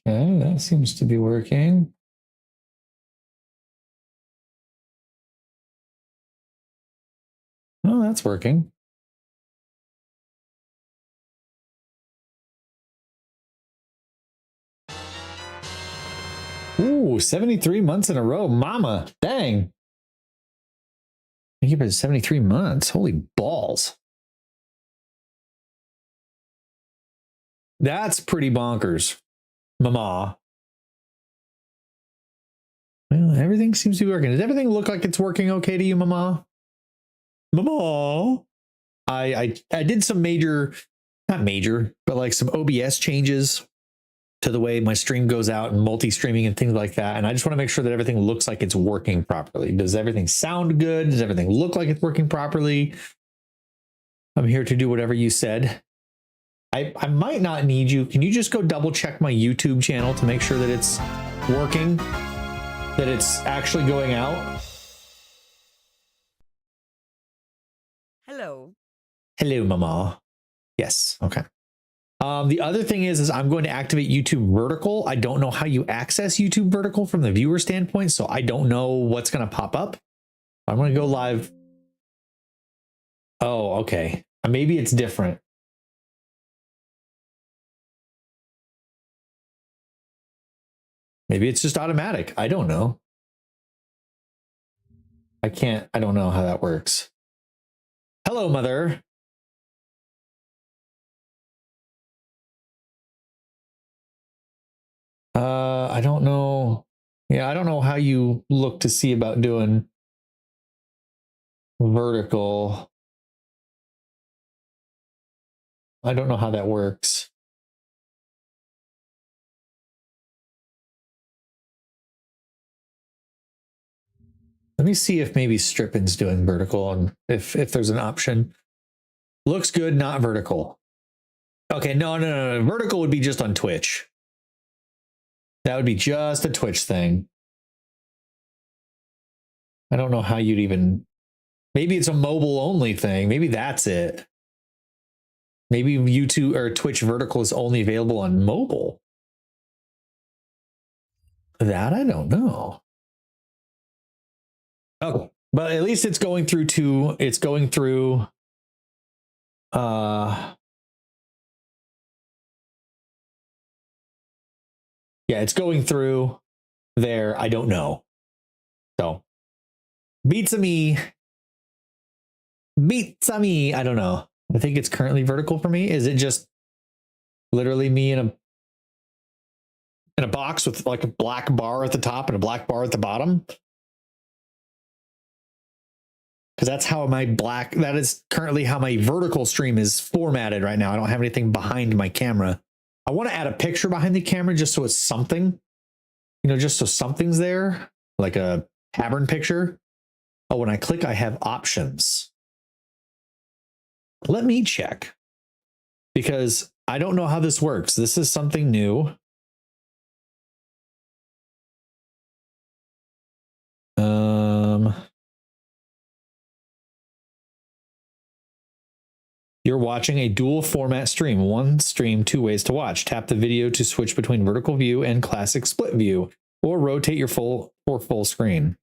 Okay, that seems to be working. Oh, that's working. Ooh, 73 months in a row. Mama, dang. Thank you for 73 months. Holy balls. That's pretty bonkers, mama. Well, everything seems to be working. Does everything look like it's working okay to you, mama? Mama. I did some major, not major, but like some OBS changes to the way my stream goes out and multi-streaming and things like that. And I just want to make sure that everything looks like it's working properly. Does everything sound good? Does everything look like it's working properly? I'm here to do whatever you said. I might not need you. Can you just go double check my YouTube channel to make sure that it's working, that it's actually going out? Hello. Hello, mama. Yes. Okay. The other thing is I'm going to activate YouTube vertical. I don't know how you access YouTube vertical from the viewer standpoint, so I don't know what's going to pop up. I'm going to go live. Oh, okay. Maybe it's different. Maybe it's just automatic. I don't know. I don't know how that works. Hello, mother. I don't know. Yeah, I don't know how you look to see about doing vertical. I don't know how that works. Let me see if maybe stripping's doing vertical and if there's an option. Looks good, not vertical. Okay, no. Vertical would be just on Twitch. That would be just a Twitch thing. I don't know how you'd even... Maybe it's a mobile only thing. Maybe that's it. Maybe YouTube or Twitch vertical is only available on mobile. That I don't know. Okay, but at least it's going through to... It's going through... Yeah, it's going through there. I don't know. So, beats a me. I don't know. I think it's currently vertical for me. Is it just literally me in a box with like a black bar at the top and a black bar at the bottom? Because that's how that is currently how my vertical stream is formatted right now. I don't have anything behind my camera. I want to add a picture behind the camera just so it's something, just so something's there, like a pattern picture. Oh, when I click, I have options. Let me check, because I don't know how this works. This is something new. You're watching a dual format stream. One stream, two ways to watch. Tap the video to switch between vertical view and classic split view, or rotate your full screen.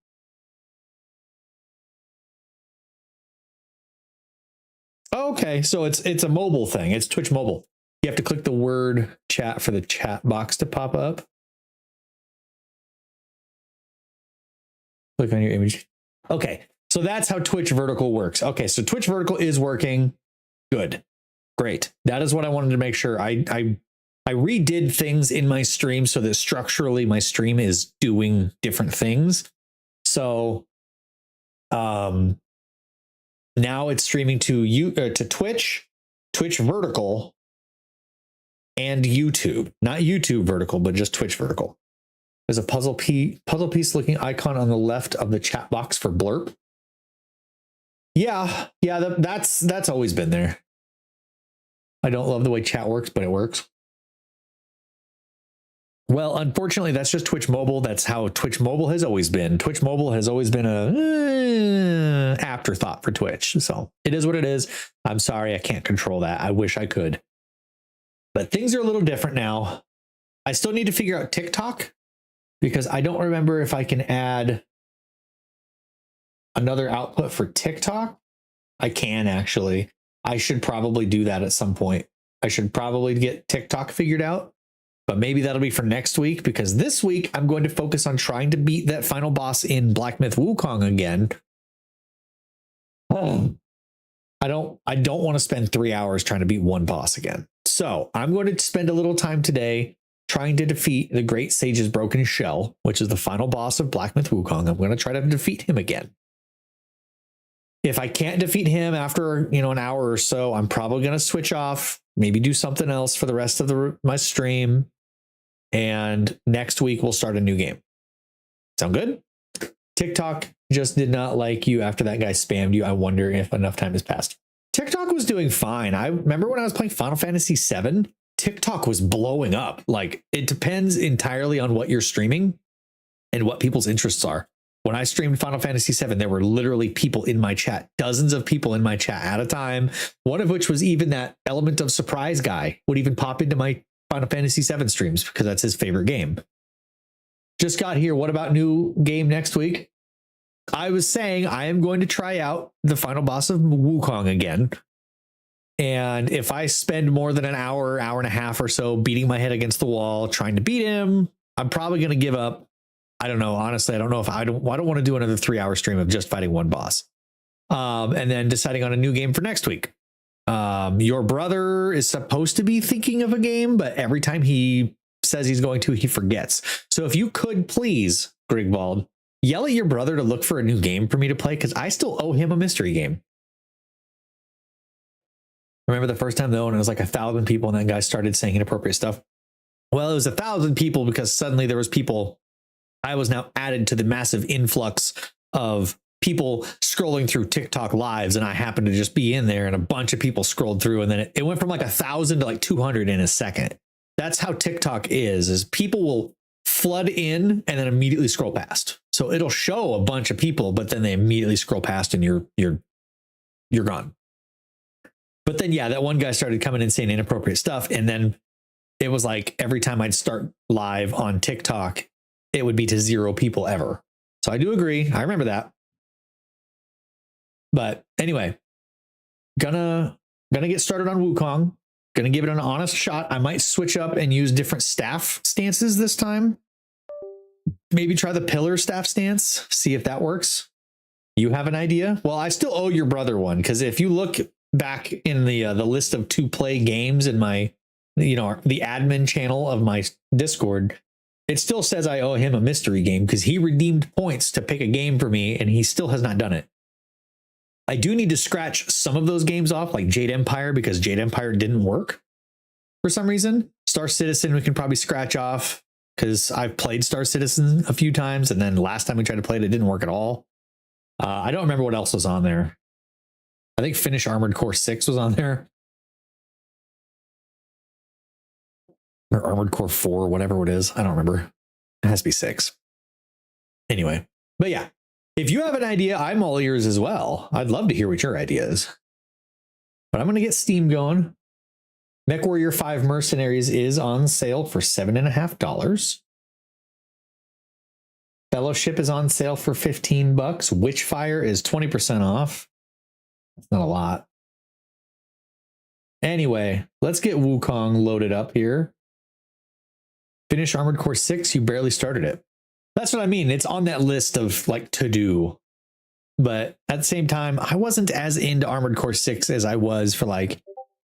Okay, so it's a mobile thing. It's Twitch mobile. You have to click the word chat for the chat box to pop up. Click on your image. Okay, so that's how Twitch vertical works. Okay, so Twitch vertical is working. Good. Great. That is what I wanted to make sure. I redid things in my stream so that structurally my stream is doing different things. So now it's streaming to Twitch vertical, and YouTube. Not YouTube vertical, but just Twitch vertical. There's a puzzle piece looking icon on the left of the chat box for blurb. Yeah, that's always been there. I don't love the way chat works, but it works. Well, unfortunately, that's just Twitch mobile. That's how Twitch mobile has always been. Twitch mobile has always been a afterthought for Twitch. So it is what it is. I'm sorry, I can't control that. I wish I could. But things are a little different now. I still need to figure out TikTok because I don't remember if I can add another output for TikTok. I can actually. I should probably do that at some point. I should probably get TikTok figured out, but maybe that'll be for next week because this week I'm going to focus on trying to beat that final boss in Black Myth Wukong again. I don't want to spend 3 hours trying to beat one boss again. So I'm going to spend a little time today trying to defeat the Great Sage's Broken Shell, which is the final boss of Black Myth Wukong. I'm going to try to defeat him again. If I can't defeat him after, an hour or so, I'm probably going to switch off, maybe do something else for the rest of my stream. And next week we'll start a new game. Sound good? TikTok just did not like you after that guy spammed you. I wonder if enough time has passed. TikTok was doing fine. I remember when I was playing Final Fantasy VII, TikTok was blowing up. Like, it depends entirely on what you're streaming and what people's interests are. When I streamed Final Fantasy VII, there were literally people in my chat, dozens of people in my chat at a time, one of which was even that Element of Surprise guy would even pop into my Final Fantasy VII streams because that's his favorite game. Just got here. What about new game next week? I was saying I am going to try out the final boss of Wukong again. And if I spend more than an hour, hour and a half or so beating my head against the wall, trying to beat him, I'm probably going to give up. I don't know. Honestly, I don't know if I don't want to do another 3-hour stream of just fighting one boss. And then deciding on a new game for next week. Your brother is supposed to be thinking of a game, but every time he says he's going to, he forgets. So if you could please, Grigwald, yell at your brother to look for a new game for me to play, because I still owe him a mystery game. Remember the first time though, and it was like 1,000 people and that guy started saying inappropriate stuff. Well, it was 1,000 people because suddenly there was people. I was now added to the massive influx of people scrolling through TikTok lives, and I happened to just be in there, and a bunch of people scrolled through, and then it went from like 1,000 to like 200 in a second. That's how TikTok is people will flood in and then immediately scroll past. So it'll show a bunch of people, but then they immediately scroll past and you're gone. But then, yeah, that one guy started coming and saying inappropriate stuff. And then it was like every time I'd start live on TikTok, it would be to 0 people ever. So I do agree. I remember that. But anyway, gonna get started on Wukong. Gonna give it an honest shot. I might switch up and use different staff stances this time. Maybe try the pillar staff stance, see if that works. You have an idea? Well, I still owe your brother one, because if you look back in the list of to play games in my, the admin channel of my Discord, it still says I owe him a mystery game because he redeemed points to pick a game for me and he still has not done it. I do need to scratch some of those games off, like Jade Empire, because Jade Empire didn't work for some reason. Star Citizen we can probably scratch off because I've played Star Citizen a few times, and then last time we tried to play it, it didn't work at all. I don't remember what else was on there. I think Finish Armored Core 6 was on there. Or Armored Core 4, whatever it is. I don't remember. It has to be 6. Anyway, but yeah. If you have an idea, I'm all ears as well. I'd love to hear what your idea is. But I'm going to get Steam going. MechWarrior 5 Mercenaries is on sale for $7.50. Fellowship is on sale for $15. Witchfire is 20% off. That's not a lot. Anyway, let's get Wukong loaded up here. Finish Armored Core 6. You barely started it. That's what I mean. It's on that list of like to do. But at the same time, I wasn't as into Armored Core 6 as I was for like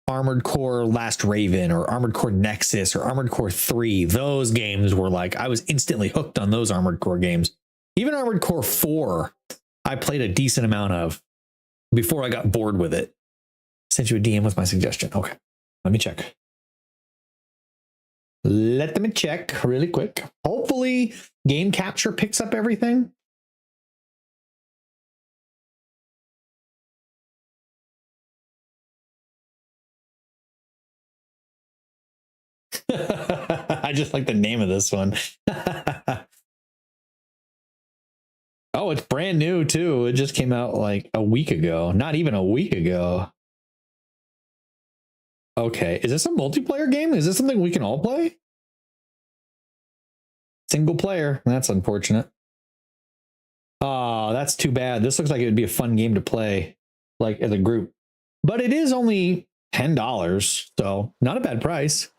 Armored Core Last Raven or Armored Core Nexus or Armored Core 3. Those games were like, I was instantly hooked on those Armored Core games. Even Armored Core 4, I played a decent amount of before I got bored with it. Sent you a DM with my suggestion. Okay, let me check. Let me check really quick. Hopefully game capture picks up everything. I just like the name of this one. Oh, it's brand new too. It just came out like a week ago. Not even a week ago. Okay, is this a multiplayer game? Is this something we can all play? Single player. That's unfortunate. Oh, that's too bad. This looks like it would be a fun game to play, like as a group. But it is only $10, so not a bad price.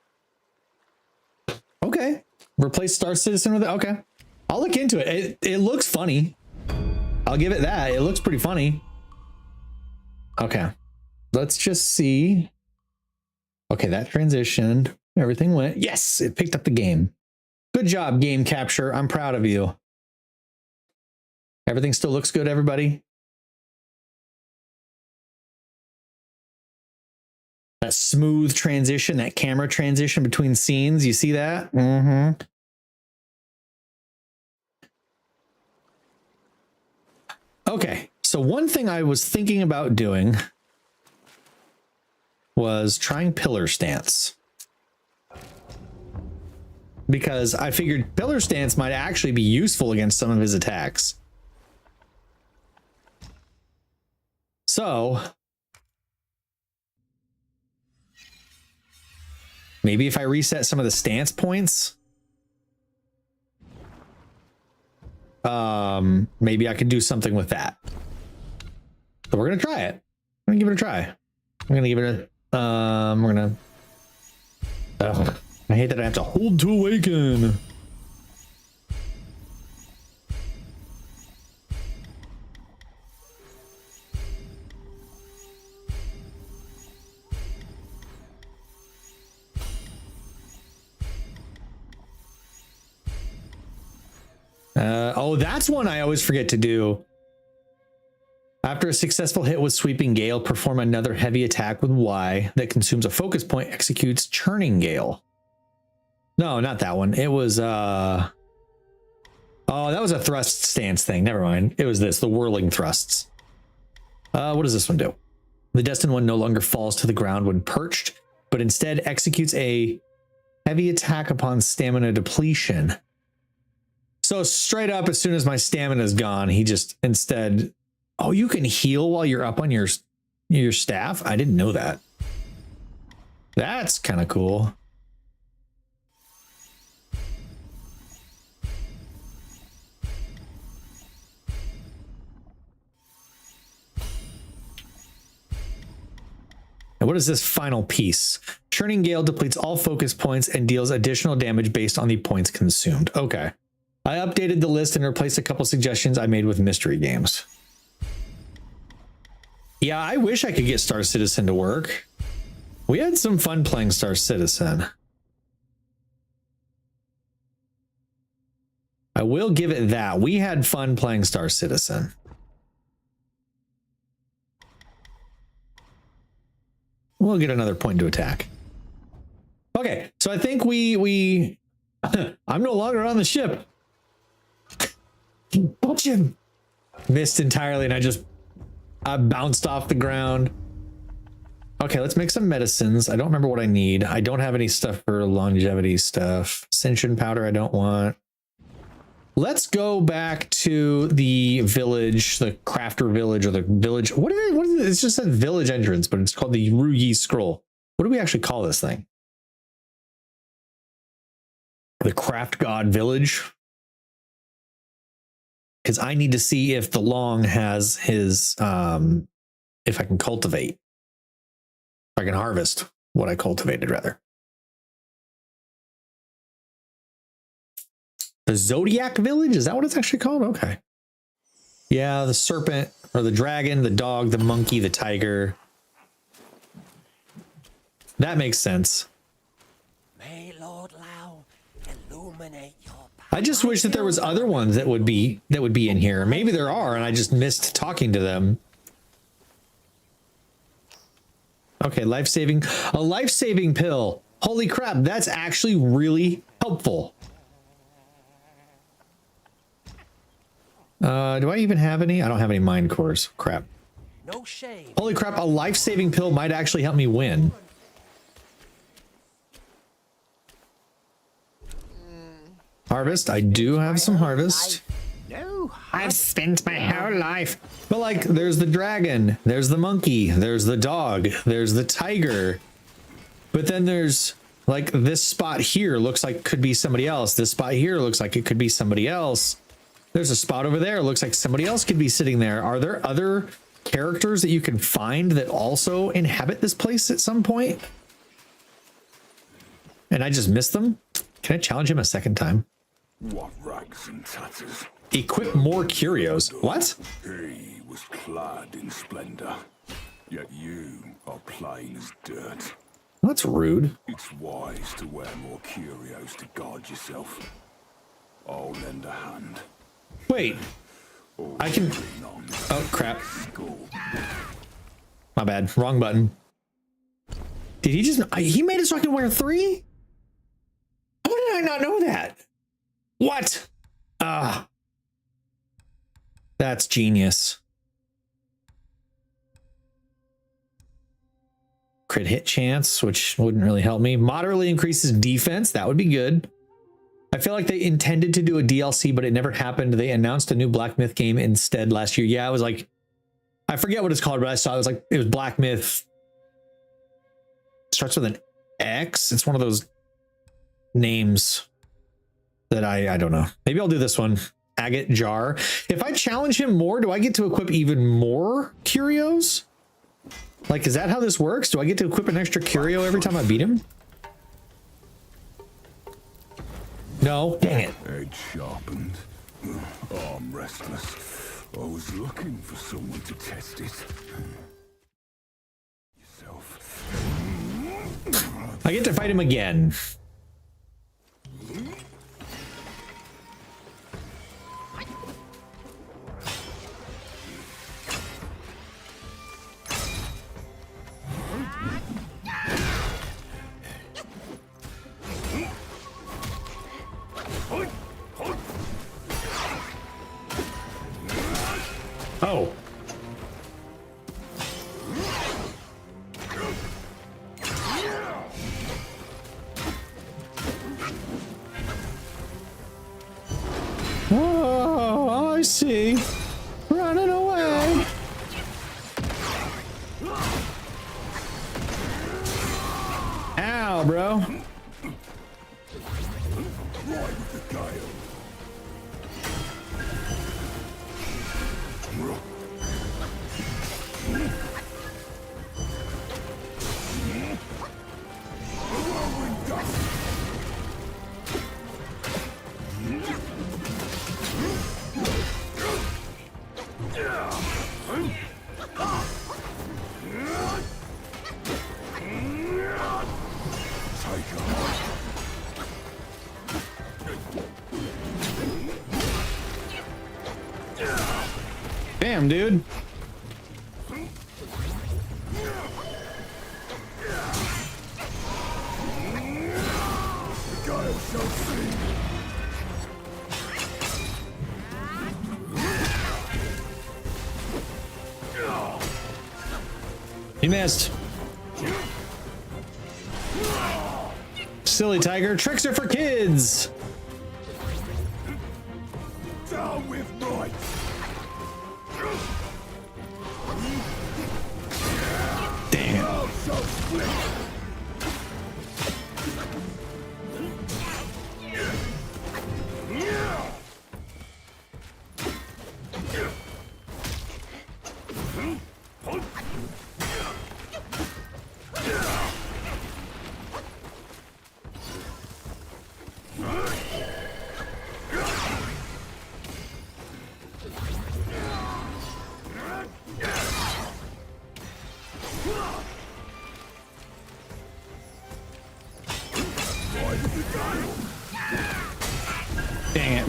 Okay. Replace Star Citizen with it. Okay. I'll look into it. It looks funny. I'll give it that. It looks pretty funny. Okay. Let's just see. Okay, that transitioned. Everything went. Yes, it picked up the game. Good job, game capture. I'm proud of you. Everything still looks good, everybody? That smooth transition, that camera transition between scenes. You see that? Mm-hmm. Okay, so one thing I was thinking about doing was trying pillar stance. Because I figured pillar stance might actually be useful against some of his attacks. So maybe if I reset some of the stance points, maybe I could do something with that. So we're gonna try it. I'm gonna give it a try. I'm gonna give it a I hate that I have to hold to awaken. Oh, that's one I always forget to do. After a successful hit with Sweeping Gale, perform another heavy attack with Y that consumes a focus point, executes Churning Gale. No, not that one. It was, oh, that was a thrust stance thing. Never mind. It was this, the whirling thrusts. What does this one do? The destined one no longer falls to the ground when perched, but instead executes a heavy attack upon stamina depletion. So straight up, as soon as my stamina is gone, he just instead... Oh, you can heal while you're up on your staff? I didn't know that. That's kind of cool. And what is this final piece? Churning Gale depletes all focus points and deals additional damage based on the points consumed. Okay. I updated the list and replaced a couple suggestions I made with mystery games. Yeah, I wish I could get Star Citizen to work. We had some fun playing Star Citizen. I will give it that. We had fun playing Star Citizen. We'll get another point to attack. Okay, so I think we I'm no longer on the ship. Punch him. Missed entirely, and I bounced off the ground. Okay, let's make some medicines. I don't remember what I need. I don't have any stuff for longevity stuff. Ascension powder I don't want. Let's go back to the village, the crafter village, or the village. What is it? It's just a village entrance, but it's called the Ruyi Scroll. What do we actually call this thing? The Craft God Village. Because I need to see if the Long has his, if I can cultivate. If I can harvest what I cultivated, rather. The Zodiac Village? Is that what it's actually called? Okay. Yeah, the serpent, or the dragon, the dog, the monkey, the tiger. That makes sense. May Lord Lao illuminate your path. I just wish that there was other ones that would be in here. Maybe there are, and I just missed talking to them. Okay, a life-saving pill. Holy crap, that's actually really helpful. Do I even have any? I don't have any mind cores. Crap. No shame. Holy crap, a life-saving pill might actually help me win. Harvest. I do have some harvest. No, I've spent my whole life. But like, there's the dragon, there's the monkey, there's the dog, there's the tiger. But then there's Like this spot here looks like could be somebody else. This spot here looks like it could be somebody else. There's a spot over there. Looks like somebody else could be sitting there. Are there other characters that you can find that also inhabit this place at some point? And I just missed them? Can I challenge him a second time? What rags and tatters? Equip more curios. What? He was clad in splendor, yet you are plain as dirt. That's rude. It's wise to wear more curios to guard yourself. I'll lend a hand. Wait. I can... Oh, crap. My bad. Wrong button. Did he just... He made it so I can wear 3? How did I not know that? What? That's genius. Crit hit chance, which wouldn't really help me. Moderately increases defense. That would be good. I feel like they intended to do a DLC, but it never happened. They announced a new Black Myth game instead last year. Yeah, it was like, I forget what it's called, but I saw it was like, it was Black Myth. Starts with an X. It's one of those names that I don't know. Maybe I'll do this one. Agate Jar. If I challenge him more, do I get to equip even more curios? Like, is that how this works? Do I get to equip an extra curio every time I beat him? No, dang it. Edge sharpened, arm restless. I was looking for someone to test it. Yourself. I get to fight him again. Oh. Oh, I see. Running away. Ow, bro. Right with the gale. Damn, dude. He missed. Silly tiger. Tricks are for kids. Down with might. Damn. Dang it.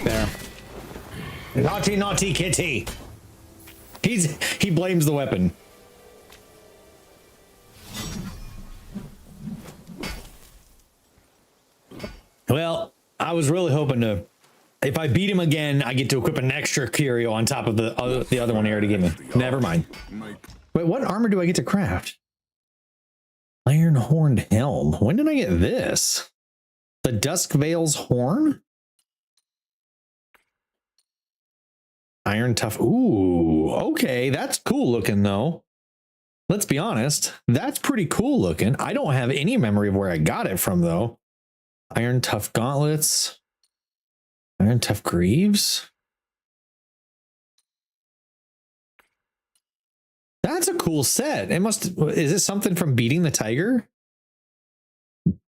There. Naughty, naughty kitty. He blames the weapon. Well, I was really hoping to, if I beat him again, I get to equip an extra curio on top of the other one he already gave me. Never mind. Wait, what armor do I get to craft? Iron horned helm. When did I get this? The Dusk Veil's horn? Iron tough. Ooh, okay. That's cool looking though. Let's be honest. That's pretty cool looking. I don't have any memory of where I got it from though. Iron tough gauntlets. Iron tough greaves. That's a cool set. It must, is it something from beating the tiger?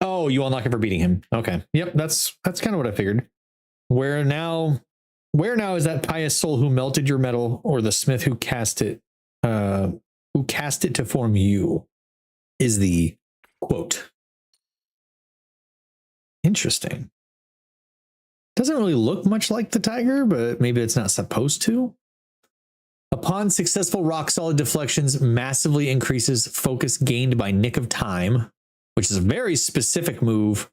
Oh, you unlock it for beating him. Okay. Yep, that's kind of what I figured. Where now is that pious soul who melted your metal, or the smith who cast it to form you? Is the quote. Interesting. Doesn't really look much like the tiger, but maybe it's not supposed to. Upon successful rock solid deflections, massively increases focus gained by Nick of Time, which is a very specific move.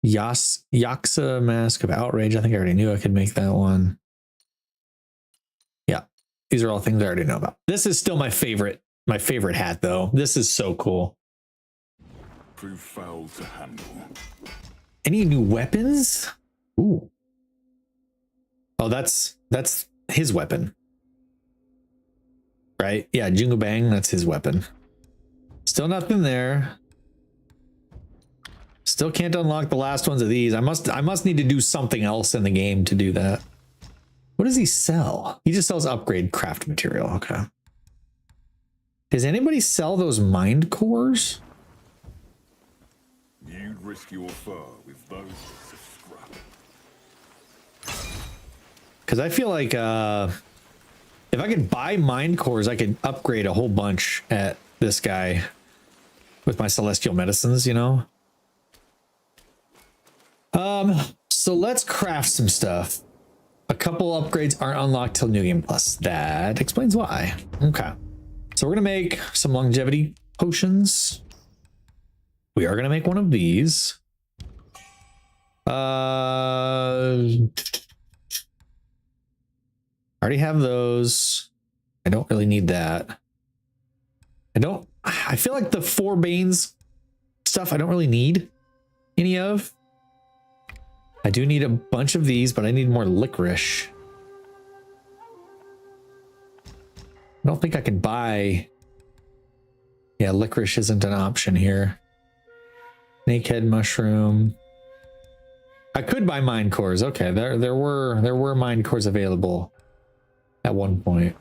Yaksa Mask of Outrage. I think I already knew I could make that one. Yeah, these are all things I already know about. This is still my favorite hat though. This is so cool. Prove foul to handle. Any new weapons? Ooh. Oh, that's his weapon. Right? Yeah, Jingle Bang, that's his weapon. Still nothing there. Still can't unlock the last ones of these. I must need to do something else in the game to do that. What does he sell? He just sells upgrade craft material. Okay. Does anybody sell those mind cores? You'd risk your fur with those bits of scrap. Because I feel like if I could buy mind cores, I could upgrade a whole bunch at this guy with my celestial medicines, you know? So let's craft some stuff. A couple upgrades aren't unlocked till New Game Plus. That explains why. Okay. So we're going to make some longevity potions. We are going to make one of these. I already have those. I don't really need that. I feel like the 4 Banes stuff I don't really need any of. I do need a bunch of these, but I need more licorice. I don't think I can buy. Yeah, licorice isn't an option here. Snakehead mushroom. I could buy mind cores. Okay, there were mind cores available at one point.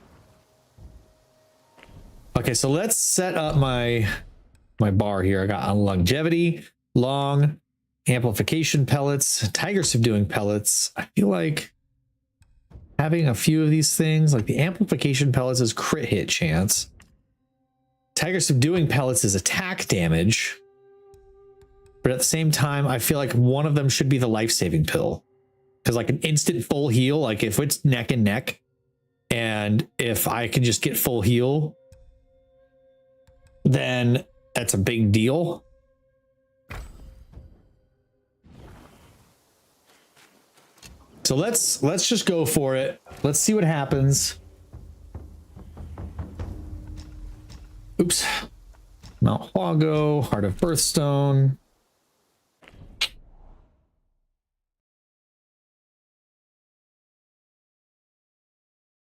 Okay, so let's set up my bar here. I got longevity, long, amplification pellets, tiger subduing pellets. I feel like having a few of these things, like the amplification pellets is crit hit chance. Tiger subduing pellets is attack damage. But at the same time, I feel like one of them should be the life-saving pill. Because like an instant full heal, like if it's neck and neck, and if I can just get full heal, then that's a big deal. So let's just go for it. Let's see what happens. Oops. Mount Huago, Heart of Birthstone.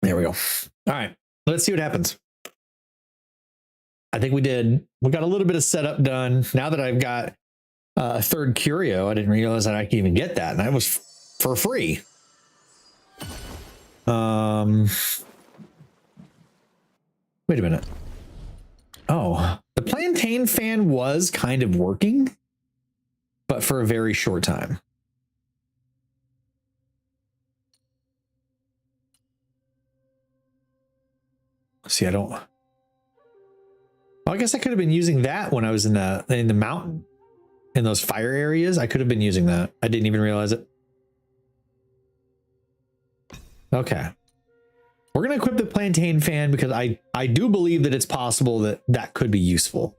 There we go. All right, let's see what happens. I think we got a little bit of setup done. Now that I've got a third curio, I didn't realize that I could even get that, and that was for free. Wait a minute. Oh, the plantain fan was kind of working, but for a very short time. See, well, I guess I could have been using that when I was in the mountain, in those fire areas. I could have been using that. I didn't even realize it. Okay. We're going to equip the plantain fan because I do believe that it's possible that could be useful.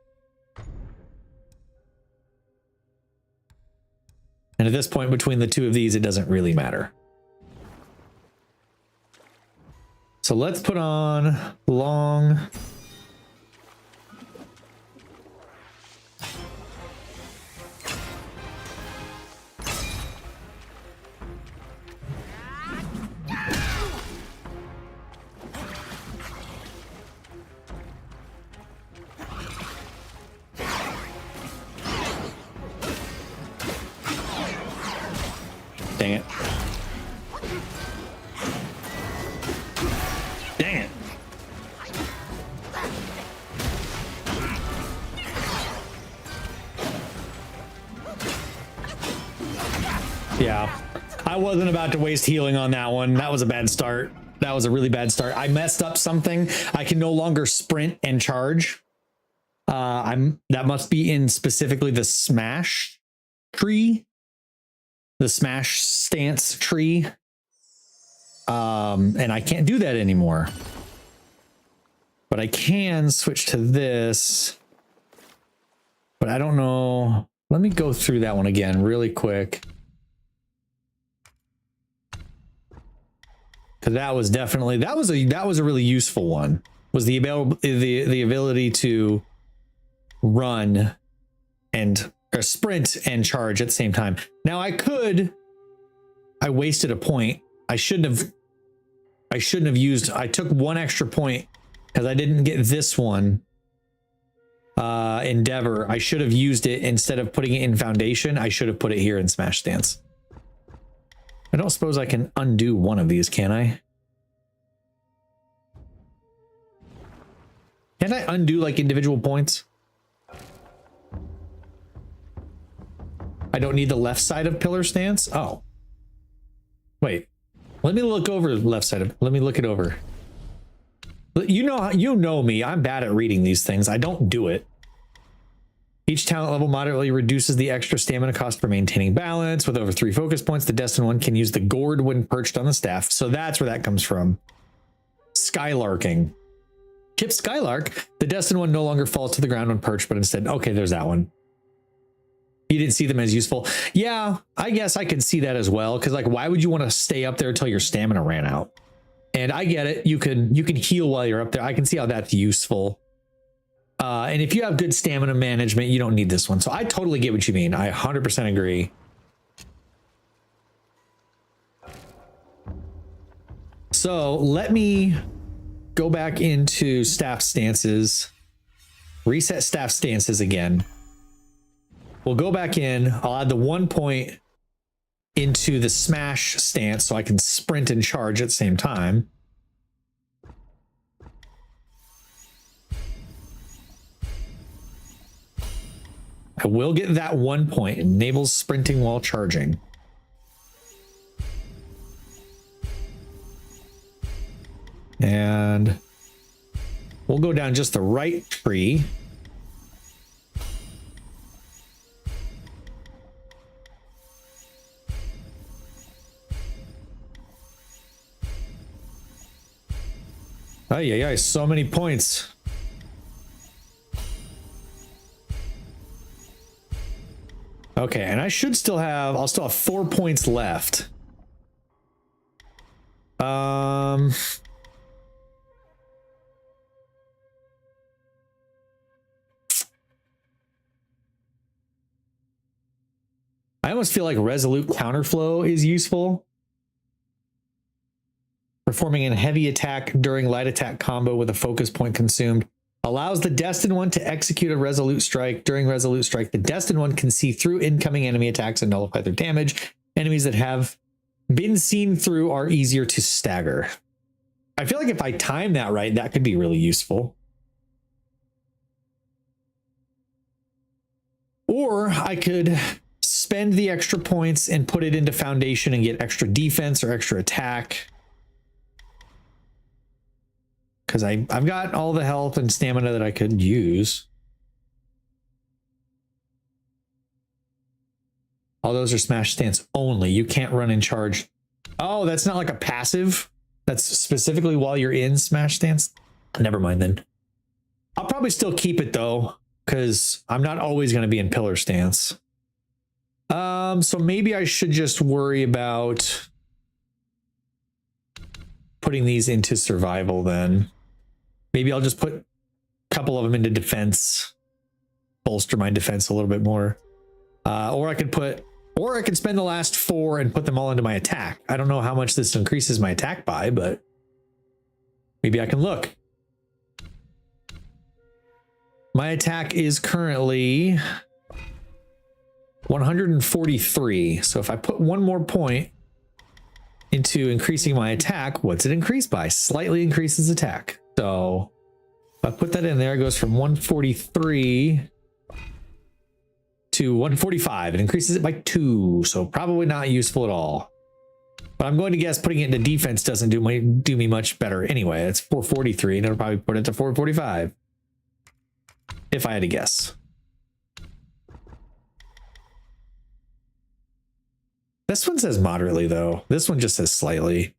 And at this point, between the two of these, it doesn't really matter. So let's put on long. Dang it. Dang it. Yeah, I wasn't about to waste healing on that one. That was a bad start. That was a really bad start. I messed up something. I can no longer sprint and charge. That must be in specifically the smash tree. The smash stance tree. And I can't do that anymore. But I can switch to this. But I don't know. Let me go through that one again really quick. Cause that was definitely that was a really useful one. Was the ability to run and or sprint and charge at the same time. Now I wasted a point. I shouldn't have used. I took one extra point because I didn't get this one. Endeavor. I should have used it instead of putting it in foundation. I should have put it here in smash stance. I don't suppose I can undo one of these, can I? Can't I undo like individual points? I don't need the left side of pillar stance. Oh, wait. Let me look over the left side of. Let me look it over. You know me. I'm bad at reading these things. I don't do it. Each talent level moderately reduces the extra stamina cost for maintaining balance. With over 3 focus points, the destined one can use the gourd when perched on the staff. So that's where that comes from. Skylarking. Kip Skylark. The destined one no longer falls to the ground when perched, but instead, okay, there's that one. You didn't see them as useful. Yeah, I guess I could see that as well. Because like, why would you want to stay up there until your stamina ran out? And I get it. You can heal while you're up there. I can see how that's useful. And if you have good stamina management, you don't need this one. So I totally get what you mean. I 100% agree. So let me go back into staff stances, reset staff stances again. We'll go back in. I'll add the 1 point into the smash stance so I can sprint and charge at the same time. I will get that 1 point. Enables sprinting while charging. And we'll go down just the right tree. Oh yeah, so many points. Okay, and I'll still have 4 points left. I almost feel like resolute counterflow is useful. Performing a heavy attack during light attack combo with a focus point consumed. Allows the destined one to execute a resolute strike. During resolute strike, the destined one can see through incoming enemy attacks and nullify their damage. Enemies that have been seen through are easier to stagger. I feel like if I time that right, that could be really useful. Or I could spend the extra points and put it into foundation and get extra defense or extra attack. Because I've got all the health and stamina that I could use. All those are smash stance only. You can't run and charge. Oh, that's not like a passive. That's specifically while you're in smash stance. Never mind then. I'll probably still keep it though, because I'm not always going to be in pillar stance. So maybe I should just worry about putting these into survival then. Maybe I'll just put a couple of them into defense, bolster my defense a little bit more. Or I could spend the last 4 and put them all into my attack. I don't know how much this increases my attack by, but maybe I can look. My attack is currently 143. So if I put 1 more point into increasing my attack, what's it increased by? Slightly increases attack. So if I put that in there, it goes from 143 to 145. It increases it by 2. So probably not useful at all. But I'm going to guess putting it into defense doesn't do me much better anyway. It's 443 and it'll probably put it to 445. If I had to guess. This one says moderately though. This one just says slightly.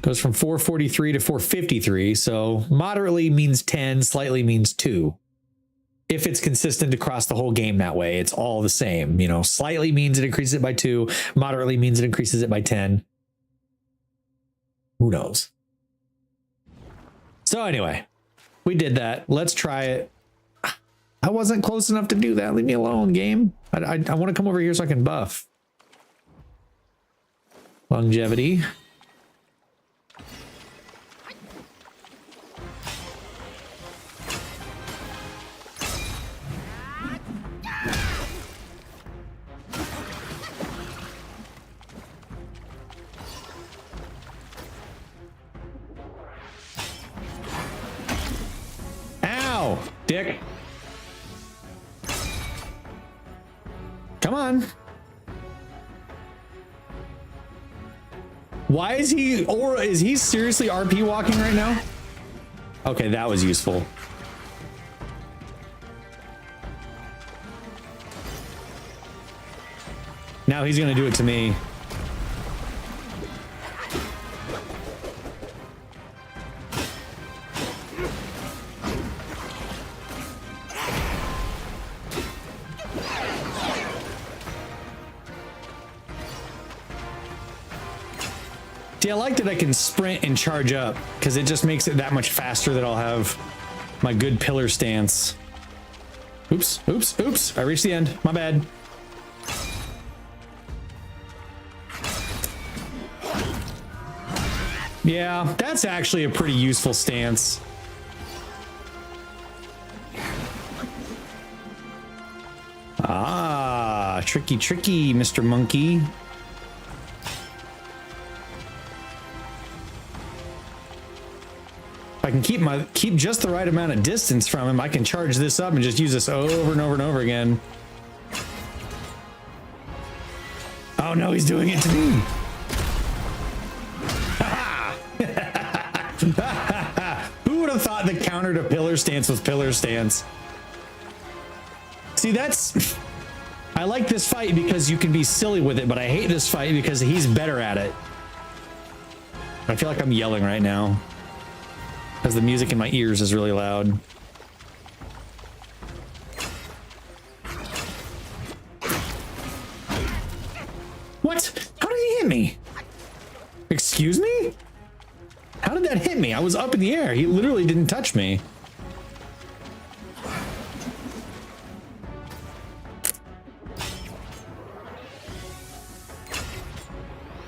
Goes from 443 to 453. So moderately means 10, slightly means 2. If it's consistent across the whole game that way, it's all the same. You know, slightly means it increases it by 2. Moderately means it increases it by 10. Who knows? So anyway, we did that. Let's try it. I wasn't close enough to do that. Leave me alone, game. I want to come over here so I can buff. Longevity. Ow, dick. Come on. Why is he, or is he seriously RP walking right now? Okay, that was useful. Now he's gonna do it to me. See, I like that I can sprint and charge up because it just makes it that much faster that I'll have my good pillar stance. Oops, oops, oops. I reached the end. My bad. Yeah, that's actually a pretty useful stance. Ah, tricky, tricky, Mr. Monkey. I can keep just the right amount of distance from him, I can charge this up and just use this over and over and over again. Oh no, he's doing it to me. Who would have thought the counter to pillar stance was pillar stance? See, that's... I like this fight because you can be silly with it, but I hate this fight because he's better at it. I feel like I'm yelling right now because the music in my ears is really loud. What? How did he hit me? Excuse me? How did that hit me? I was up in the air. He literally didn't touch me.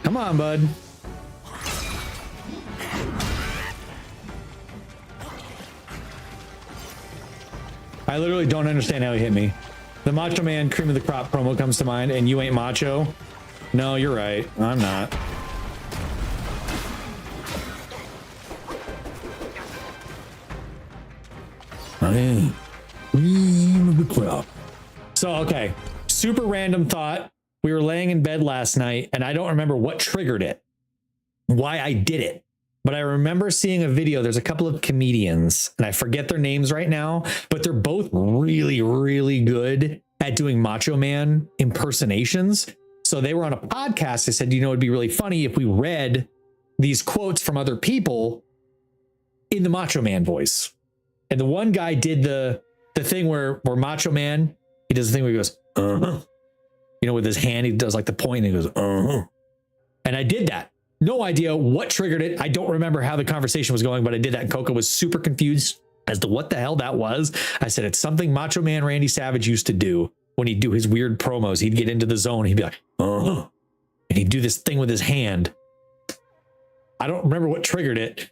Come on, bud. I literally don't understand how he hit me. The Macho Man Cream of the Crop promo comes to mind, and you ain't macho. No, you're right. I'm not. I am Cream of the Crop. So, okay. Super random thought. We were laying in bed last night, and I don't remember what triggered it, why I did it. But I remember seeing a video. There's a couple of comedians, and I forget their names right now, but they're both really, really good at doing Macho Man impersonations. So they were on a podcast. They said, you know, it'd be really funny if we read these quotes from other people in the Macho Man voice. And the one guy did the thing where Macho Man, he does the thing where he goes, You know, with his hand, he does like the point and he goes, and I did that. No idea what triggered it. I don't remember how the conversation was going, but I did that. And Coco was super confused as to what the hell that was. I said, it's something Macho Man Randy Savage used to do when he'd do his weird promos. He'd get into the zone. He'd be like, and he'd do this thing with his hand. I don't remember what triggered it,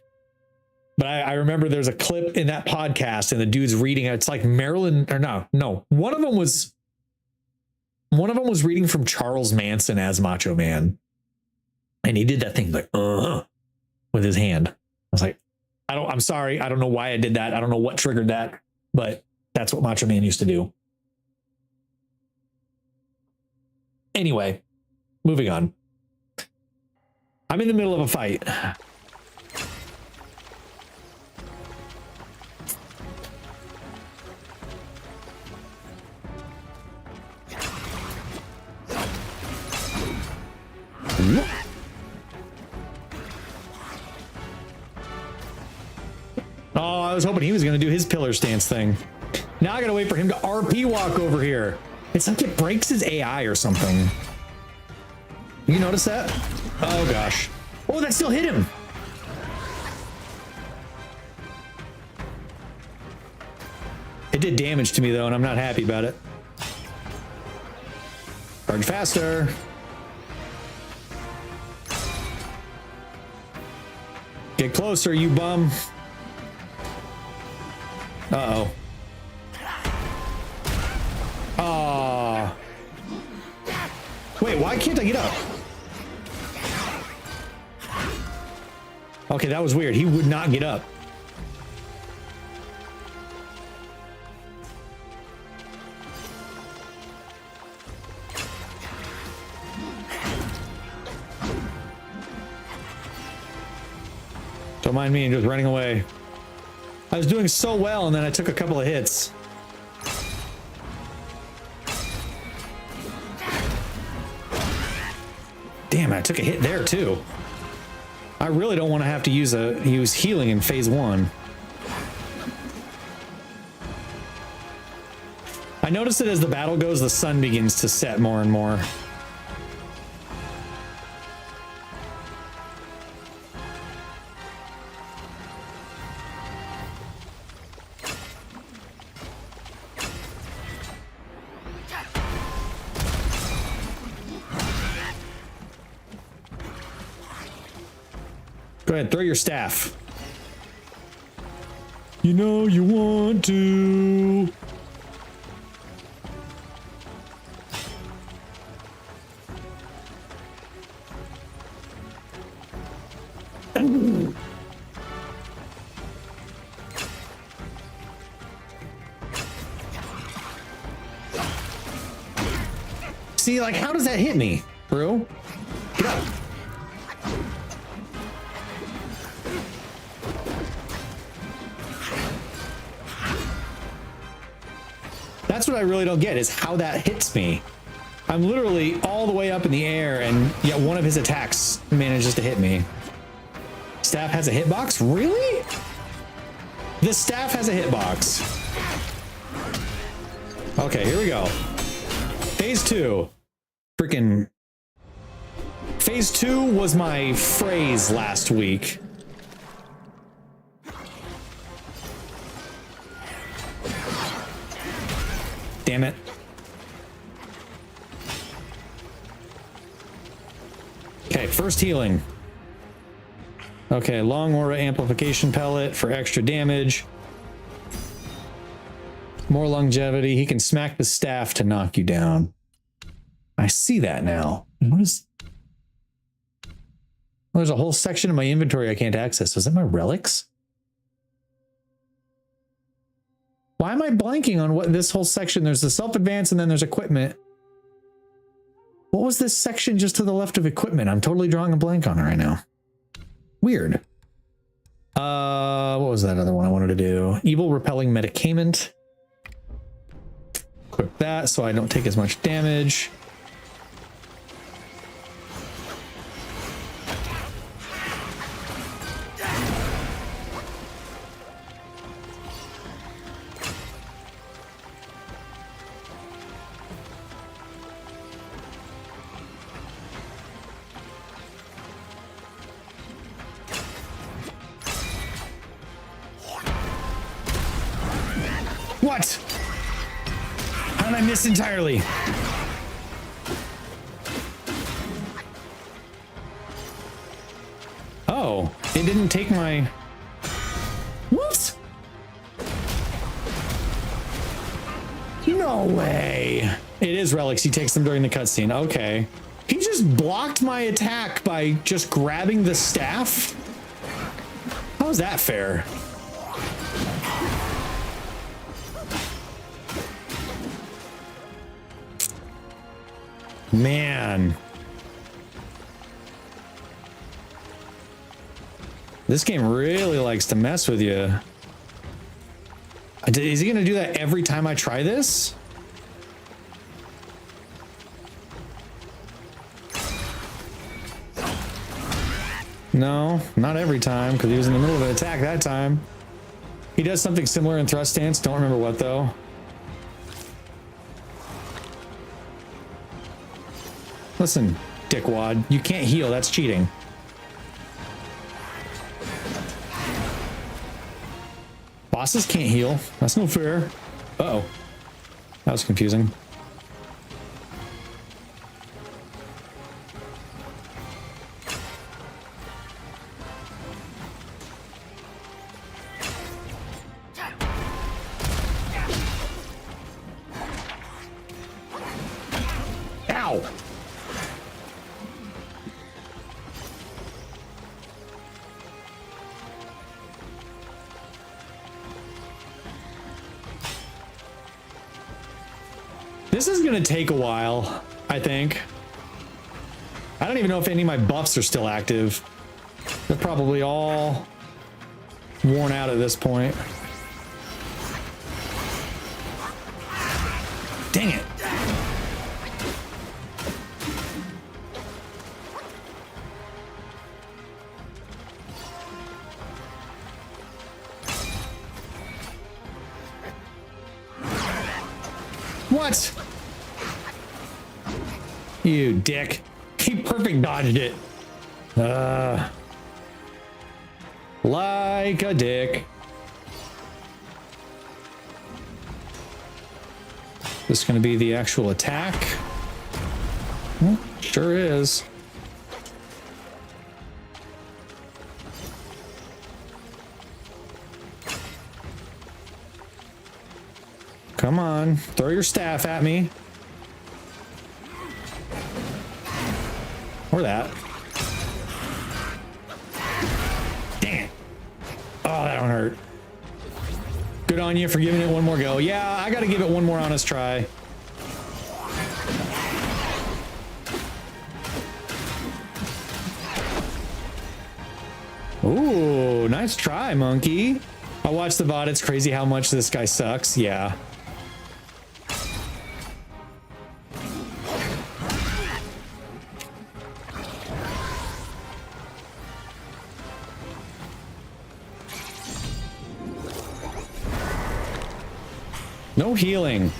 but I remember there's a clip in that podcast and the dude's reading. It's like Marilyn or no. One of them was reading from Charles Manson as Macho Man. And he did that thing like, with his hand. I was like, I'm sorry. I don't know why I did that. I don't know what triggered that, but that's what Macho Man used to do. Anyway, moving on. I'm in the middle of a fight. Oh, I was hoping he was going to do his pillar stance thing. Now I got to wait for him to RP walk over here. It's like it breaks his AI or something. You notice that? Oh, gosh. Oh, that still hit him. It did damage to me, though, and I'm not happy about it. Charge faster. Get closer, you bum. Uh-oh. Ah. Wait, why can't I get up? Okay, that was weird. He would not get up. Don't mind me just running away. I was doing so well, and then I took a couple of hits. Damn, I took a hit there too. I really don't want to have to use healing in phase 1. I noticed that as the battle goes, the sun begins to set more and more. Go ahead, throw your staff. You know you want to. See, like, how does that hit me, bro? Get up. That's what I really don't get, is how that hits me. I'm literally all the way up in the air, and yet one of his attacks manages to hit me. Staff has a hitbox? Really? The staff has a hitbox. Okay, here we go. Phase 2. Freaking... Phase 2 was my phrase last week. Damn it. Okay, first healing. Okay, long aura amplification pellet for extra damage. More longevity. He can smack the staff to knock you down. I see that now. What is... Oh, there's a whole section of my inventory I can't access. Was that my relics? Why am I blanking on what this whole section? There's the self-advance and then there's equipment. What was this section just to the left of equipment? I'm totally drawing a blank on it right now. Weird. What was that other one I wanted to do? Evil repelling medicament. Equip that so I don't take as much damage. What? How did I miss entirely? Oh, it didn't take my... Whoops! No way. It is relics. He takes them during the cutscene. Okay. He just blocked my attack by just grabbing the staff? How is that fair? Man. This game really likes to mess with you. Is he going to do that every time I try this? No, not every time, because he was in the middle of an attack that time. He does something similar in thrust stance. Don't remember what, though. Listen, dickwad, you can't heal. That's cheating. Bosses can't heal. That's no fair. Uh-oh. That was confusing. Ow! This is gonna take a while, I think. I don't even know if any of my buffs are still active. They're probably all worn out at this point. Dang it. What? You dick. He perfect dodged it. Like a dick. This gonna be the actual attack? Well, sure is. Come on, throw your staff at me. Or that. Dang it. Oh, that one hurt. Good on you for giving it one more go. Yeah, I gotta give it one more honest try. Ooh, nice try, monkey. I watched the VOD. It's crazy how much this guy sucks. Yeah. No healing.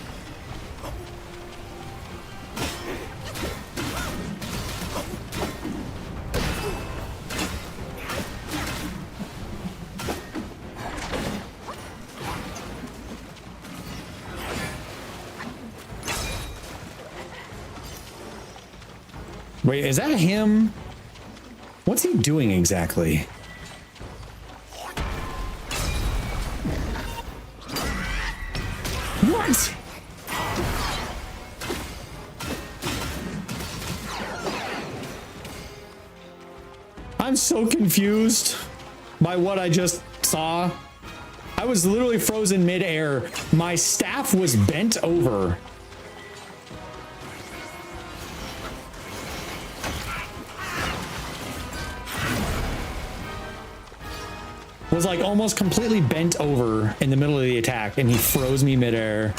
Wait, is that him? What's he doing exactly? What? I'm so confused by what I just saw. I was literally frozen mid-air. My staff was bent over. Was like almost completely bent over in the middle of the attack, and he froze me midair.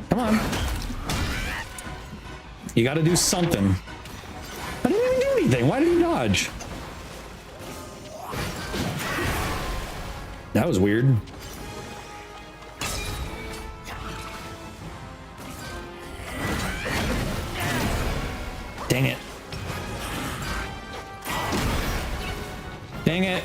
Come on. You gotta do something. I didn't even do anything. Why did he dodge? That was weird. Dang it. Dang it.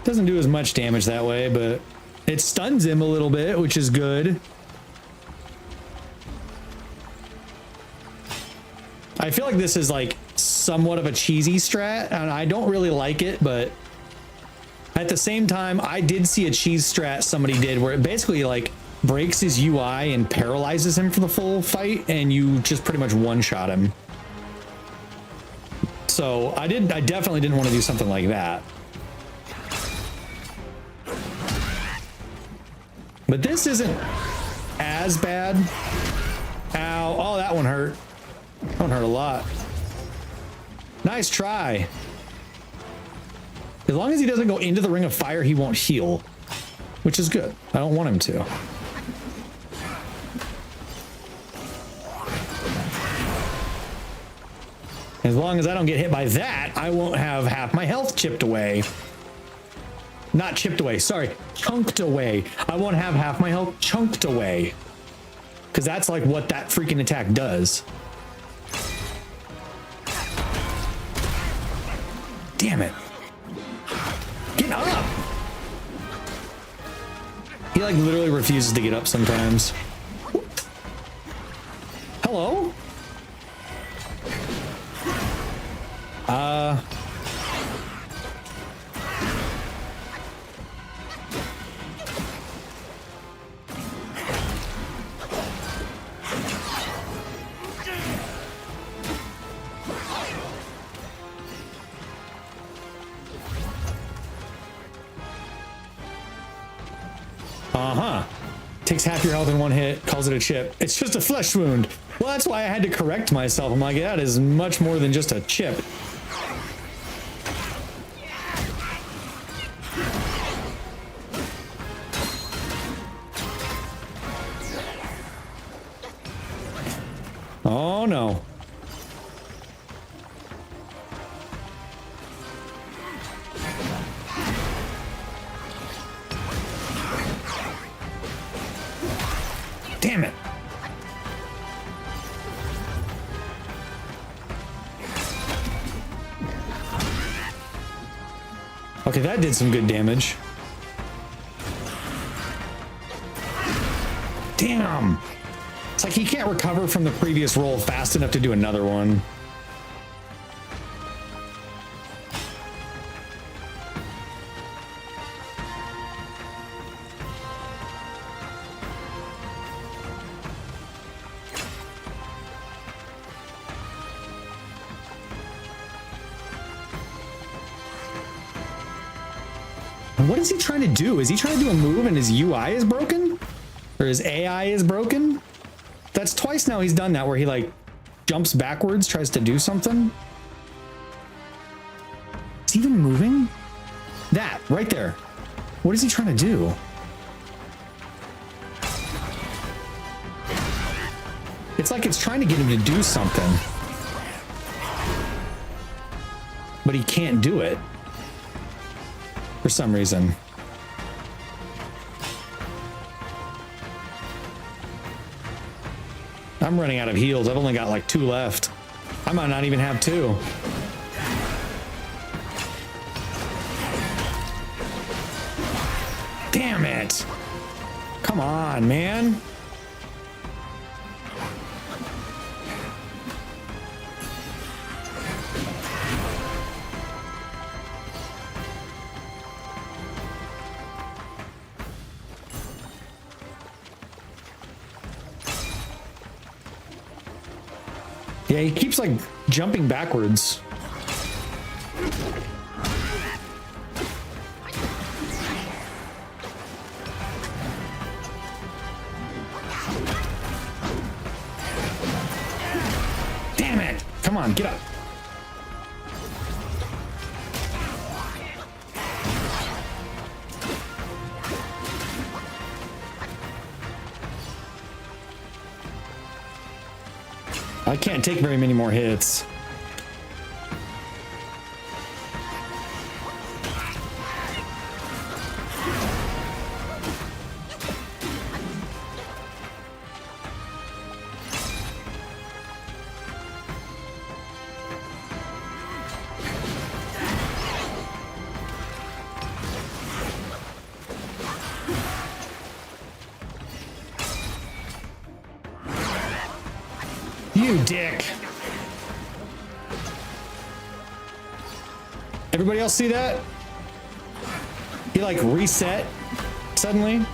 Doesn't do as much damage that way, but it stuns him a little bit, which is good. I feel like this is like somewhat of a cheesy strat, and I don't really like it, but at the same time, I did see a cheese strat somebody did where it basically like breaks his UI and paralyzes him for the full fight, and you just pretty much one-shot him. So I definitely didn't want to do something like that. But this isn't as bad. Ow. Oh, that one hurt. That one hurt a lot. Nice try. As long as he doesn't go into the ring of fire, he won't heal, which is good. I don't want him to. As long as I don't get hit by that, I won't have half my health chipped away. Not chipped away, sorry, chunked away. I won't have half my health chunked away. Because that's like what that freaking attack does. Damn it. Get up! He like literally refuses to get up sometimes. Hello? Takes half your health in one hit, calls it a chip. It's just a flesh wound. Well, that's why I had to correct myself. I'm like, that is much more than just a chip. Oh no. Damn it. Okay, that did some good damage. Damn. It's like he can't recover from the previous roll fast enough to do another one. What is he trying to do? Is he trying to do a move and his UI is broken? Or his AI is broken? That's twice now he's done that where he like jumps backwards, tries to do something. Is he even moving? That, right there. What is he trying to do? It's like it's trying to get him to do something. But he can't do it. For some reason. I'm running out of heals. I've only got like 2 left. I might not even have 2. Damn it. Come on, man. Yeah, he keeps like jumping backwards. Damn it! Come on, get up. I can't take very many more hits. You dick. Everybody else see that? He like reset suddenly.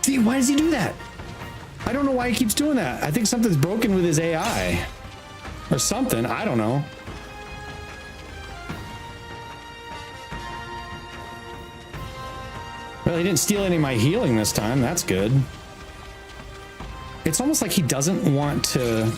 See, why does he do that? I don't know why he keeps doing that. I think something's broken with his AI or something. I don't know. Well, he didn't steal any of my healing this time. That's good. It's almost like he doesn't want to...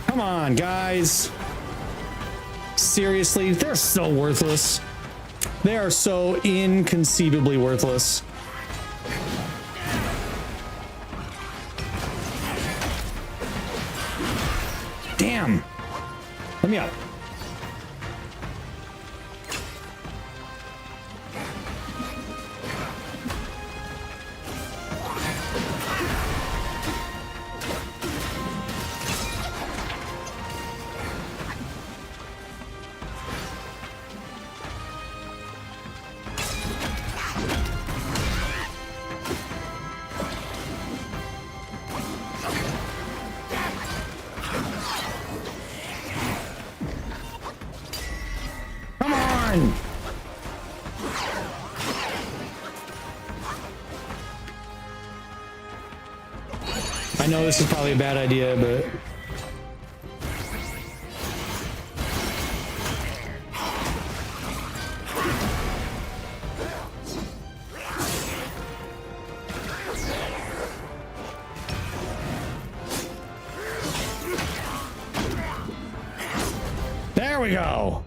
Come on, guys. Seriously, they're so worthless. They are so inconceivably worthless. Damn. Let me up. Come on! I know this is probably a bad idea, but... There we go!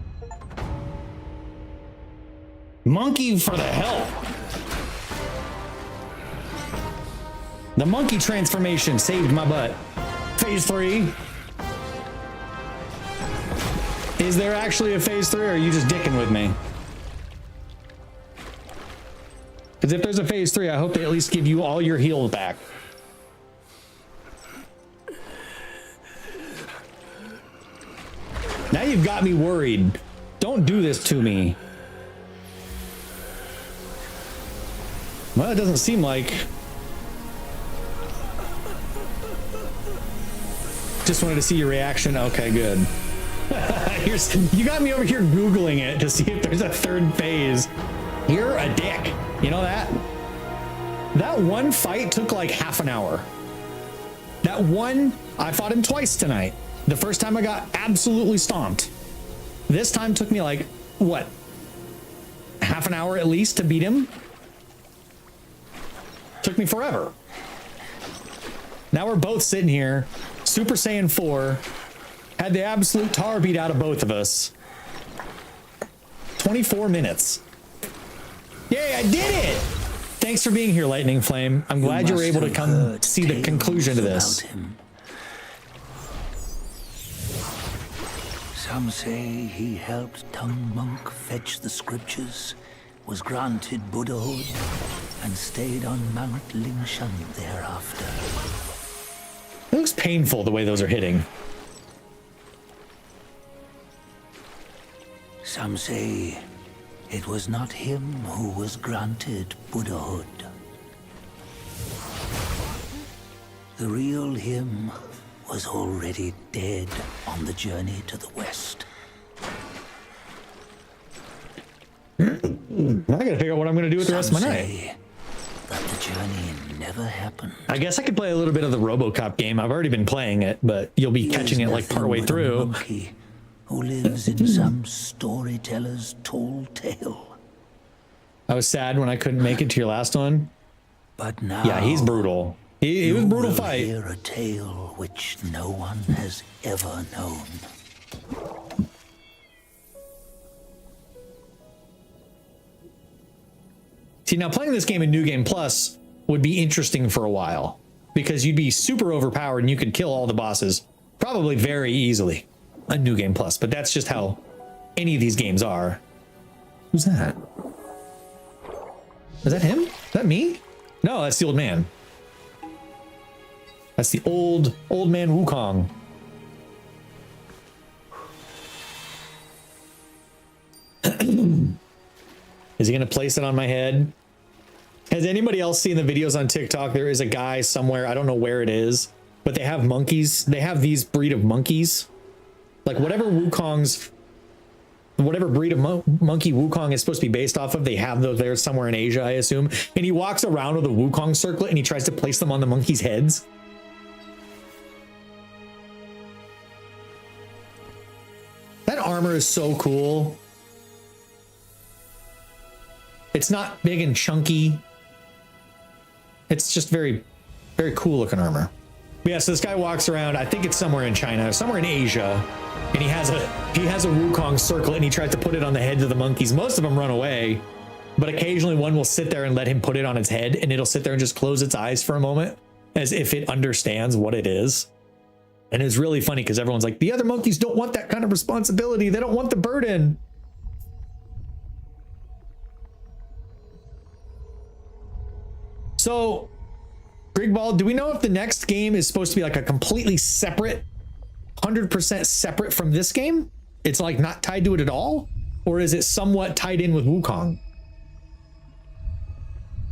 Monkey for the help. The monkey transformation saved my butt. Phase 3. Is there actually a phase 3 or are you just dicking with me? Because if there's a phase 3, I hope they at least give you all your heals back. Now you've got me worried. Don't do this to me. Well, it doesn't seem like. Just wanted to see your reaction. Okay, good. You got me over here Googling it to see if there's a third phase. You're a dick. You know that? That one fight took like half an hour. That one, I fought him twice tonight. The first time I got absolutely stomped. This time took me like, what? Half an hour at least to beat him? Took me forever. Now we're both sitting here, Super Saiyan 4, had the absolute tar beat out of both of us. 24 minutes. Yay, I did it! Thanks for being here, Lightning Flame. I'm glad you were able to come see the conclusion to this. Some say he helped Tung Monk fetch the scriptures, was granted Buddhahood, and stayed on Mount Lingshan thereafter. It looks painful the way those are hitting. Some say it was not him who was granted Buddhahood. The real him was already dead on the journey to the west. I gotta figure out what I'm gonna do with the rest of my night. That the journey never happened. I guess I could play a little bit of the RoboCop game. I've already been playing it, but you'll be catching it like partway through. A monkey who lives in some storyteller's tall tale. I was sad when I couldn't make it to your last one. But now, yeah, he's brutal. It was a brutal fight. Hear a tale which no one has ever known. See, now playing this game in New Game Plus, would be interesting for a while, because you'd be super overpowered and you could kill all the bosses probably very easily on New Game Plus, but that's just how any of these games are. Who's that? Is that him? Is that me? No, that's the old man. That's the old man Wukong. Is he gonna place it on my head? Has anybody else seen the videos on TikTok? There is a guy somewhere, I don't know where it is, but they have monkeys. They have these breed of monkeys. Like whatever Wukong's, whatever breed of monkey Wukong is supposed to be based off of, they have those there somewhere in Asia, I assume. And he walks around with a Wukong circlet and he tries to place them on the monkeys' heads. That armor is so cool. It's not big and chunky. It's just very, very cool looking armor. But yeah, so this guy walks around, I think it's somewhere in China, somewhere in Asia, and he has a Wukong circlet and he tries to put it on the heads of the monkeys. Most of them run away, but occasionally one will sit there and let him put it on its head, and it'll sit there and just close its eyes for a moment as if it understands what it is. And it's really funny because everyone's like, the other monkeys don't want that kind of responsibility. They don't want the burden. So, Grigball, do we know if the next game is supposed to be like a completely separate, 100% separate from this game? It's like not tied to it at all? Or is it somewhat tied in with Wukong?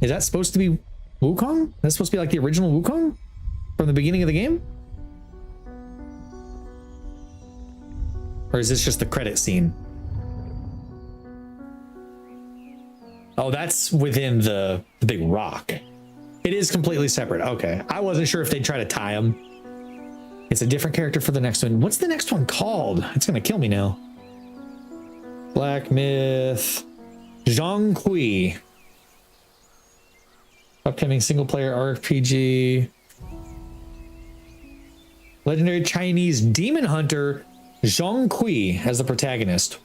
Is that supposed to be Wukong? That's supposed to be like the original Wukong from the beginning of the game? Or is this just the credit scene? Oh, that's within the big rock. It is completely separate. Okay. I wasn't sure if they'd try to tie them. It's a different character for the next one. What's the next one called? It's going to kill me now. Black Myth. Zhang Kui. Upcoming single player RPG. Legendary Chinese demon hunter Zhang Kui as the protagonist,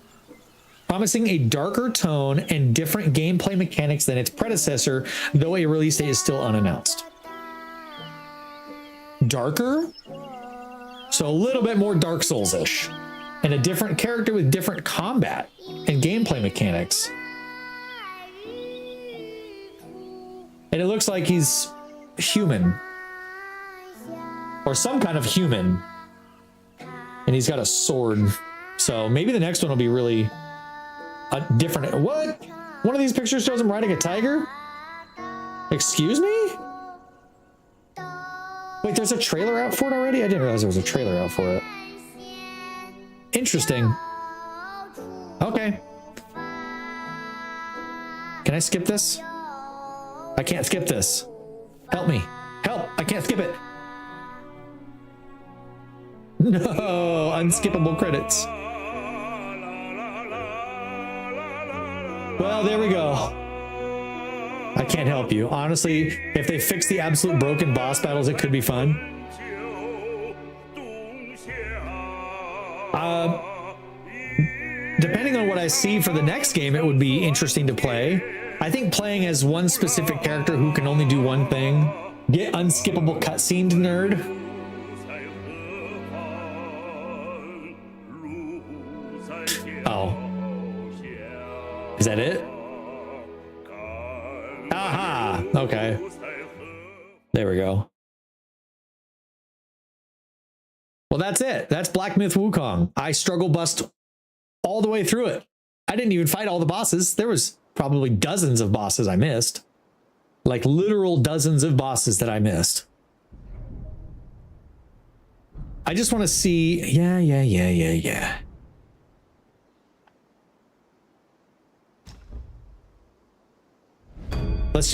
promising a darker tone and different gameplay mechanics than its predecessor, though a release date is still unannounced. Darker? So a little bit more Dark Souls-ish, and a different character with different combat and gameplay mechanics. And it looks like he's human, or some kind of human, and he's got a sword. So maybe the next one will be really different. What? One of these pictures shows him riding a tiger? Excuse me? Wait, there's a trailer out for it already? I didn't realize there was a trailer out for it. Interesting. Okay. Can I skip this? I can't skip this. Help me. Help! I can't skip it. No, unskippable credits. Well, there we go. I can't help you. Honestly, if they fix the absolute broken boss battles, it could be fun. Depending on what I see for the next game, it would be interesting to play. I think playing as one specific character who can only do one thing. Get unskippable cutscene, nerd. Oh. Is that it? Aha! Okay. There we go. Well, that's it. That's Black Myth Wukong. I struggle bust all the way through it. I didn't even fight all the bosses. There was probably dozens of bosses I missed. Like literal dozens of bosses that I missed. I just want to see. Yeah.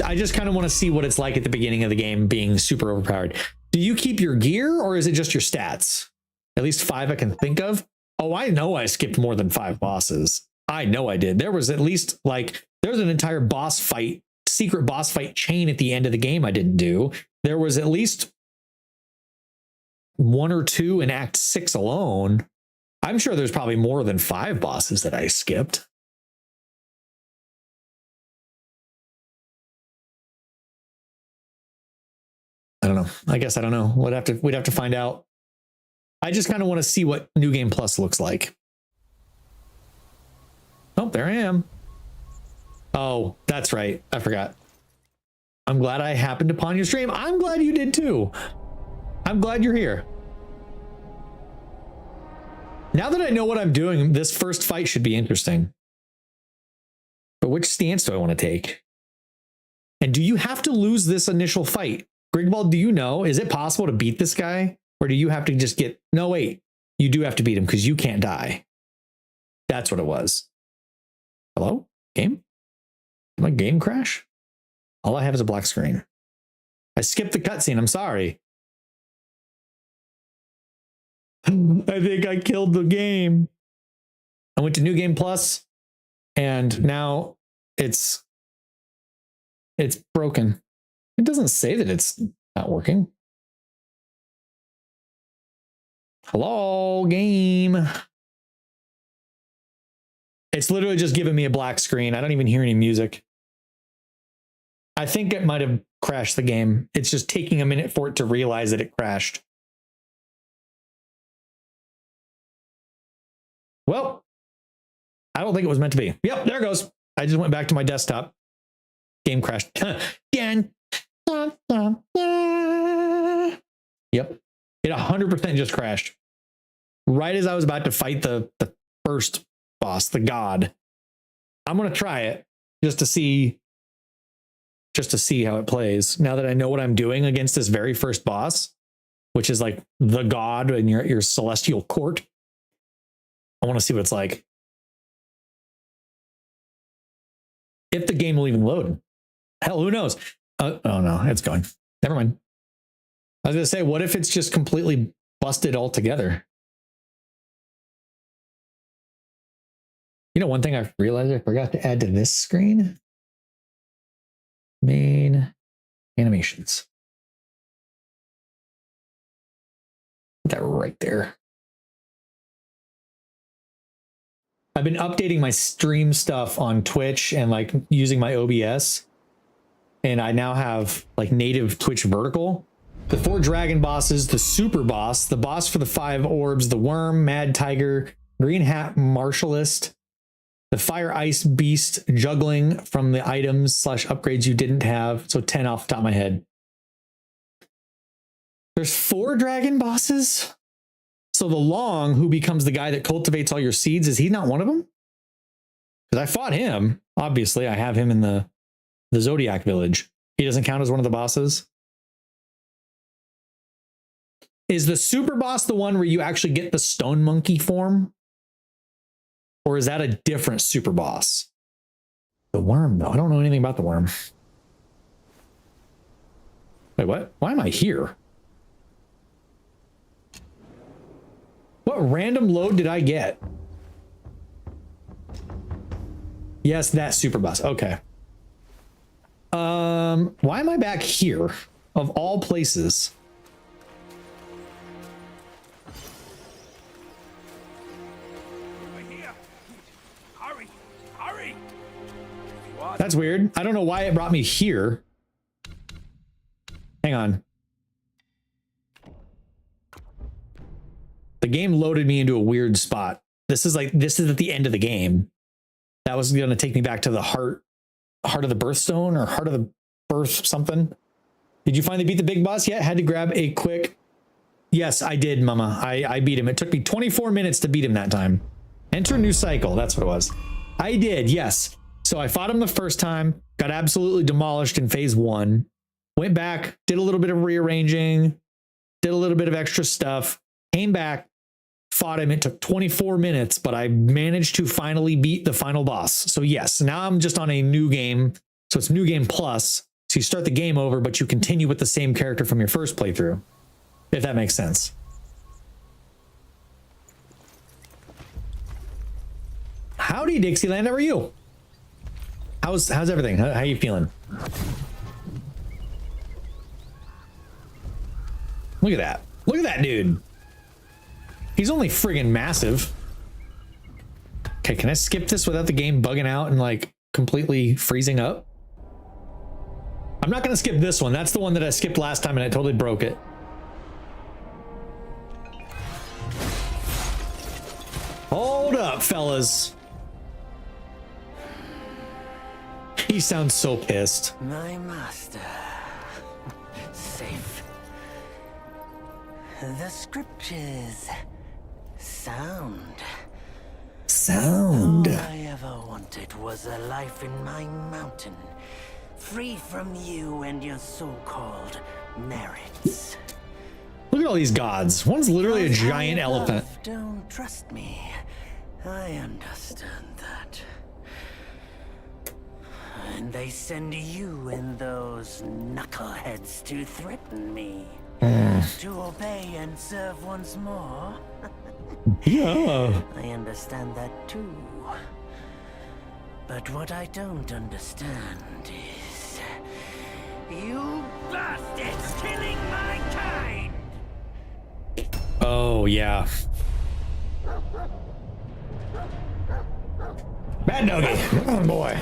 I just kind of want to see what it's like at the beginning of the game being super overpowered. Do you keep your gear or is it just your stats? At least 5 I can think of. Oh, I know I skipped more than 5 bosses. I know I did. There was at least like, there's an entire boss fight, secret boss fight chain at the end of the game I didn't do. There was at least 1 or 2 in Act 6 alone. I'm sure there's probably more than 5 bosses that I skipped. know. I guess I don't know. We'd have to find out. I just kind of want to see what New Game Plus looks like. Oh, there I am. Oh, that's right. I forgot. I'm glad I happened upon your stream. I'm glad you did too. I'm glad you're here. Now that I know what I'm doing, this first fight should be interesting. But which stance do I want to take? And do you have to lose this initial fight? Grigball, do you know? Is it possible to beat this guy? Or do you have to just get... No, wait. You do have to beat him because you can't die. That's what it was. Hello? Game? Did my game crash? All I have is a black screen. I skipped the cutscene. I'm sorry. I think I killed the game. I went to New Game Plus, and now it's broken. It doesn't say that it's not working. Hello, game. It's literally just giving me a black screen. I don't even hear any music. I think it might have crashed the game. It's just taking a minute for it to realize that it crashed. Well, I don't think it was meant to be. Yep, there it goes. I just went back to my desktop. Game crashed again. Yep. It 100% just crashed. Right as I was about to fight the first boss, the god. I'm going to try it just to see how it plays. Now that I know what I'm doing against this very first boss, which is like the god in your celestial court. I want to see what it's like. If the game will even load. Hell, who knows? Oh no, it's going. Never mind. I was going to say, what if it's just completely busted altogether? You know, one thing I realized I forgot to add to this screen. Main animations. Put that right there. I've been updating my stream stuff on Twitch and like using my OBS. And I now have like native Twitch vertical. The 4 dragon bosses, the super boss, the boss for the 5 orbs, the worm, mad tiger, green hat martialist, the fire ice beast juggling from the items / upgrades you didn't have. So 10 off the top of my head. There's 4 dragon bosses. So the Long, who becomes the guy that cultivates all your seeds, is he not one of them? Because I fought him. Obviously, I have him in the Zodiac village. He doesn't count as one of the bosses. Is the super boss the one where you actually get the stone monkey form? Or is that a different super boss? The worm, though. I don't know anything about the worm. Wait, what? Why am I here? What random load did I get? Yes, that super boss. Okay. Why am I back here? Of all places. Hurry! Hurry! That's weird. I don't know why it brought me here. Hang on. The game loaded me into a weird spot. This is at the end of the game. That was going to take me back to the heart of the birthstone or heart of the birth something. Did you finally beat the big boss yet? Had to grab a quick. Yes, I did, Mama. I beat him. It took me 24 minutes to beat him that time. Enter a new cycle. That's what it was. I did. Yes. So I fought him the first time, got absolutely demolished in phase 1, went back, did a little bit of rearranging, did a little bit of extra stuff, came back, fought him. It took 24 minutes, but I managed to finally beat the final boss. So yes, now I'm just on a new game. So it's New Game Plus. So you start the game over, but you continue with the same character from your first playthrough, if that makes sense. Howdy, Dixieland. How are you? How's everything? How are you feeling? Look at that. Look at that dude. He's only friggin' massive. Okay, can I skip this without the game bugging out and like completely freezing up? I'm not gonna skip this one. That's the one that I skipped last time and I totally broke it. Hold up, fellas. He sounds so pissed. My master. Safe. The scriptures. Sound. Sound. All I ever wanted was a life in my mountain. Free from you and your so-called merits. Look at all these gods. One's literally a Those giant high above elephant. Don't trust me. I understand that. And they send you and those knuckleheads to threaten me. To obey and serve once more. Yeah. I understand that too. But what I don't understand is... you bastards killing my kind! Oh, yeah. Bad doggy. Oh, boy.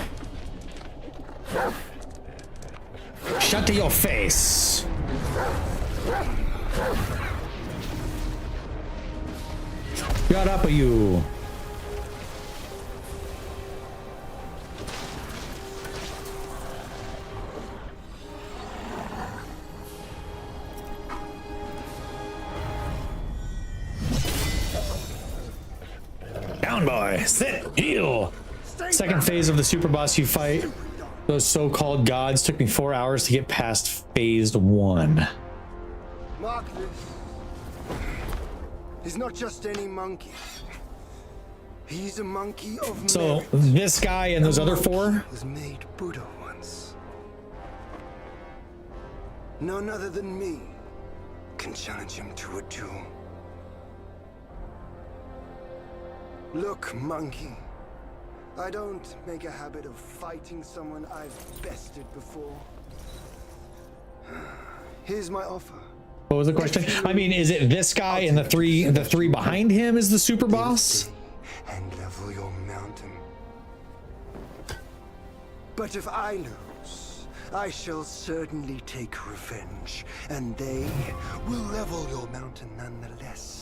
Shut to your face. Shut up, you. Down, boy. Sit. Heal. Second phase of the super boss you fight. Those so-called gods took me 4 hours to get past phase 1. Mark this. He's not just any monkey. He's a monkey of So merit. this guy and those A other monkey 4? was made Buddha once. None other than me can challenge him to a duel. Look, monkey. I don't make a habit of fighting someone I've bested before. Here's my offer. What was the question? I mean, is it this guy and the three behind him is the super boss? And level your mountain. But if I lose, I shall certainly take revenge, and they will level your mountain nonetheless.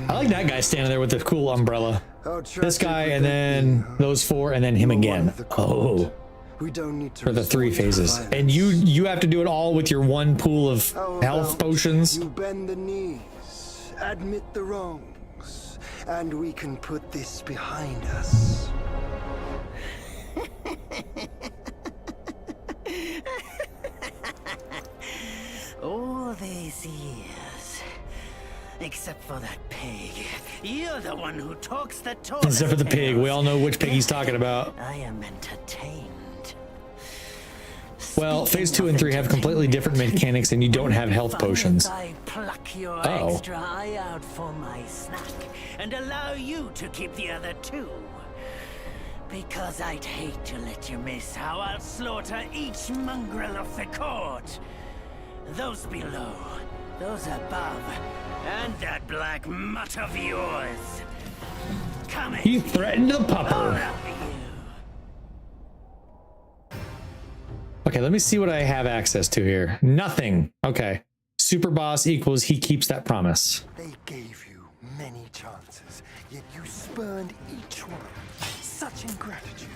I like that guy standing there with the cool umbrella. How tragic This guy would and that then be, huh? those 4 and then him You are one again. of the court. Oh, We don't need to for the 3 resort to phases. violence. And you have to do it all with your 1 pool of How health about potions. You bend the knees, admit the wrongs, and we can put this behind us. All these years. Except for that pig. You're the one who talks the talk. Except for the pig. We all know which pig he's talking about. I am entertained. Well, phase 2 Speaking and of 3 have completely different entertainment, mechanics and you don't have health fun as potions. I pluck your Uh-oh. extra eye out for my snack and allow you to keep the other 2. Because I'd hate to let you miss how I'll slaughter each mongrel of the court. Those below, those above, and that black mutt of yours. Come He in. threatened the All pupper. of you. Okay, let me see what I have access to here. Nothing. Okay. Super boss equals he keeps that promise. They gave you many chances, yet you spurned each one. Such ingratitude.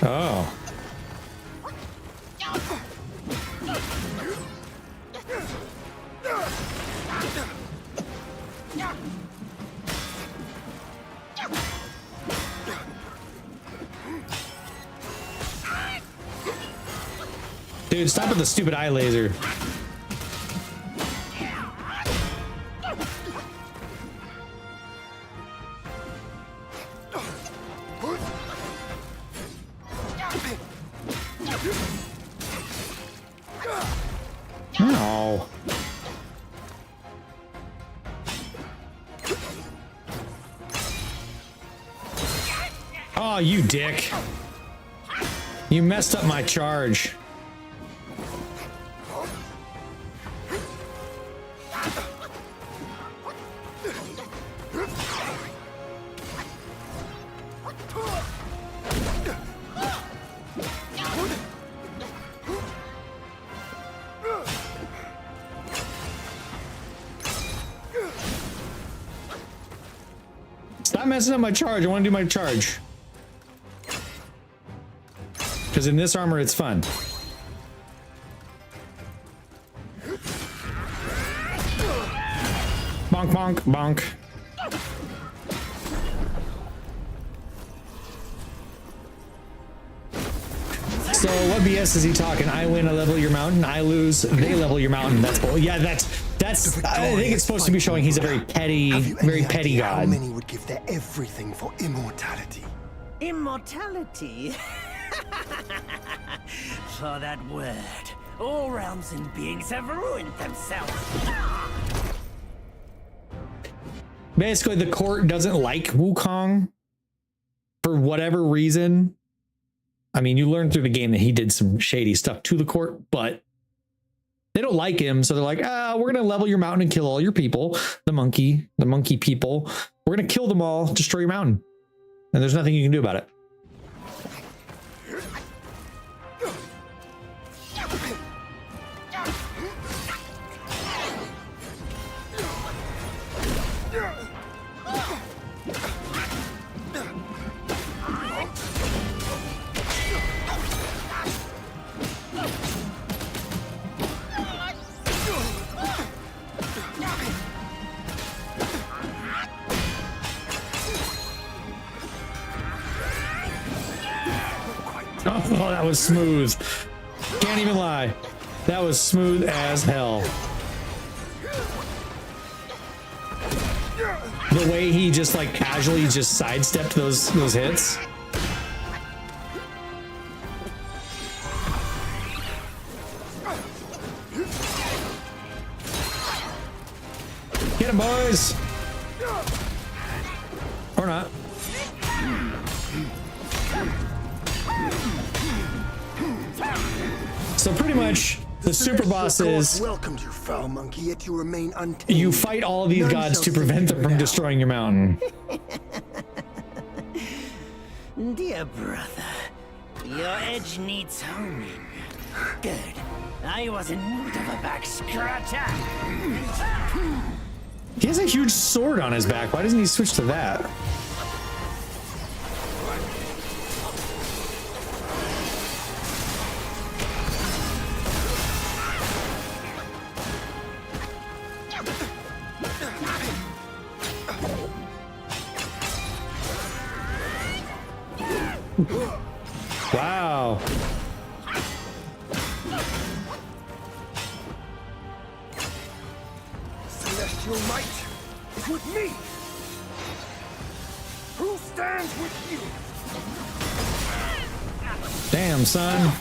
Oh. Dude, stop with the stupid eye laser. No. Oh, you dick. You messed up my charge. Stop messing up my charge. I want to do my charge. Because in this armor, it's fun. Bonk, bonk, bonk. So what BS is he talking? I win, I level your mountain. I lose, they level your mountain. That's bull. Yeah, that's. I think it's supposed to be showing he's a very petty How god. many would give their everything for immortality? Immortality? For that word, all realms and beings have ruined themselves. Basically, the court doesn't like Wukong for whatever reason. I mean, you learn through the game that he did some shady stuff to the court, but they don't like him. So they're like, we're going to level your mountain and kill all your people. The monkey people. We're going to kill them all, destroy your mountain. And there's nothing you can do about it. Oh, that was smooth. Can't even lie. That was smooth as hell. The way he just like casually just sidestepped those hits. Get him, boys. Or not. So pretty much the super boss is welcomed you, foul monkey, yet you remain untamed. You fight all these gods to prevent them from destroying your mountain. Dear brother, your edge needs homing. Good. I was in need of a back scratcher. He has a huge sword on his back. Why doesn't he switch to that? Wow. Celestial might is with me. Who stands with you? Damn, son.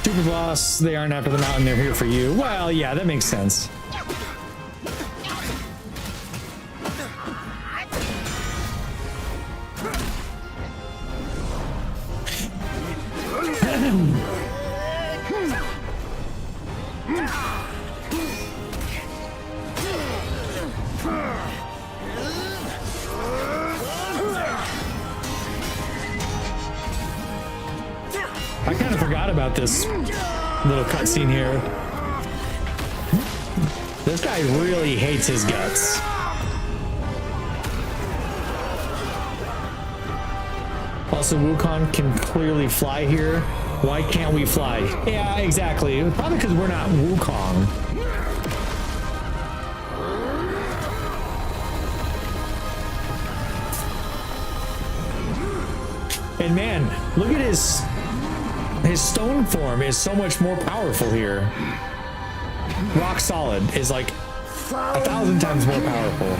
Super boss, they aren't after the mountain, they're here for you. Well, yeah, that makes sense. I kind of forgot about this little cutscene here. This guy really hates his guts. Also, Wukong can clearly fly here. Why can't we fly? Yeah, exactly. Probably because we're not Wukong. And man, look at his stone form is so much more powerful here. Rock solid is like 1,000 times more powerful.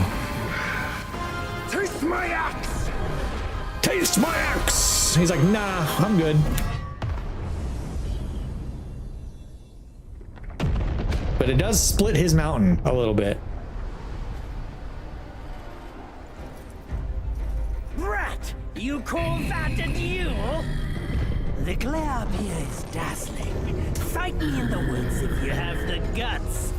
Taste my axe! Taste my axe! He's like, nah, I'm good. But it does split his mountain a little bit. Rat! You call that a duel? The glare up here is dazzling. Fight me in the woods if you have the guts.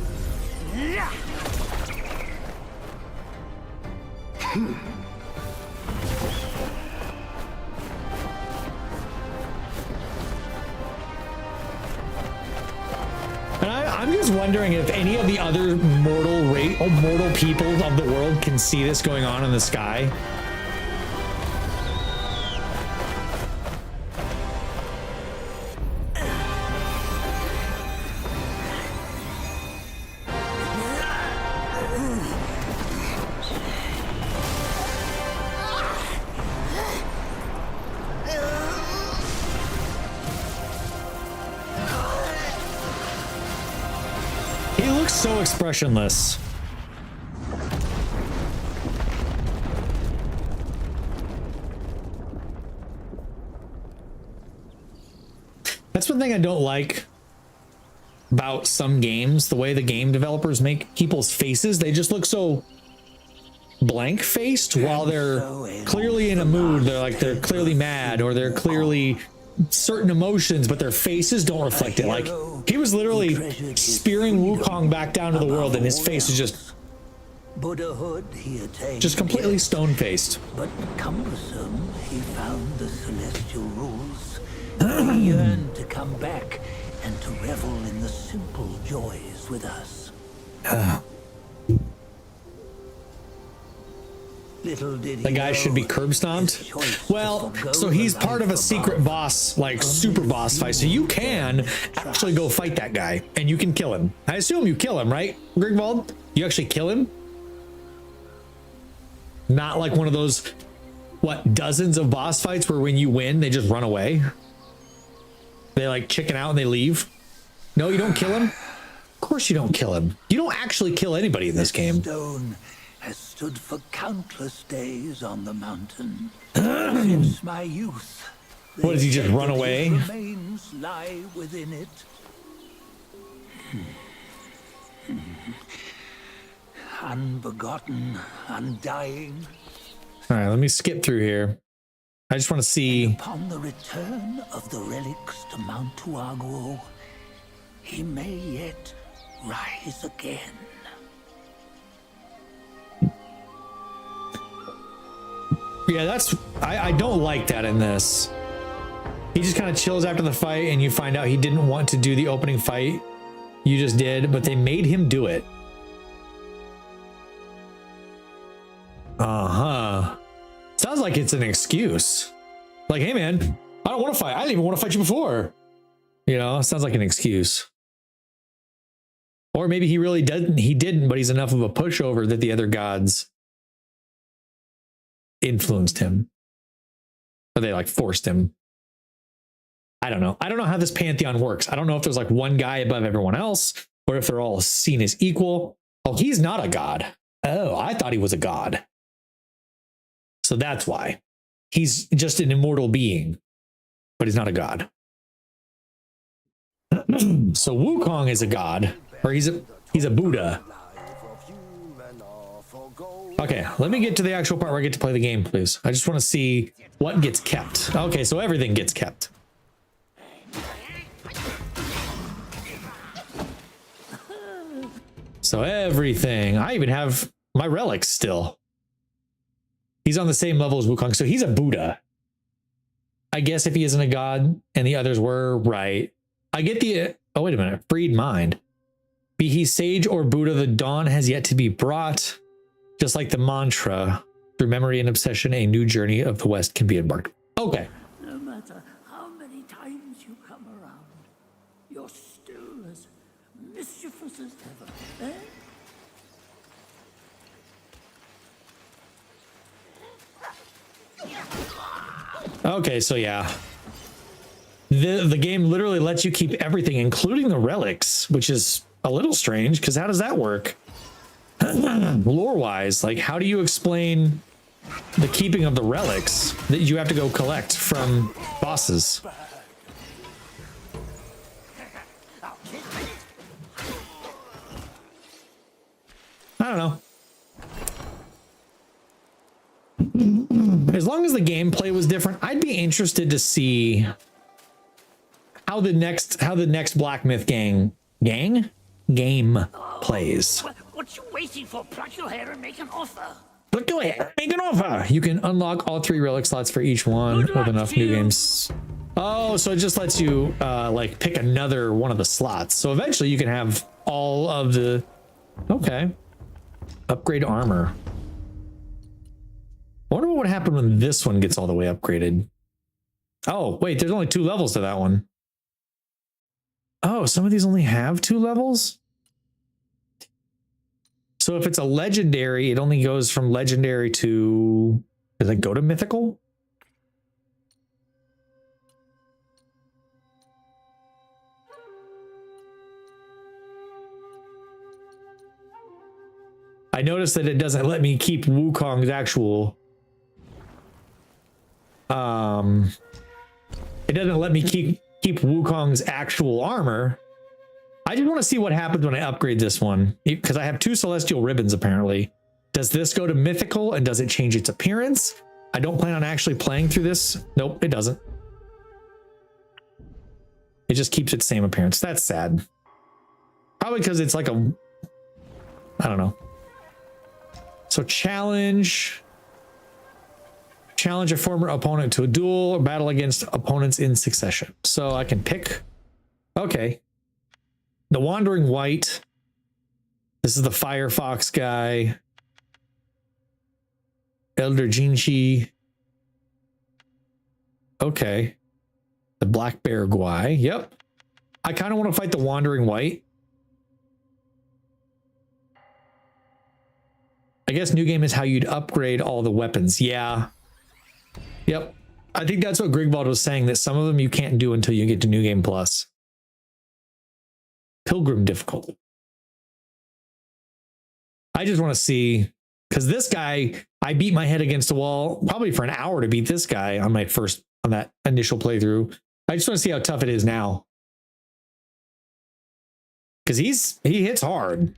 And I'm just wondering if any of the other mortal people of the world can see this going on in the sky. So expressionless. That's one thing I don't like about some games, the way the game developers make people's faces. They just look so blank faced while they're clearly in a mood. They're clearly mad, or they're clearly certain emotions, but their faces don't reflect it. Like, he was literally spearing Wukong back down to the world, and his face is just Buddhahood he attained, just completely stone-faced. but cumbersome he found the celestial rules. He yearned to come back and to revel in the simple joys with us. Little did The guy should be curb stomped. Well, so he's part of a secret boss, like super boss fight. So you can actually go fight that guy and you can kill him. I assume you kill him, right, Grigvald? You actually kill him? Not like one of those, what, dozens of boss fights where when you win, they just run away? They like chicken out and they leave? No, you don't kill him? Of course you don't kill him. You don't actually kill anybody in this game. Stone has stood for countless days on the mountain. Since my youth. What, does he just run away? His remains lie within it. Unbegotten, undying. All right, let me skip through here. I just want to see. Upon the return of the relics to Mount Tuaguo, he may yet rise again. Yeah, that's, I don't like that in this. He just kind of chills after the fight and you find out he didn't want to do the opening fight. You just did, but they made him do it. Uh-huh. Sounds like it's an excuse. Like, hey man, I don't want to fight. I didn't even want to fight you before. You know, sounds like an excuse. Or maybe he really didn't, but he's enough of a pushover that the other gods influenced him, or they like forced him. I don't know. I don't know how this pantheon works. I don't know if there's like one guy above everyone else, or if they're all seen as equal. Oh, he's not a god. Oh, I thought he was a god. So that's why. He's just an immortal being, but he's not a god. So Wukong is a god, or he's a Buddha. Okay, let me get to the actual part where I get to play the game, please. I just want to see what gets kept. Okay, so everything gets kept. So everything. I even have my relics still. He's on the same level as Wukong, so he's a Buddha. I guess if he isn't a god and the others were, right. I get the... Oh, wait a minute. Freed mind. Be he sage or Buddha, the dawn has yet to be brought. Just like the mantra, through memory and obsession, a new journey of the West can be embarked. Okay. No matter how many times you come around, you're still as mischievous as ever, eh? Okay, so yeah. The game literally lets you keep everything, including the relics, which is a little strange, because how does that work? Lore-wise, like, how do you explain the keeping of the relics that you have to go collect from bosses? I don't know. As long as the gameplay was different, I'd be interested to see how the next Black Myth game plays. What you waiting for? Pluck your hair and make an offer. But go ahead, make an offer. You can unlock all 3 relic slots for each one Good with luck enough to new you. games. Oh, so it just lets you like pick another one of the slots. So eventually you can have all of the. Okay. Upgrade armor. I wonder what would happen when this one gets all the way upgraded. Oh, wait, there's only 2 levels to that one. Oh, some of these only have 2 levels? So if it's a legendary, it only goes from legendary to, does it go to mythical? I noticed that it doesn't let me keep Wukong's actual, it doesn't let me keep Wukong's actual armor. I just want to see what happens when I upgrade this one, because I have 2 celestial ribbons apparently. Does this go to mythical and does it change its appearance? I don't plan on actually playing through this. Nope, it doesn't. It just keeps its same appearance. That's sad. Probably because it's like a, I don't know. So challenge a former opponent to a duel or battle against opponents in succession. So I can pick, okay. The Wandering White. This is the Firefox guy. Elder Jinchi. Okay. The Black Bear Guai. Yep. I kind of want to fight the Wandering White. I guess new game is how you'd upgrade all the weapons. Yeah. Yep. I think that's what Grigvald was saying, that some of them you can't do until you get to New Game Plus. Pilgrim difficulty. I just want to see, because this guy, I beat my head against a wall probably for an hour to beat this guy on that initial playthrough. I just want to see how tough it is now. Because he hits hard.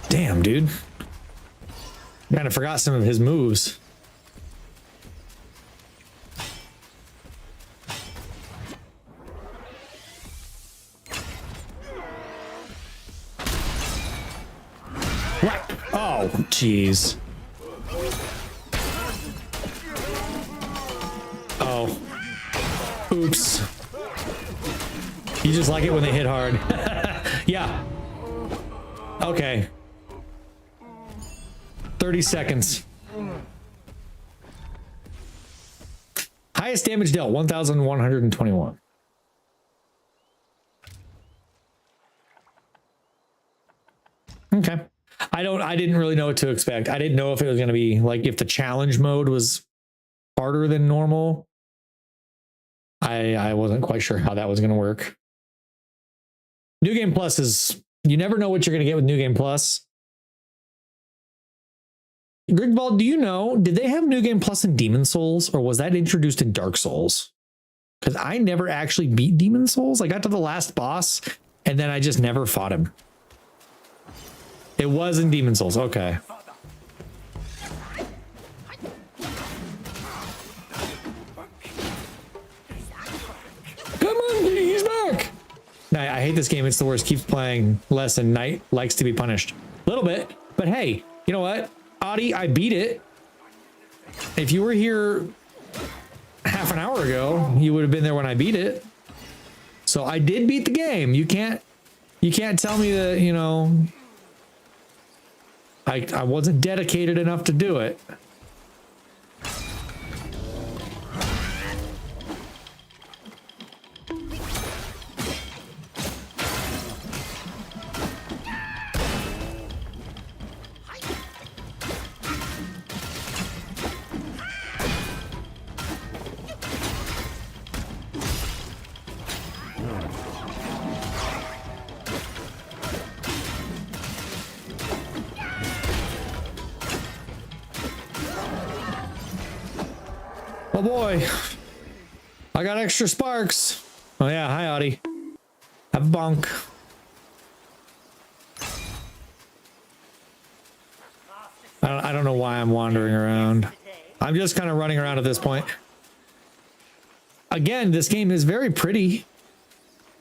Damn, dude. Kind of forgot some of his moves. What? Oh, jeez. Oh. Oops. You just like it when they hit hard. Yeah. Okay. 30 seconds. Highest damage dealt, 1,121. Okay. I didn't really know what to expect. I didn't know if it was going to be like, if the challenge mode was harder than normal. I wasn't quite sure how that was going to work. New Game Plus is, you never know what you're going to get with New Game Plus. Grigvald, do you know, did they have New Game Plus in Demon Souls, or was that introduced in Dark Souls? Because I never actually beat Demon Souls. I got to the last boss, and then I just never fought him. It was in Demon Souls. Okay. Come on, he's back. I hate this game. It's the worst. Keeps playing less, and Knight likes to be punished. A little bit. But hey, you know what? Adi, I beat it. If you were here half an hour ago, you would have been there when I beat it. So I did beat the game. You can't tell me that, you know, I wasn't dedicated enough to do it. Oh boy, I got extra sparks. Oh yeah, hi Audie. Have a bonk. I don't know why I'm wandering around. I'm just kind of running around at this point. Again, this game is very pretty.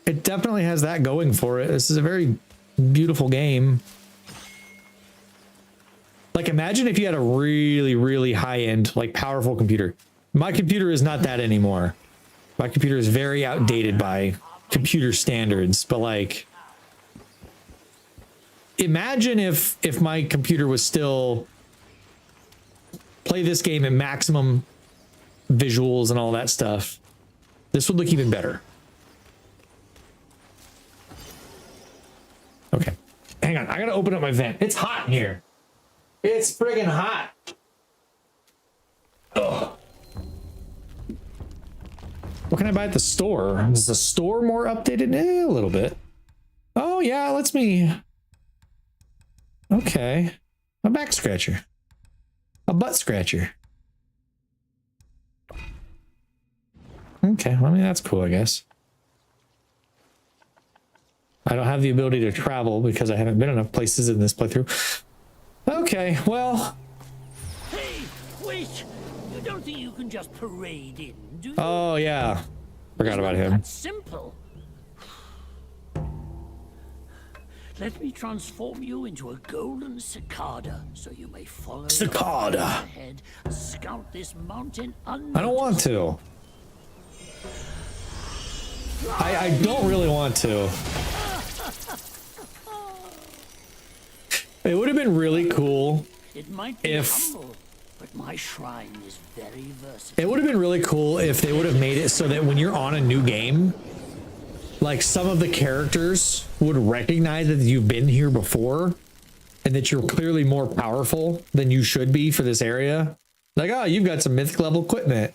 It definitely has that going for it. This is a very beautiful game. Like, imagine if you had a really, really high-end, like, powerful computer. My computer is not that anymore. My computer is very outdated by computer standards, but like, imagine if my computer was still play this game at maximum visuals and all that stuff. This would look even better. Okay, hang on. I gotta open up my vent. It's hot in here. It's friggin' hot. Ugh. What can I buy at the store? Is the store more updated? A little bit. Oh yeah, lets me. Okay, a back scratcher, a butt scratcher. Okay, well, I mean, that's cool, I guess. I don't have the ability to travel because I haven't been enough places in this playthrough. Okay, well. Hey, wait! You don't think you can just parade in, do you? Oh yeah, forgot about him. That's simple. Let me transform you into a golden cicada, so you may follow Cicada. ahead and scout this mountain unnoticed. I don't want to. I don't really want to. It would have been really cool It might be if humble, but my shrine is very versatile. it would have been really cool if they would have made it so that when you're on a new game, like some of the characters would recognize that you've been here before and that you're clearly more powerful than you should be for this area. Like, oh, you've got some mythic level equipment.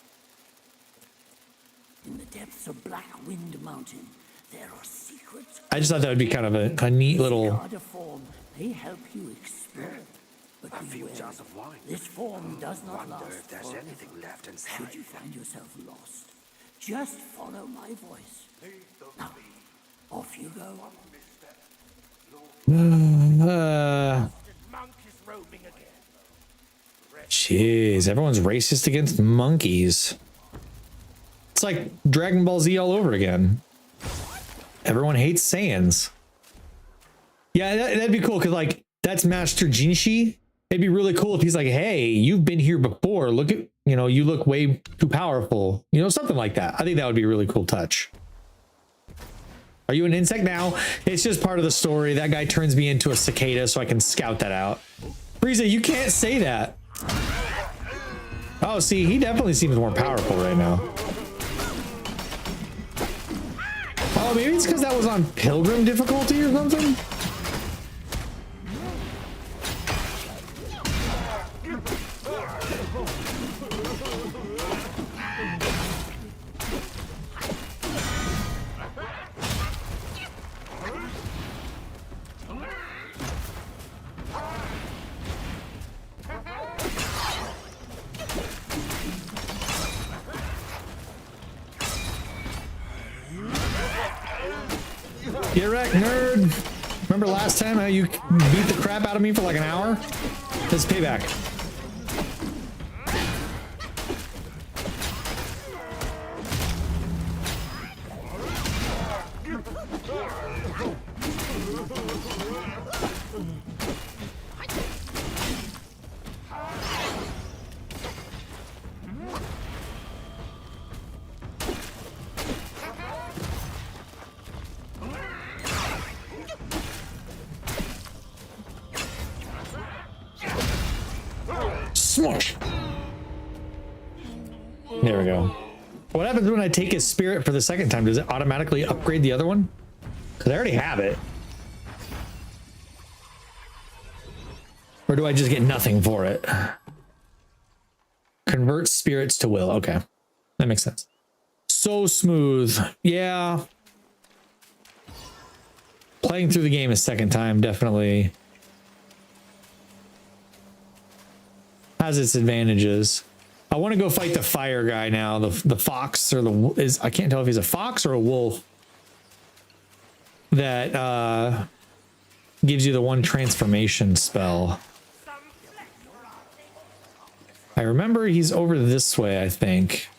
In the depths of Black Wind Mountain, there are secrets. I just thought that would be kind of a neat little. Cicada form may help you explore. But beware, this form does not last forever. Should you find yourself lost, just follow my voice. Now, off you go. Jeez, everyone's racist against monkeys. It's like Dragon Ball Z all over again. Everyone hates Saiyans. Yeah, that'd be cool because like that's Master Jinshi. It'd be really cool if he's like, hey, you've been here before. Look at, you know, you look way too powerful. You know, something like that. I think that would be a really cool touch. Are you an insect now? It's just part of the story. That guy turns me into a cicada so I can scout that out. Frieza, you can't say that. Oh, see, he definitely seems more powerful right now. Oh, maybe it's because that was on Pilgrim difficulty or something? Get wrecked, nerd. Remember last time how you beat the crap out of me for like an hour? This is payback. Smush. There we go. What happens when I take his spirit for the second time? Does it automatically upgrade the other one? Because I already have it. Or do I just get nothing for it? Convert spirits to will. Okay. That makes sense. So smooth. Yeah. Playing through the game a second time definitely has its advantages. I want to go fight the fire guy now. The fox or I can't tell if he's a fox or a wolf. That gives you the one transformation spell. I remember he's over this way, I think.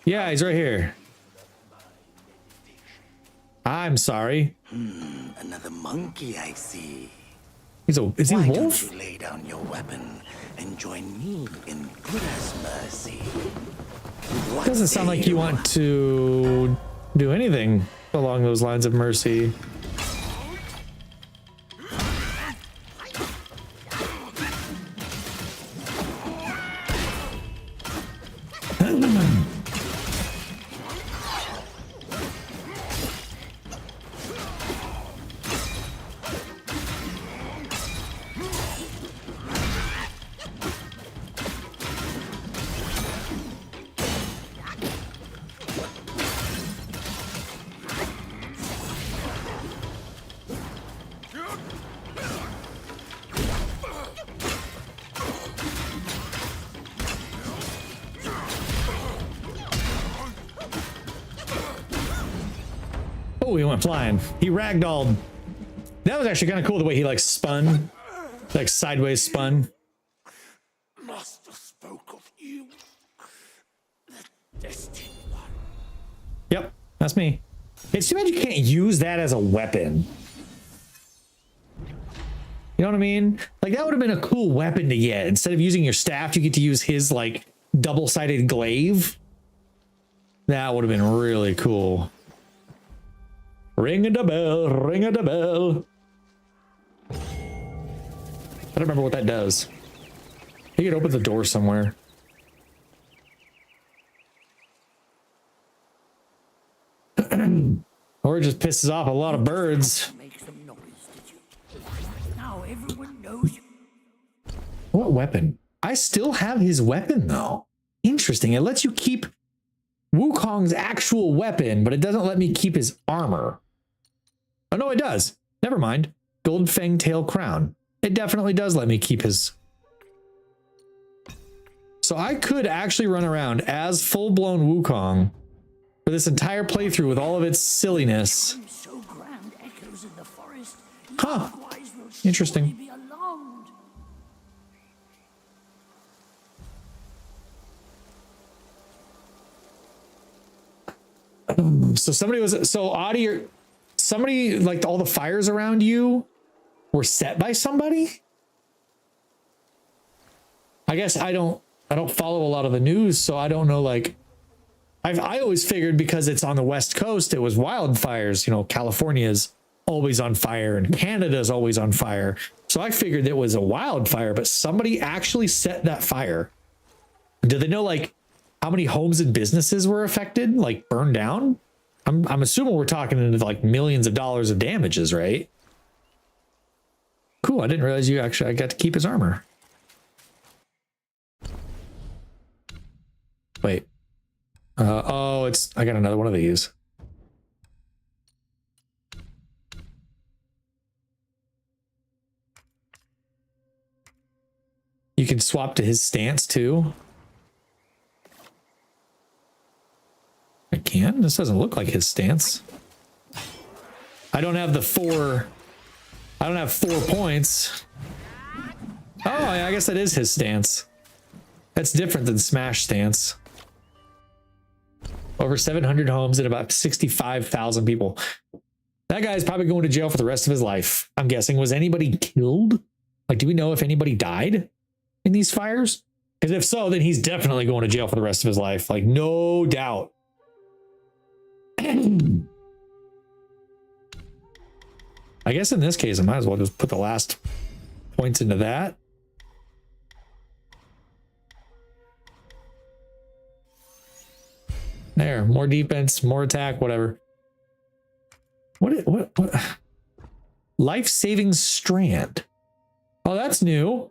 Yeah, he's right here. I'm sorry. Another monkey, I see. Is he a Why wolf? don't you lay down your weapon and join me in Buddha's mercy? What Doesn't sound say like you want to do anything along those lines of mercy. Oh, he went flying. He ragdolled. That was actually kind of cool the way he like spun, like sideways spun. Master spoke of you, the destined one. Yep, that's me. It's too bad you can't use that as a weapon. You know what I mean? Like that would have been a cool weapon to get. Instead of using your staff, you get to use his like double-sided glaive. That would have been really cool. Ring-a-da-bell, ring-a-da-bell. I don't remember what that does. You could open the door somewhere. Or it just pisses off a lot of birds. Make some noise, did you? Now everyone knows you. What weapon? I still have his weapon though. Interesting. It lets you keep Wukong's actual weapon, but it doesn't let me keep his armor. Oh no, it does. Never mind. Gold Fang Tail Crown. It definitely does let me keep his. So I could actually run around as full-blown Wukong for this entire playthrough with all of its silliness. So grand echoes in the forest. Huh. Otherwise will Interesting. surely be alarmed. So somebody like all the fires around you were set by somebody? I guess I don't follow a lot of the news, so I don't know. Like I always figured because it's on the West Coast, it was wildfires. You know, California's always on fire and Canada's always on fire. So I figured it was a wildfire, but somebody actually set that fire. Do they know like how many homes and businesses were affected, like burned down? I'm assuming we're talking into like millions of dollars of damages, right? Cool. I didn't realize I got to keep his armor. Wait. Oh, I got another one of these. You can swap to his stance too. I can? This doesn't look like his stance. I don't have 4 points. Oh, I guess that is his stance. That's different than Smash stance. Over 700 homes and about 65,000 people. That guy's probably going to jail for the rest of his life. I'm guessing. Was anybody killed? Like, do we know if anybody died in these fires? Because if so, then he's definitely going to jail for the rest of his life. Like, no doubt. I guess in this case, I might as well just put the last points into that. There, more defense, more attack, whatever. What? Life-saving strand. Oh, that's new.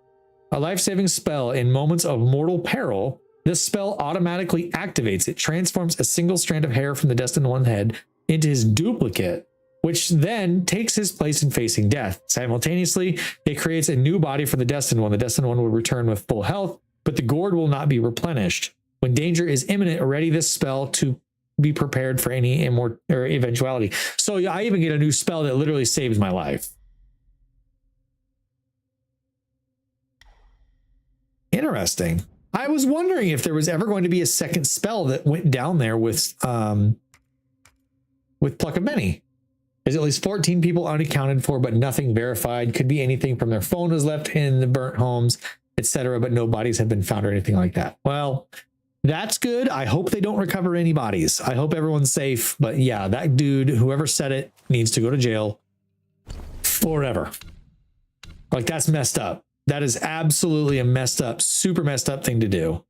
A life-saving spell in moments of mortal peril. This spell automatically activates. It transforms a single strand of hair from the Destined One's head into his duplicate, which then takes his place in facing death. Simultaneously, it creates a new body for the Destined One. The Destined One will return with full health, but the gourd will not be replenished. When danger is imminent, ready this spell to be prepared for any eventuality. So I even get a new spell that literally saves my life. Interesting. I was wondering if there was ever going to be a second spell that went down there with Pluck of Many. There's at least 14 people unaccounted for, but nothing verified. Could be anything from their phone was left in the burnt homes, etc. But no bodies have been found or anything like that. Well, that's good. I hope they don't recover any bodies. I hope everyone's safe. But yeah, that dude, whoever said it, needs to go to jail forever. Like, that's messed up. That is absolutely a messed up, super messed up thing to do.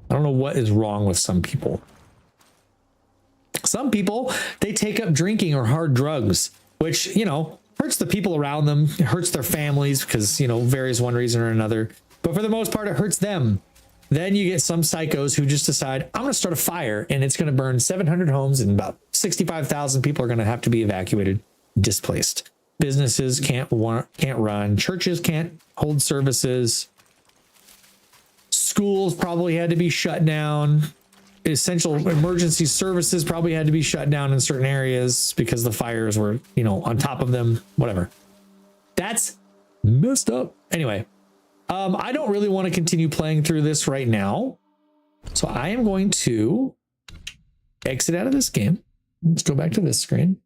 I don't know what is wrong with some people. Some people, they take up drinking or hard drugs, which, you know, hurts the people around them, it hurts their families because, you know, various one reason or another. But for the most part, it hurts them. Then you get some psychos who just decide, I'm going to start a fire and it's going to burn 700 homes and about 65,000 people are going to have to be evacuated, displaced. Businesses can't run. Churches can't hold services. Schools probably had to be shut down. Essential emergency services probably had to be shut down in certain areas because the fires were, you know, on top of them, whatever. That's messed up. Anyway, I don't really want to continue playing through this right now. So I am going to exit out of this game. Let's go back to this screen.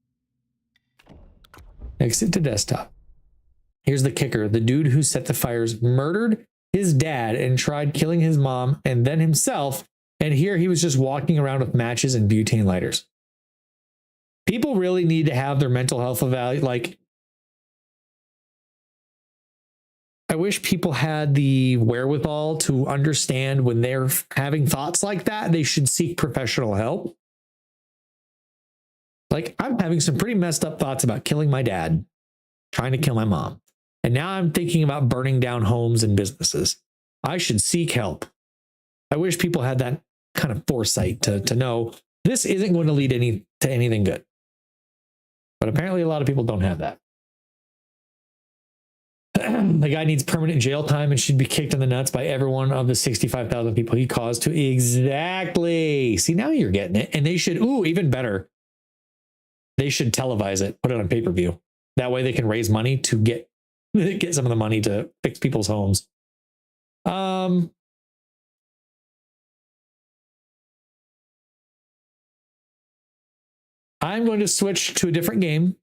Exit to desktop. Here's the kicker. The dude who set the fires murdered his dad and tried killing his mom and then himself. And here he was just walking around with matches and butane lighters. People really need to have their mental health evaluated. Like, I wish people had the wherewithal to understand when they're having thoughts like that, they should seek professional help. Like, I'm having some pretty messed up thoughts about killing my dad, trying to kill my mom. And now I'm thinking about burning down homes and businesses. I should seek help. I wish people had that kind of foresight to know this isn't going to lead to anything good. But apparently a lot of people don't have that. The guy needs permanent jail time and should be kicked in the nuts by every one of the 65,000 people he caused to. Exactly. See, now you're getting it. And they should, even better. They should televise it, put it on pay-per-view. That way they can raise money to get some of the money to fix people's homes. I'm going to switch to a different game.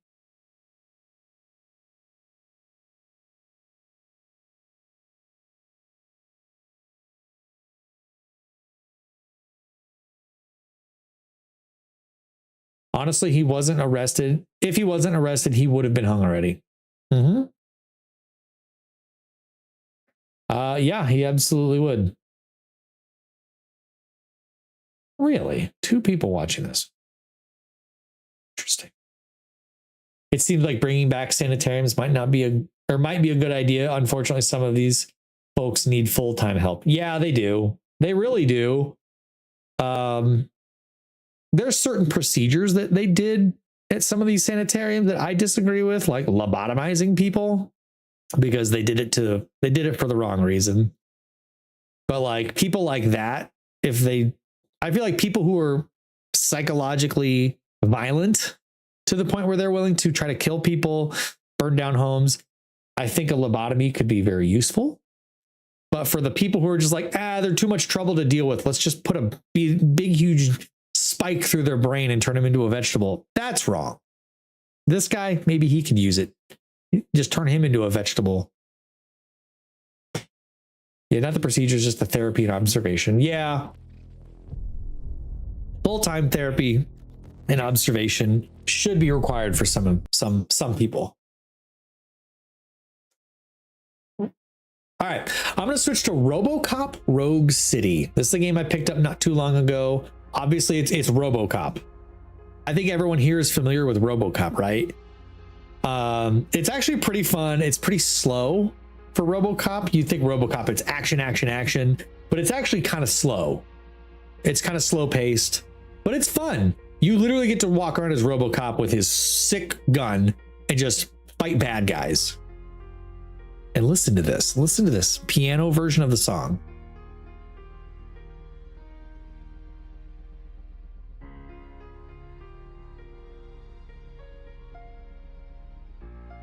Honestly, he wasn't arrested. If he wasn't arrested, he would have been hung already. Yeah, he absolutely would. Really? 2 people watching this. Interesting. It seems like bringing back sanitariums might be a good idea. Unfortunately, some of these folks need full-time help. Yeah, they do. They really do. There's certain procedures that they did at some of these sanitariums that I disagree with, like lobotomizing people, because they did it for the wrong reason. But like people like that, I feel like people who are psychologically violent to the point where they're willing to try to kill people, burn down homes, I think a lobotomy could be very useful. But for the people who are just like, they're too much trouble to deal with, let's just put a big, huge spike through their brain and turn them into a vegetable. That's wrong. This guy, maybe he could use it. Just turn him into a vegetable. Yeah, not the procedures, just the therapy and observation. Yeah. Full-time therapy and observation should be required for some people. All right, I'm going to switch to RoboCop Rogue City. This is a game I picked up not too long ago. Obviously, it's RoboCop. I think everyone here is familiar with RoboCop, right? It's actually pretty fun. It's pretty slow for RoboCop. You think RoboCop, it's action, action, action, but it's actually kind of slow. It's kind of slow paced, but it's fun. You literally get to walk around as RoboCop with his sick gun and just fight bad guys. And listen to this piano version of the song.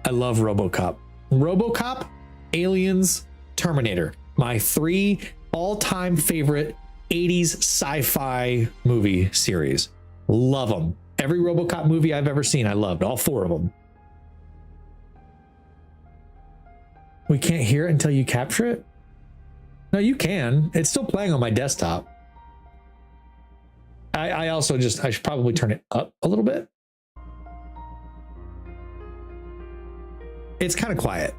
I love RoboCop. RoboCop, Aliens, Terminator. My 3 all-time favorite 80s sci-fi movie series. Love them. Every RoboCop movie I've ever seen, I loved. All 4 of them. We can't hear it until you capture it? No, you can. It's still playing on my desktop. I also just, I should probably turn it up a little bit. It's kind of quiet.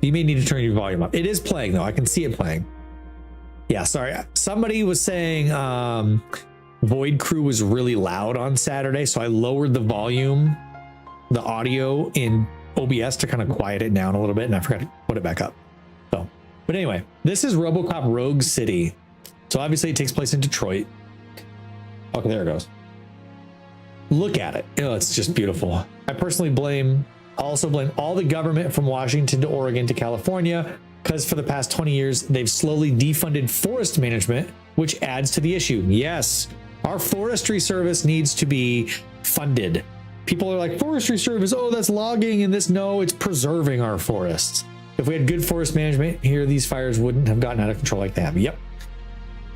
You may need to turn your volume up. It is playing though. I can see it playing. Yeah, sorry. Somebody was saying Void Crew was really loud on Saturday, so I lowered the volume, the audio in OBS to kind of quiet it down a little bit, and I forgot to put it back up. So, but anyway, this is RoboCop Rogue City. So obviously it takes place in Detroit. Okay, there it goes. Look at it. Oh, it's just beautiful. I personally also blame all the government from Washington to Oregon to California, because for the past 20 years, they've slowly defunded forest management, which adds to the issue. Yes, our forestry service needs to be funded. People are like, forestry service, oh, that's logging and this. No, it's preserving our forests. If we had good forest management here, these fires wouldn't have gotten out of control like they have. Yep.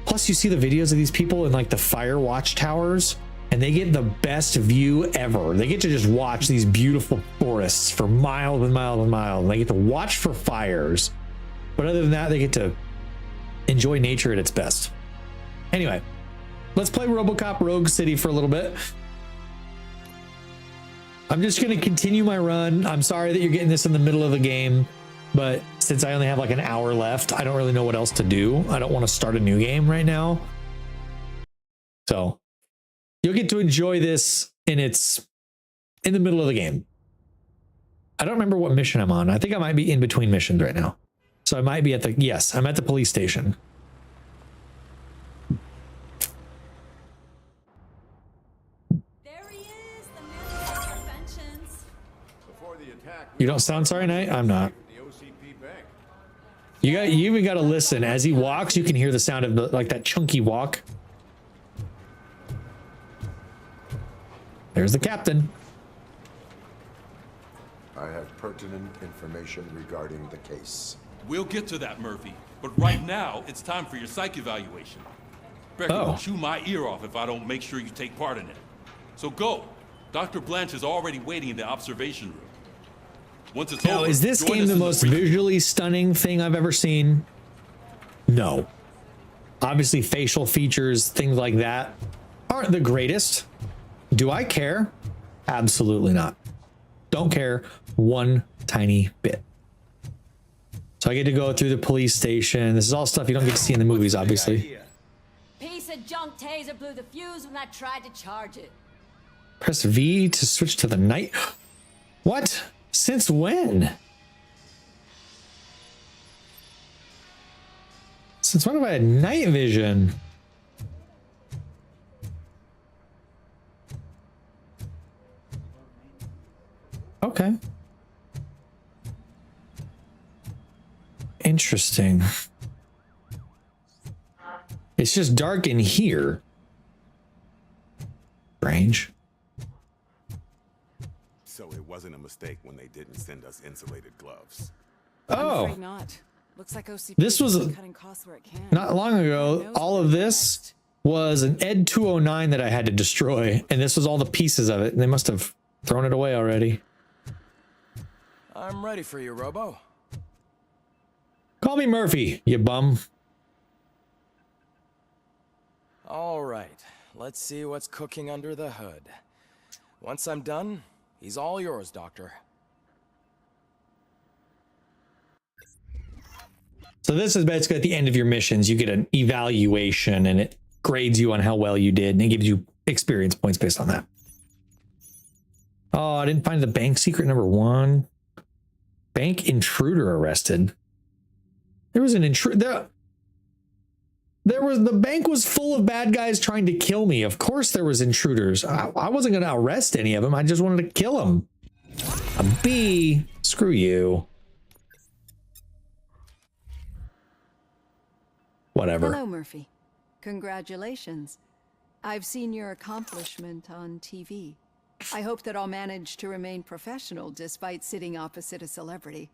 Plus, you see the videos of these people in like the fire watch towers, and they get the best view ever. They get to just watch these beautiful forests for miles and miles and miles. And they get to watch for fires. But other than that, they get to enjoy nature at its best. Anyway, let's play RoboCop Rogue City for a little bit. I'm just going to continue my run. I'm sorry that you're getting this in the middle of the game, but since I only have like an hour left, I don't really know what else to do. I don't want to start a new game right now. So you'll get to enjoy this in the middle of the game. I don't remember what mission I'm on. I think I might be in between missions right now. So I might be at yes, I'm at the police station. There he is, the man of interventions. Before the attack, You don't sound sorry, Knight? I'm not. the OCP bank. You even got to listen. As he walks, you can hear the sound of like that chunky walk. There's the captain. I have pertinent information regarding the case. We'll get to that, Murphy. But right now, it's time for your psych evaluation. Becker will chew my ear off if I don't make sure you take part in it. So go. Dr. Blanche is already waiting in the observation room. Once it's Now, over, is this join game us the in most briefing. visually stunning thing I've ever seen? No. Obviously, facial features, things like that, aren't the greatest. Do I care? Absolutely not. Don't care one tiny bit. So I get to go through the police station. This is all stuff you don't get to see in the movies, obviously. Piece of junk taser blew the fuse when I tried to charge it. Press V to switch to the night. What? Since when? Since when have I had night vision? Okay. Interesting. It's just dark in here. Strange. So it wasn't a mistake when they didn't send us insulated gloves. I'm Oh, afraid not. Looks like OCP this was is cutting costs where it can. not long ago. All of this was an Ed 209 that I had to destroy, and this was all the pieces of it. They must have thrown it away already. I'm ready for you, Robo. Call me Murphy, you bum. All right, let's see what's cooking under the hood. Once I'm done, he's all yours, Doctor. So this is basically at the end of your missions. You get an evaluation, and it grades you on how well you did, and it gives you experience points based on that. Oh, I didn't find the bank secret number 1. Bank intruder arrested. There was an intruder. The bank was full of bad guys trying to kill me. Of course there was intruders. I wasn't going to arrest any of them. I just wanted to kill them. A B. Screw you. Whatever. Hello, Murphy. Congratulations. I've seen your accomplishment on TV. I hope that I'll manage to remain professional despite sitting opposite a celebrity.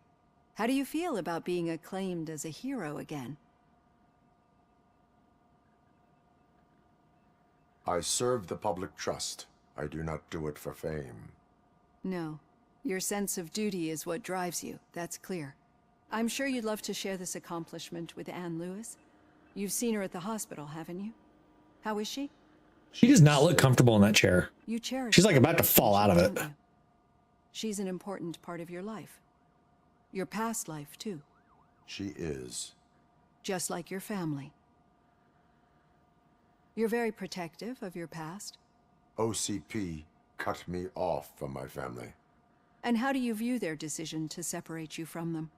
How do you feel about being acclaimed as a hero again? I serve the public trust. I do not do it for fame. No. Your sense of duty is what drives you, that's clear. I'm sure you'd love to share this accomplishment with Anne Lewis. You've seen her at the hospital, haven't you? How is she? She does not look comfortable in that chair. You cherish She's like her about to fall out of it. don't you? She's an important part of your life. Your past life, too. She is. Just like your family. You're very protective of your past. OCP cut me off from my family. And how do you view their decision to separate you from them?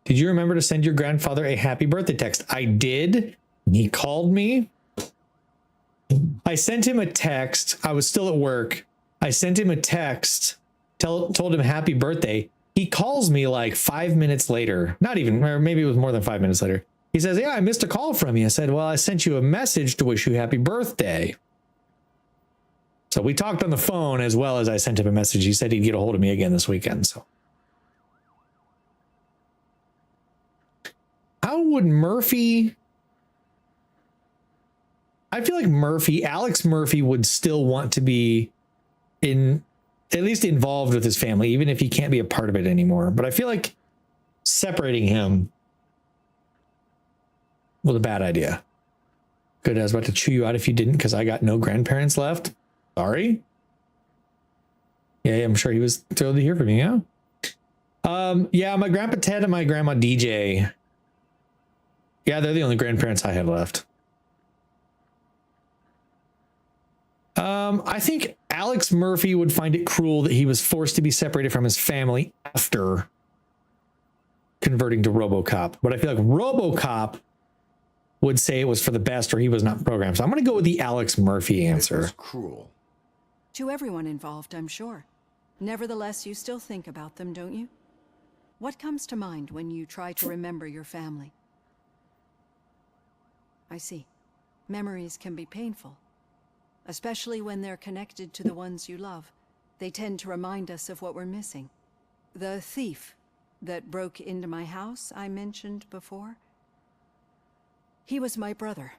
Did you remember to send your grandfather a happy birthday text? I did. He called me. I sent him a text. I was still at work. I sent him a text, told him happy birthday. He calls me like 5 minutes later. Not even, or maybe it was more than 5 minutes later. He says, yeah, I missed a call from you. I said, well, I sent you a message to wish you happy birthday. So we talked on the phone as well as I sent him a message. He said he'd get a hold of me again this weekend. So how would Murphy... I feel like Alex Murphy would still want to be at least involved with his family, even if he can't be a part of it anymore. But I feel like separating him was a bad idea. Good, I was about to chew you out if you didn't, because I got no grandparents left. Sorry. Yeah, I'm sure he was thrilled to hear from you. Yeah, my grandpa Ted and my grandma DJ. Yeah, they're the only grandparents I have left. I think Alex Murphy would find it cruel that he was forced to be separated from his family after converting to RoboCop. But I feel like RoboCop would say it was for the best or he was not programmed. So I'm going to go with the Alex Murphy answer. It was cruel. To everyone involved, I'm sure. Nevertheless, you still think about them, don't you? What comes to mind when you try to remember your family? I see. Memories can be painful. Especially when they're connected to the ones you love. They tend to remind us of what we're missing. The thief that broke into my house I mentioned before. He was my brother.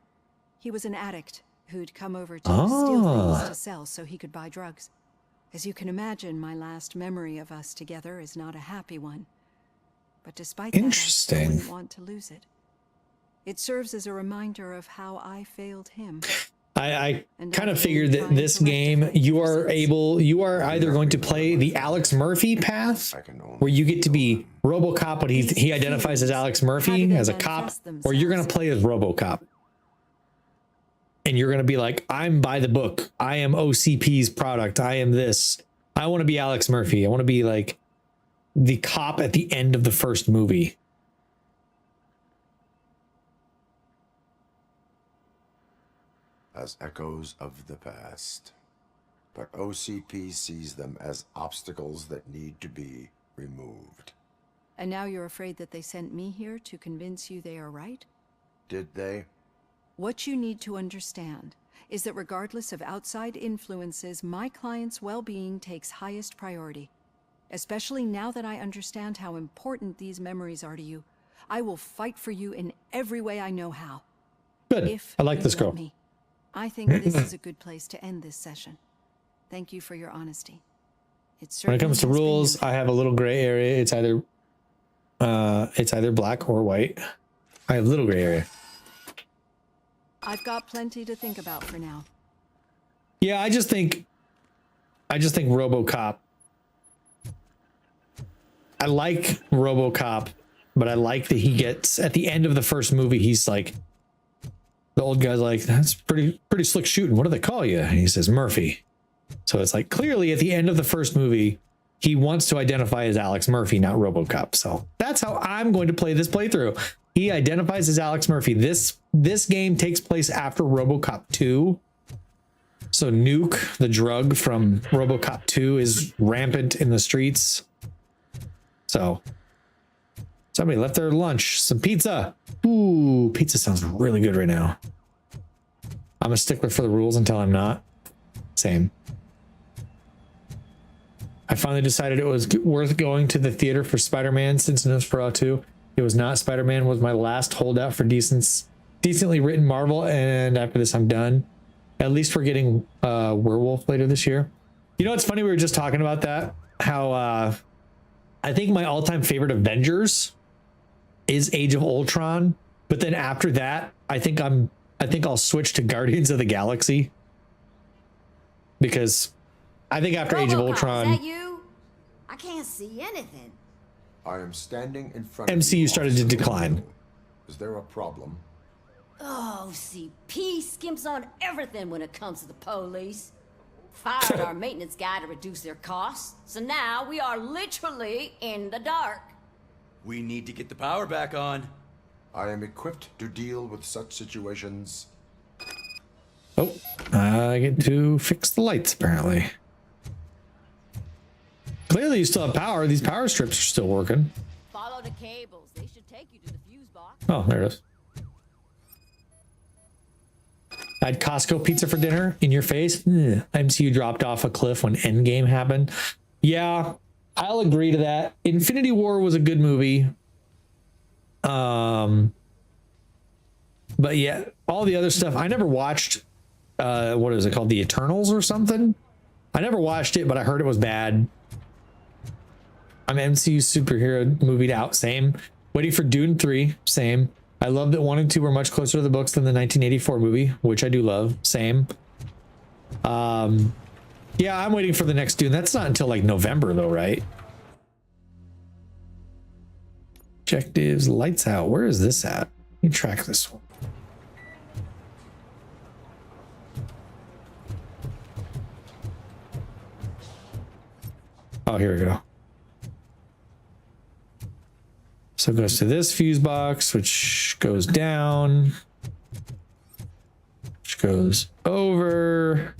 He was an addict who'd come over to steal things to sell so he could buy drugs. As you can imagine, my last memory of us together is not a happy one. But despite that, I still wouldn't want to lose it. It serves as a reminder of how I failed him. I kind of figured that this game, you are either going to play the Alex Murphy path, where you get to be RoboCop, but he identifies as Alex Murphy as a cop, or you're going to play as RoboCop. And you're going to be like, I'm by the book. I am OCP's product. I am this. I want to be Alex Murphy. I want to be like the cop at the end of the first movie. As echoes of the past. But OCP sees them as obstacles that need to be removed. And now you're afraid that they sent me here to convince you they are right? Did they? What you need to understand is that regardless of outside influences, my client's well-being takes highest priority. Especially now that I understand how important these memories are to you, I will fight for you in every way I know how. Good. I like this girl. I think this is a good place to end this session. Thank you for your honesty. When it comes to rules, I have a little gray area. It's either black or white. I have a little gray area. I've got plenty to think about for now. Yeah, I just think RoboCop. I like RoboCop, but I like that he gets at the end of the first movie, he's like, the old guy's like, that's pretty slick shooting. What do they call you? And he says, Murphy. So it's like, clearly at the end of the first movie, he wants to identify as Alex Murphy, not RoboCop. So that's how I'm going to play this playthrough. He identifies as Alex Murphy. This game takes place after RoboCop 2. So Nuke, the drug from RoboCop 2, is rampant in the streets. So somebody left their lunch, some pizza. Ooh, pizza sounds really good right now. I'm a stickler for the rules until I'm not. Same. I finally decided it was worth going to the theater for Spider-Man since Nosferatu. It was not. Spider-Man was my last holdout for decently written Marvel, and after this I'm done. At least we're getting Werewolf later this year. You know, it's funny, we were just talking about that, how I think my all-time favorite Avengers is Age of Ultron, but then after that, I think I'll switch to Guardians of the Galaxy, because I think after Age of Ultron, is that you? I can't see anything. I am standing in front of MCU you, started to Officer. decline. Is there a problem? Oh, OCP skimps on everything when it comes to the police. Fired our maintenance guy to reduce their costs, so now we are literally in the dark. We need to get the power back on. I am equipped to deal with such situations. Oh, I get to fix the lights, apparently. Clearly you still have power. These power strips are still working. Follow the cables. They should take you to the fuse box. Oh, there it is. I had Costco pizza for dinner. In your face. MCU dropped off a cliff when Endgame happened. Yeah, I'll agree to that. Infinity War was a good movie. But yeah, all the other stuff, I never watched, what is it called? The Eternals or something? I never watched it, but I heard it was bad. I'm MCU superhero movie out, same. Waiting for Dune 3, same. I love that 1 and 2 were much closer to the books than the 1984 movie, which I do love, same. Yeah, I'm waiting for the next Dune. That's not until like November though, right? Objectives, lights out. Where is this at? Let me track this one. Oh, here we go. So it goes to this fuse box, which goes down, which goes over.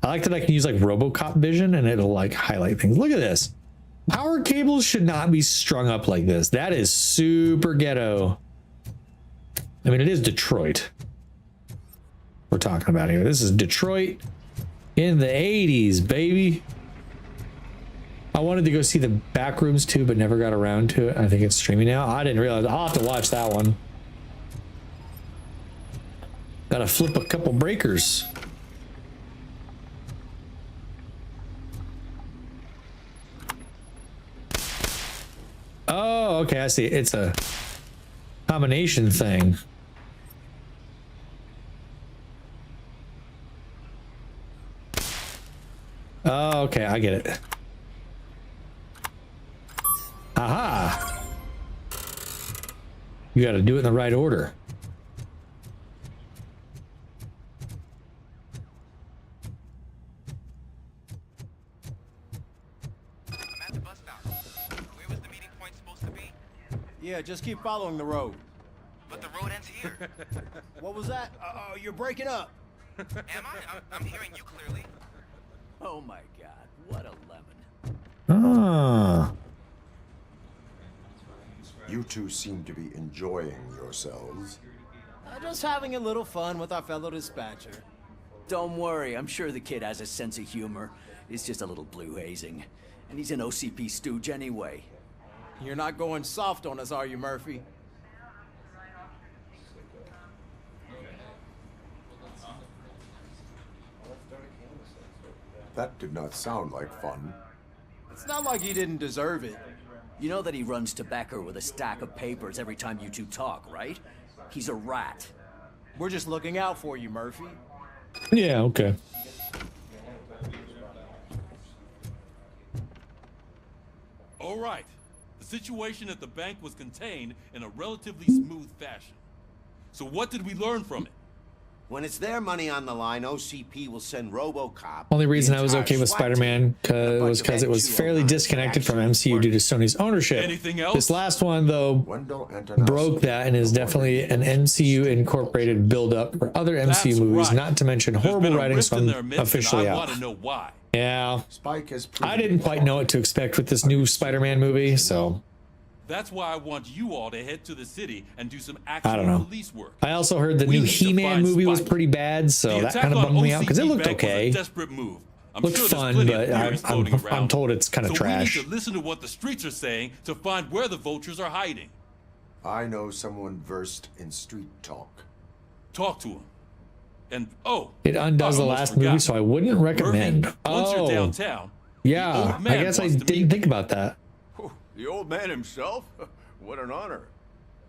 I like that I can use like RoboCop vision and it'll like highlight things. Look at this. Power cables should not be strung up like this. That is super ghetto. I mean, it is Detroit we're talking about here. This is Detroit in the 80s, baby. I wanted to go see the back rooms too, but never got around to it. I think it's streaming now. I didn't realize. I'll have to watch that one. Gotta flip a couple breakers. Oh, okay, I see. It's a combination thing. Oh, okay, I get it. Aha! You got to do it in the right order. I'm at the bus stop. Where was the meeting point supposed to be? Yeah, just keep following the road. But the road ends here. What was that? You're breaking up. Am I? I'm hearing you clearly. Oh my god, what a lemon. Ah. You two seem to be enjoying yourselves. Just having a little fun with our fellow dispatcher. Don't worry, I'm sure the kid has a sense of humor. It's just a little blue hazing. And he's an OCP stooge anyway. You're not going soft on us, are you, Murphy? That did not sound like fun. It's not like he didn't deserve it. You know that he runs to Becker with a stack of papers every time you two talk, right? He's a rat. We're just looking out for you, Murphy. Yeah, okay. All right. The situation at the bank was contained in a relatively smooth fashion. So what did we learn from it? When it's their money on the line, OCP will send RoboCop. Only reason I was okay with Spider-Man was because it was fairly disconnected from MCU due to Sony's ownership. Anything else? This last one, though, broke that and is definitely an MCU incorporated build-up for other MCU movies, not to mention horrible writing, so I'm officially out. I want to know why. Yeah, I didn't quite know what to expect with this new Spider-Man movie, so... That's why I want you all to head to the city and do some I don't actual know. police work. I also heard the We new need to He-Man find movie was Spike. pretty bad, so The that attack kind of on bummed me out because it OCP looked Bank was a okay. desperate move. I'm Looked sure there's fun, plenty but of theories floating around. I'm told it's kind of so trash. we need to listen to what the streets are saying to find where the vultures are hiding. I know someone versed in street talk. Talk to him. And oh, It undoes I the almost last forgot. movie, so I wouldn't recommend. Murphy, once you're Oh, downtown, yeah. the old I man guess I wants to didn't meet think about that. The old man himself? What an honor.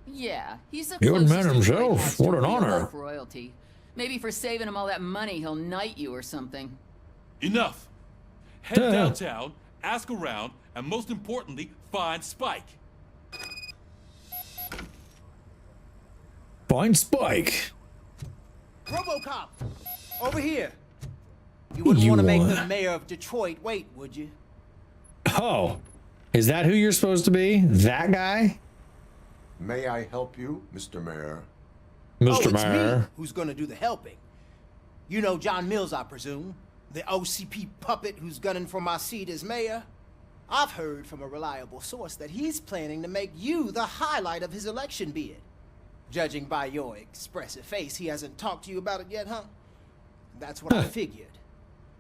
Yeah, he's the The old man closest Detroit himself, has to what an real honor. life royalty. Maybe for saving him all that money, he'll knight you or something. Enough. Head Yeah. downtown, ask around, and most importantly, find Spike. Find Spike. RoboCop, over here. You wouldn't want to make the mayor of Detroit wait, would you? Oh, is that who you're supposed to be? That guy? May I help you, Mr. Mayor? Mr. It's me Mayor. who's gonna do the helping. You know John Mills, I presume. The OCP puppet who's gunning for my seat as mayor. I've heard from a reliable source that he's planning to make you the highlight of his election bid. Judging by your expressive face, he hasn't talked to you about it yet, huh? That's what I figured.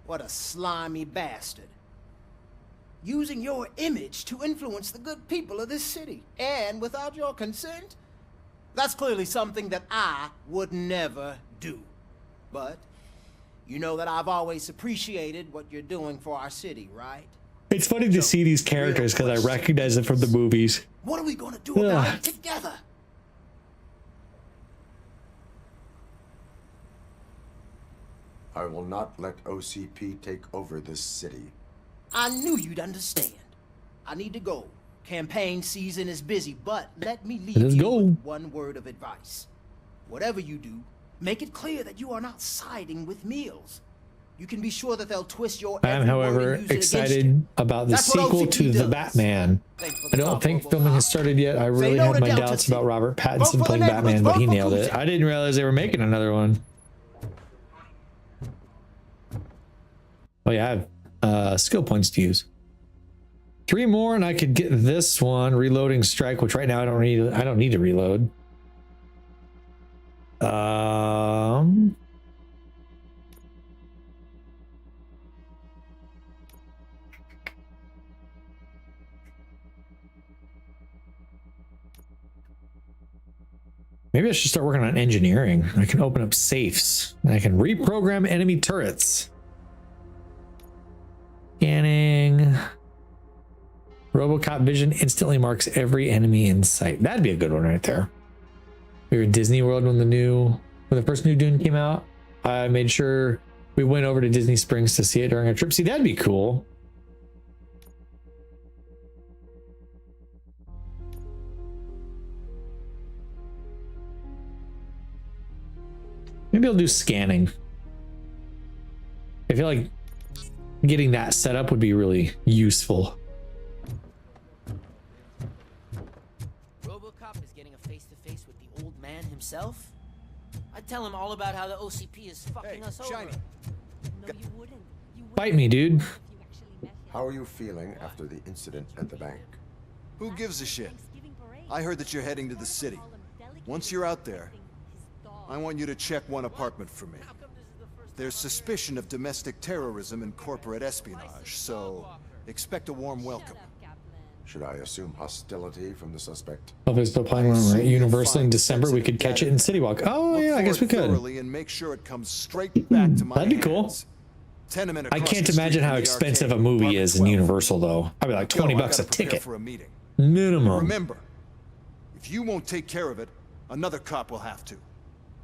What a slimy bastard. Using your image to influence the good people of this city. And without your consent? That's clearly something that I would never do. But you know that I've always appreciated what you're doing for our city, right? It's funny to see these characters because I recognize them from the movies. What are we gonna do about it together? I will not let OCP take over this city. I knew you'd understand. I need to go. Campaign season is busy, but let me leave Let's you go. with one word of advice. Whatever you do, make it clear that you are not siding with Mills. You can be sure that they'll twist your I am, every word however, and use it against you. excited about the That's what sequel OCP to The does. Batman. I don't think filming has started yet. I really no had to my Delta doubts City. about Robert Vote Pattinson for the playing neighborhoods, Batman, but vote he for nailed it. Kuja. I didn't realize they were making another one. Oh yeah, I have skill points to use. 3 more and I could get this one, reloading strike, which right now I don't need to reload. Maybe I should start working on engineering. I can open up safes and I can reprogram enemy turrets. Scanning. RoboCop vision instantly marks every enemy in sight. That'd be a good one right there. We were in Disney World when the first new Dune came out. I made sure we went over to Disney Springs to see it during our trip. See, that'd be cool. Maybe I'll do scanning. I feel like getting that set up would be really useful. RoboCop is getting a face-to-face with the old man himself? I'd tell him all about how the OCP is fucking us Shiny. over. No, you wouldn't. Fight me, dude. How are you feeling after the incident at the bank? Who gives a shit? I heard that you're heading to the city. Once you're out there, I want you to check one apartment for me. There's suspicion of domestic terrorism and corporate espionage, so expect a warm welcome. Should I assume hostility from the suspect? If it's still playing one, right? Universally in December, we could catch it in City Walk. Oh yeah, I guess we could. And make sure it comes straight back to my That'd be cool. Tenement I across can't the street imagine from how the expensive a arcade, movie apartment is in 12. Universal though. Probably like Go, 20 I bucks a gotta prepare ticket. for a meeting. Minimum. Remember, if you won't take care of it, another cop will have to.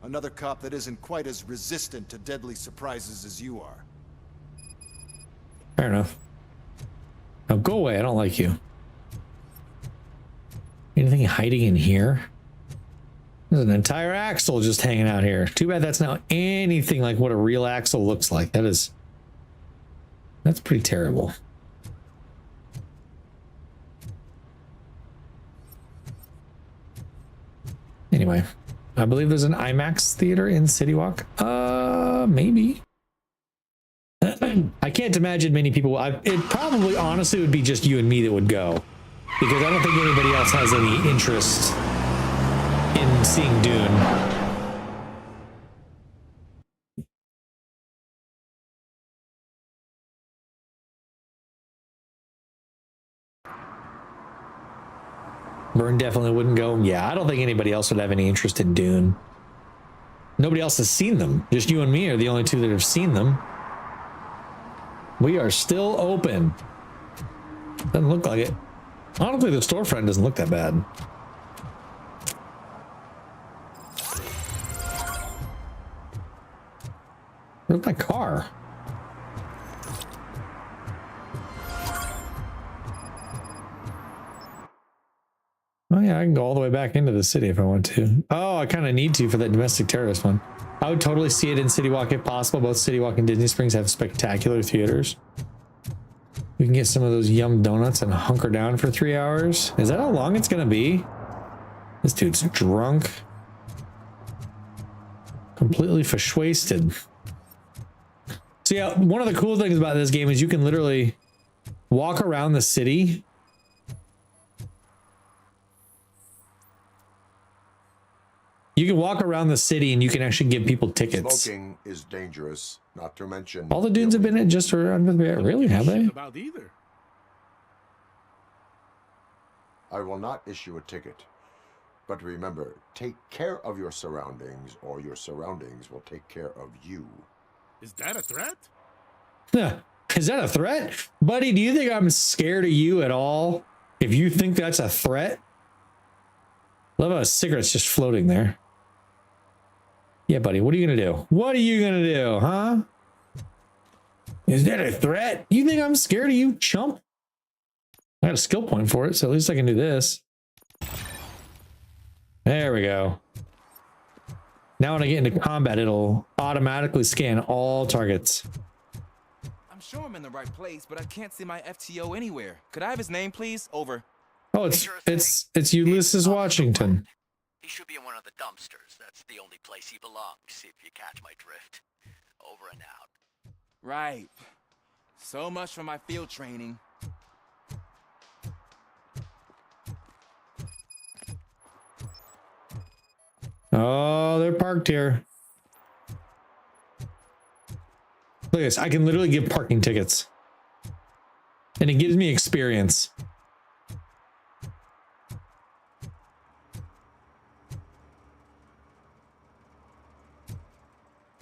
Another cop that isn't quite as resistant to deadly surprises as you are. Fair enough. Now go away, I don't like you. Anything hiding in here? There's an entire axle just hanging out here. Too bad that's not anything like what a real axle looks like. That's pretty terrible. Anyway, I believe there's an IMAX theater in City Walk. Maybe. I can't imagine many people. It probably honestly would be just you and me that would go, because I don't think anybody else has any interest in seeing Dune. Vern definitely wouldn't go. Yeah, I don't think anybody else would have any interest in Dune. Nobody else has seen them. Just you and me are the only two that have seen them. We are still open. Doesn't look like it. Honestly, the storefront doesn't look that bad. Where's my car? Oh yeah, I can go all the way back into the city if I want to. Oh, I kind of need to for that domestic terrorist one. I would totally see it in City Walk if possible. Both City Walk and Disney Springs have spectacular theaters. We can get some of those yum donuts and hunker down for 3 hours. Is that how long it's gonna be? This dude's drunk. Completely wasted. So yeah, one of the cool things about this game is you can literally walk around the city. You can walk around the city and you can actually give people tickets. Smoking is dangerous, not to mention... All the dudes have been in just around the really, have they? About either. I will not issue a ticket. But remember, take care of your surroundings, or your surroundings will take care of you. Is that a threat? Yeah. Is that a threat? Buddy, do you think I'm scared of you at all? If you think that's a threat? Love how a cigarette's just floating there. Yeah, buddy, what are you gonna do? What are you gonna do, huh? Is that a threat? You think I'm scared of you, chump? I got a skill point for it, so at least I can do this. There we go. Now when I get into combat, it'll automatically scan all targets. I'm sure I'm in the right place, but I can't see my FTO anywhere. Could I have his name, please? Over. Oh, it's Ulysses Washington. He should be in one of the dumpsters. That's the only place he belongs, if you catch my drift. Over and out. Right. So much for my field training. Oh, they're parked here. Look at this. I can literally give parking tickets. And it gives me experience.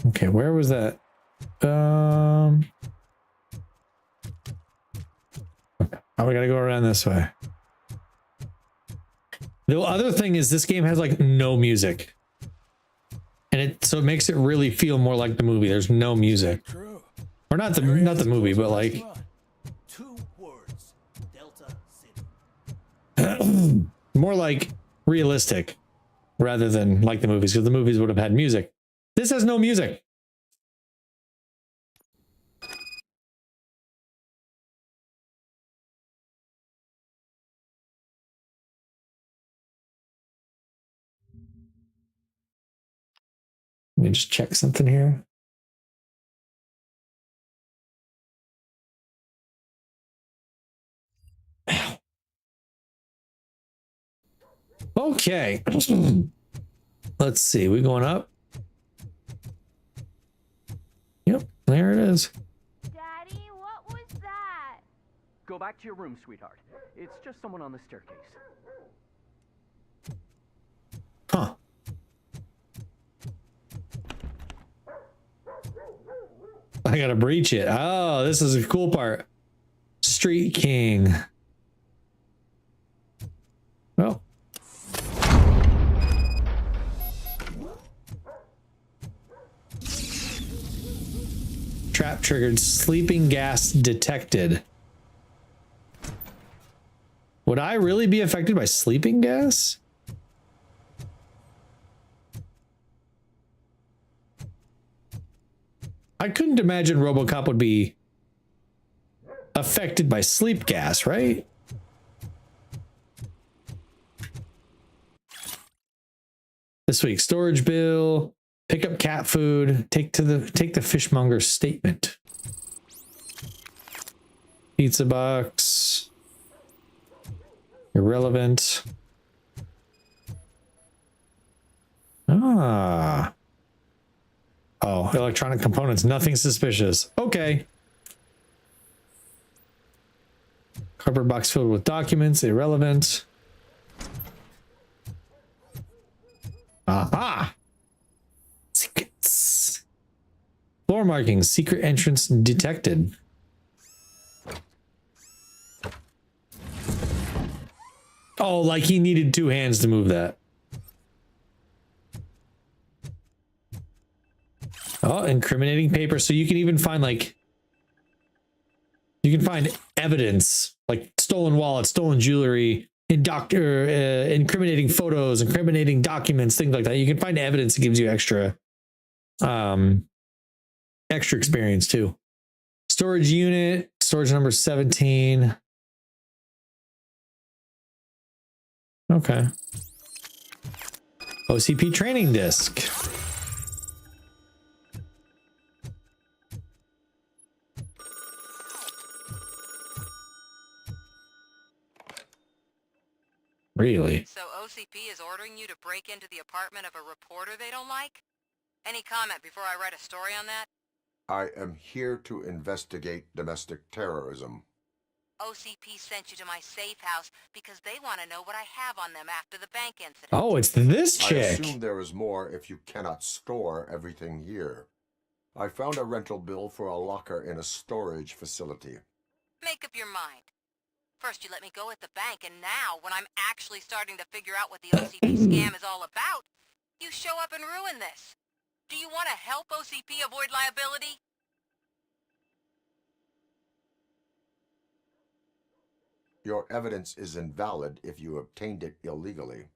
Okay, where was that? Oh, we gotta go around this way. The other thing is this game has like no music. And so it makes it really feel more like the movie. There's no music. Or not the movie, but like 2 words. Delta City. more like realistic rather than like the movies, because the movies would have had music. This has no music. Let me just check something here. Okay. Let's see. We going up? Yep, there it is. Daddy, what was that? Go back to your room, sweetheart. It's just someone on the staircase. Huh. I gotta breach it. Oh, this is a cool part. Street King. Oh. Trap triggered. Sleeping gas detected. Would I really be affected by sleeping gas? I couldn't imagine RoboCop would be affected by sleep gas, right? This week, storage bill, pick up cat food, take the fishmonger's statement. Pizza box. Irrelevant. Ah. Oh, electronic components, nothing suspicious. Okay. Cardboard box filled with documents, irrelevant. Aha! Secrets. Floor markings. Secret entrance detected. Oh, like he needed 2 hands to move that. Oh, incriminating paper. So you can even find like... You can find evidence, like stolen wallets, stolen jewelry, incriminating photos, incriminating documents, things like that. You can find evidence that gives you extra experience too. Storage unit, storage number 17. Okay. OCP training disc. Really? So OCP is ordering you to break into the apartment of a reporter they don't like? Any comment before I write a story on that? I am here to investigate domestic terrorism. OCP sent you to my safe house because they want to know what I have on them after the bank incident. Oh, it's this chick. I assume there is more if you cannot store everything here. I found a rental bill for a locker in a storage facility. Make up your mind. First you let me go at the bank, and now, when I'm actually starting to figure out what the OCP scam is all about, you show up and ruin this. Do you want to help OCP avoid liability? Your evidence is invalid if you obtained it illegally.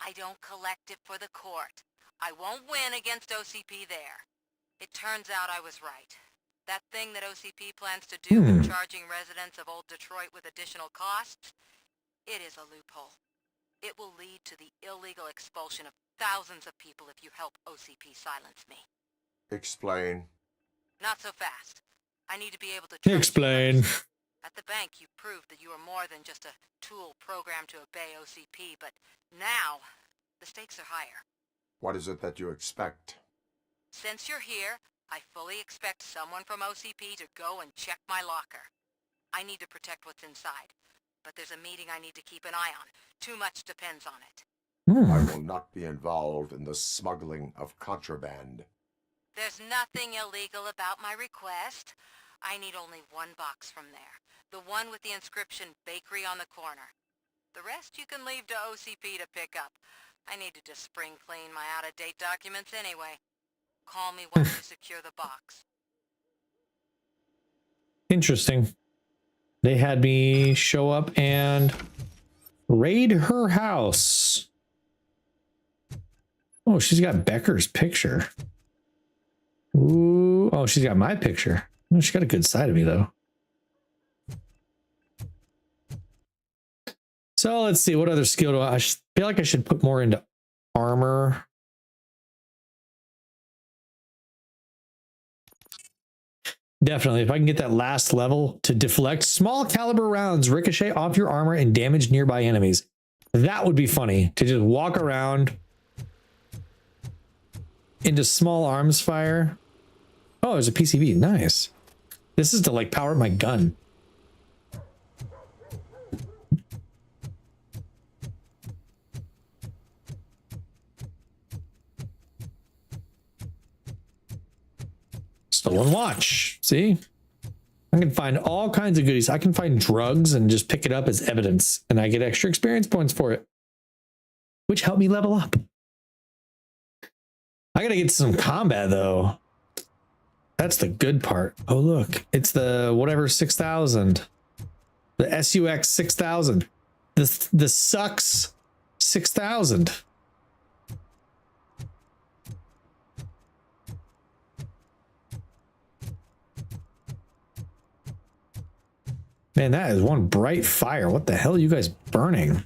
I don't collect it for the court. I won't win against OCP there. It turns out I was right. That thing that OCP plans to do with charging residents of Old Detroit with additional costs, it is a loophole. It will lead to the illegal expulsion of thousands of people if you help OCP silence me. Explain. Not so fast. I need to be able to trust Explain. you. At the bank, you proved that you are more than just a tool programmed to obey OCP, but now, the stakes are higher. What is it that you expect? Since you're here, I fully expect someone from OCP to go and check my locker. I need to protect what's inside, but there's a meeting I need to keep an eye on. Too much depends on it. I will not be involved in the smuggling of contraband. There's nothing illegal about my request. I need only one box from there. The one with the inscription Bakery on the corner. The rest you can leave to OCP to pick up. I need to just spring clean my out-of-date documents anyway. Call me once you secure the box. Interesting. They had me show up and raid her house. Oh, she's got Becker's picture. Ooh. Oh, she's got my picture. Oh, she got a good side of me, though. So let's see. What other skill do I feel like I should put more into armor? Definitely. If I can get that last level to deflect small caliber rounds, ricochet off your armor and damage nearby enemies. That would be funny to just walk around into small arms fire. Oh, there's a PCB. Nice. This is to like power up my gun. Stolen watch. See? I can find all kinds of goodies. I can find drugs and just pick it up as evidence, and I get extra experience points for it, which help me level up. I gotta get some combat though. That's the good part. Oh look, it's the whatever 6000, the SUX 6000, the sucks 6000. Man, that is one bright fire. What the hell are you guys burning?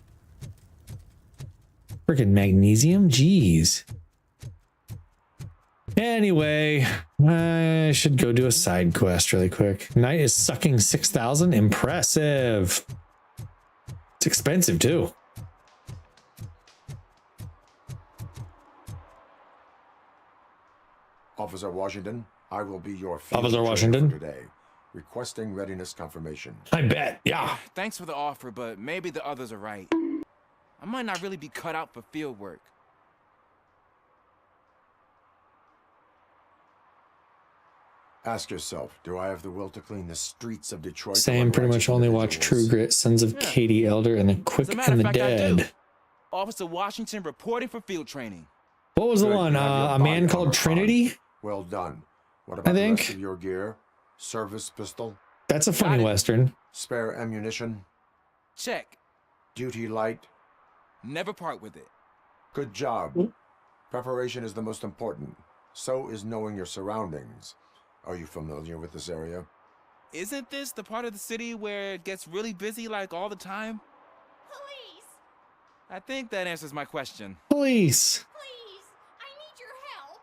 Freaking magnesium? Jeez. Anyway, I should go do a side quest really quick. Knight is sucking 6,000. Impressive. It's expensive too. Officer Washington, I will be your field Officer trainer Washington. for today. Requesting readiness confirmation. I bet, yeah. Thanks for the offer, but maybe the others are right. I might not really be cut out for field work. Ask yourself, do I have the will to clean the streets of Detroit? Same, pretty much only watch True Grit, Sons of Katie Elder, and The Quick and the Dead. Officer Washington reporting for field training. What was the one? A Man Called Trinity? Well done. What about the rest of your gear? Service pistol? That's a funny Western. Spare ammunition? Check. Duty light? Never part with it. Good job. Preparation is the most important. So is knowing your surroundings. Are you familiar with this area? Isn't this the part of the city where it gets really busy like all the time? Police! I think that answers my question. Police! Please, I need your help.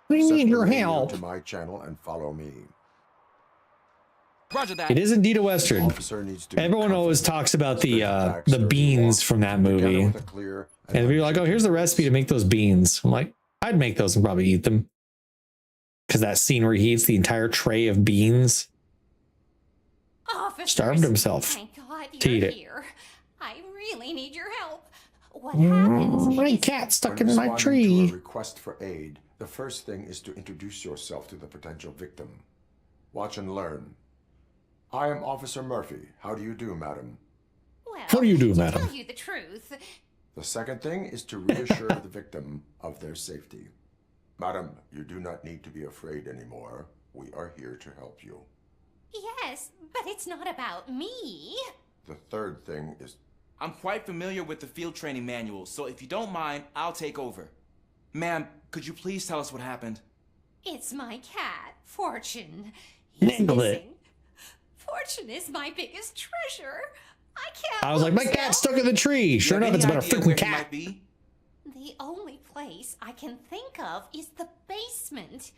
We Set need the your radio help. to my channel and follow me. Roger that. It is indeed a Western. Officer needs to Everyone always talks about the beans from that movie. And we're like, oh, here's the recipe to make those beans. I'm like, I'd make those and probably eat them. Because that scene where he eats the entire tray of beans. Officers, Starved himself thank God to eat you're it. here. I really need your help. What happened? My cat stuck When in my responding to tree. a request for aid, the first thing is to introduce yourself to the potential victim. Watch and learn. I am Officer Murphy. How do you do, madam? Well, How do you do, to madam? tell you the truth, The second thing is to reassure the victim of their safety. Madam, you do not need to be afraid anymore. We are here to help you. yes, but it's not about me. The third thing is... I'm quite familiar with the field training manual, so if you don't mind, I'll take over. Ma'am, could you please tell us what happened? It's my cat, Fortune. He's Nailed it. missing. Fortune is my biggest treasure. I can't. I was like, my lose cat's him. stuck in the tree. Sure You enough, have it's any about a idea freaking where he cat. might be? The only place I can think of is the basement.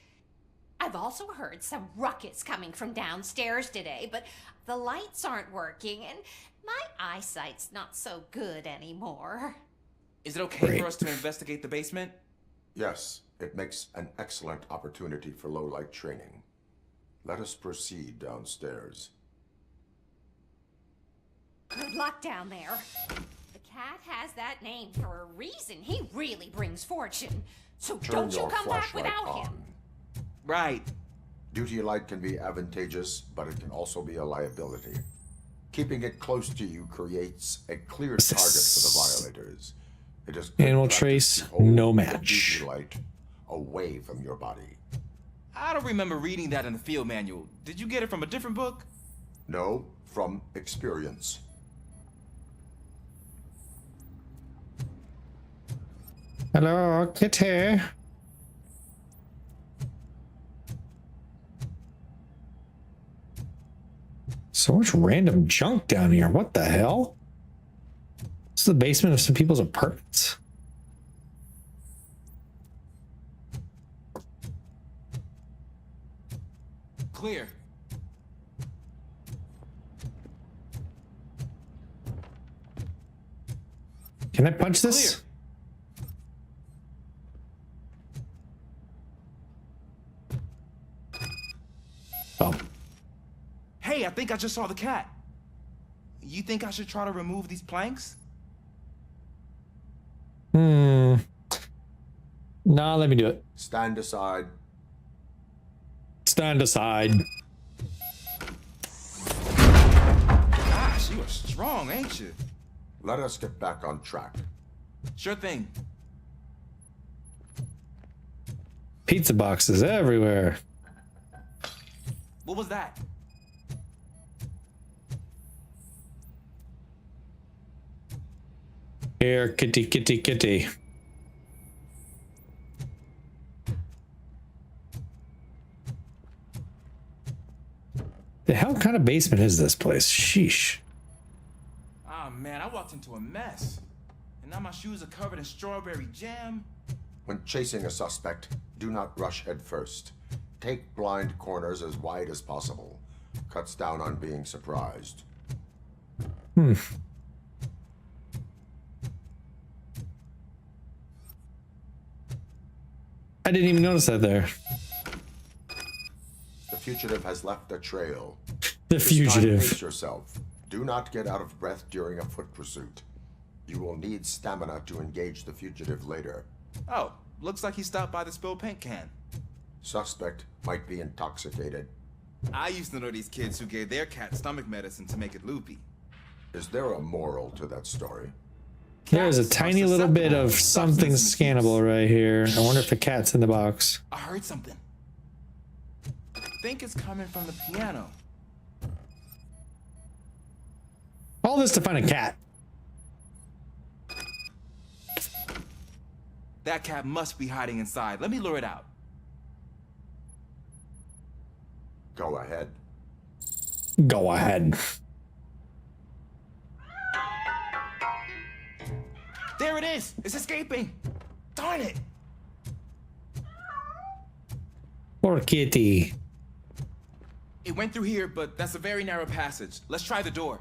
I've also heard some ruckus coming from downstairs today, but the lights aren't working and my eyesight's not so good anymore. Is it okay for us to investigate the basement? Yes, it makes an excellent opportunity for low-light training. Let us proceed downstairs. Good luck down there. The cat has that name for a reason. He really brings fortune. So Turn don't you your come back flashlight without him. on. Right. Duty light can be advantageous, but it can also be a liability. Keeping it close to you creates a clear target for the violators. It is good Animal practice trace, to hold no the match. duty light away from your body. I don't remember reading that in the field manual. Did you get it from a different book? No, from experience. Hello, kitty. So much random junk down here. What the hell? This is the basement of some people's apartments. Clear. Can I punch this? Oh. Hey, I think I just saw the cat. You think I should try to remove these planks? Nah, let me do it. Stand aside. Stand aside. Gosh, you are strong, ain't you? Let us get back on track. Sure thing. Pizza boxes everywhere. What was that? Here, kitty, kitty, kitty. The hell kind of basement is this place? Sheesh. Ah, man, I walked into a mess. And now my shoes are covered in strawberry jam. When chasing a suspect, do not rush head first. Take blind corners as wide as possible. Cuts down on being surprised. I didn't even notice that there. The fugitive has left a trail. The This time, fugitive. pace yourself. Do not get out of breath during a foot pursuit. You will need stamina to engage the fugitive later. Oh, looks like he stopped by the spilled paint can. Suspect might be intoxicated. I used to know these kids who gave their cat stomach medicine to make it loopy. Is there a moral to that story? There's a tiny little bit of something scannable right here. I wonder if the cat's in the box. I heard something. I think it's coming from the piano. All this to find a cat. That cat must be hiding inside. Let me lure it out. Go ahead. Go ahead. There it is! It's escaping! Darn it! Poor kitty. It went through here, but that's a very narrow passage. Let's try the door.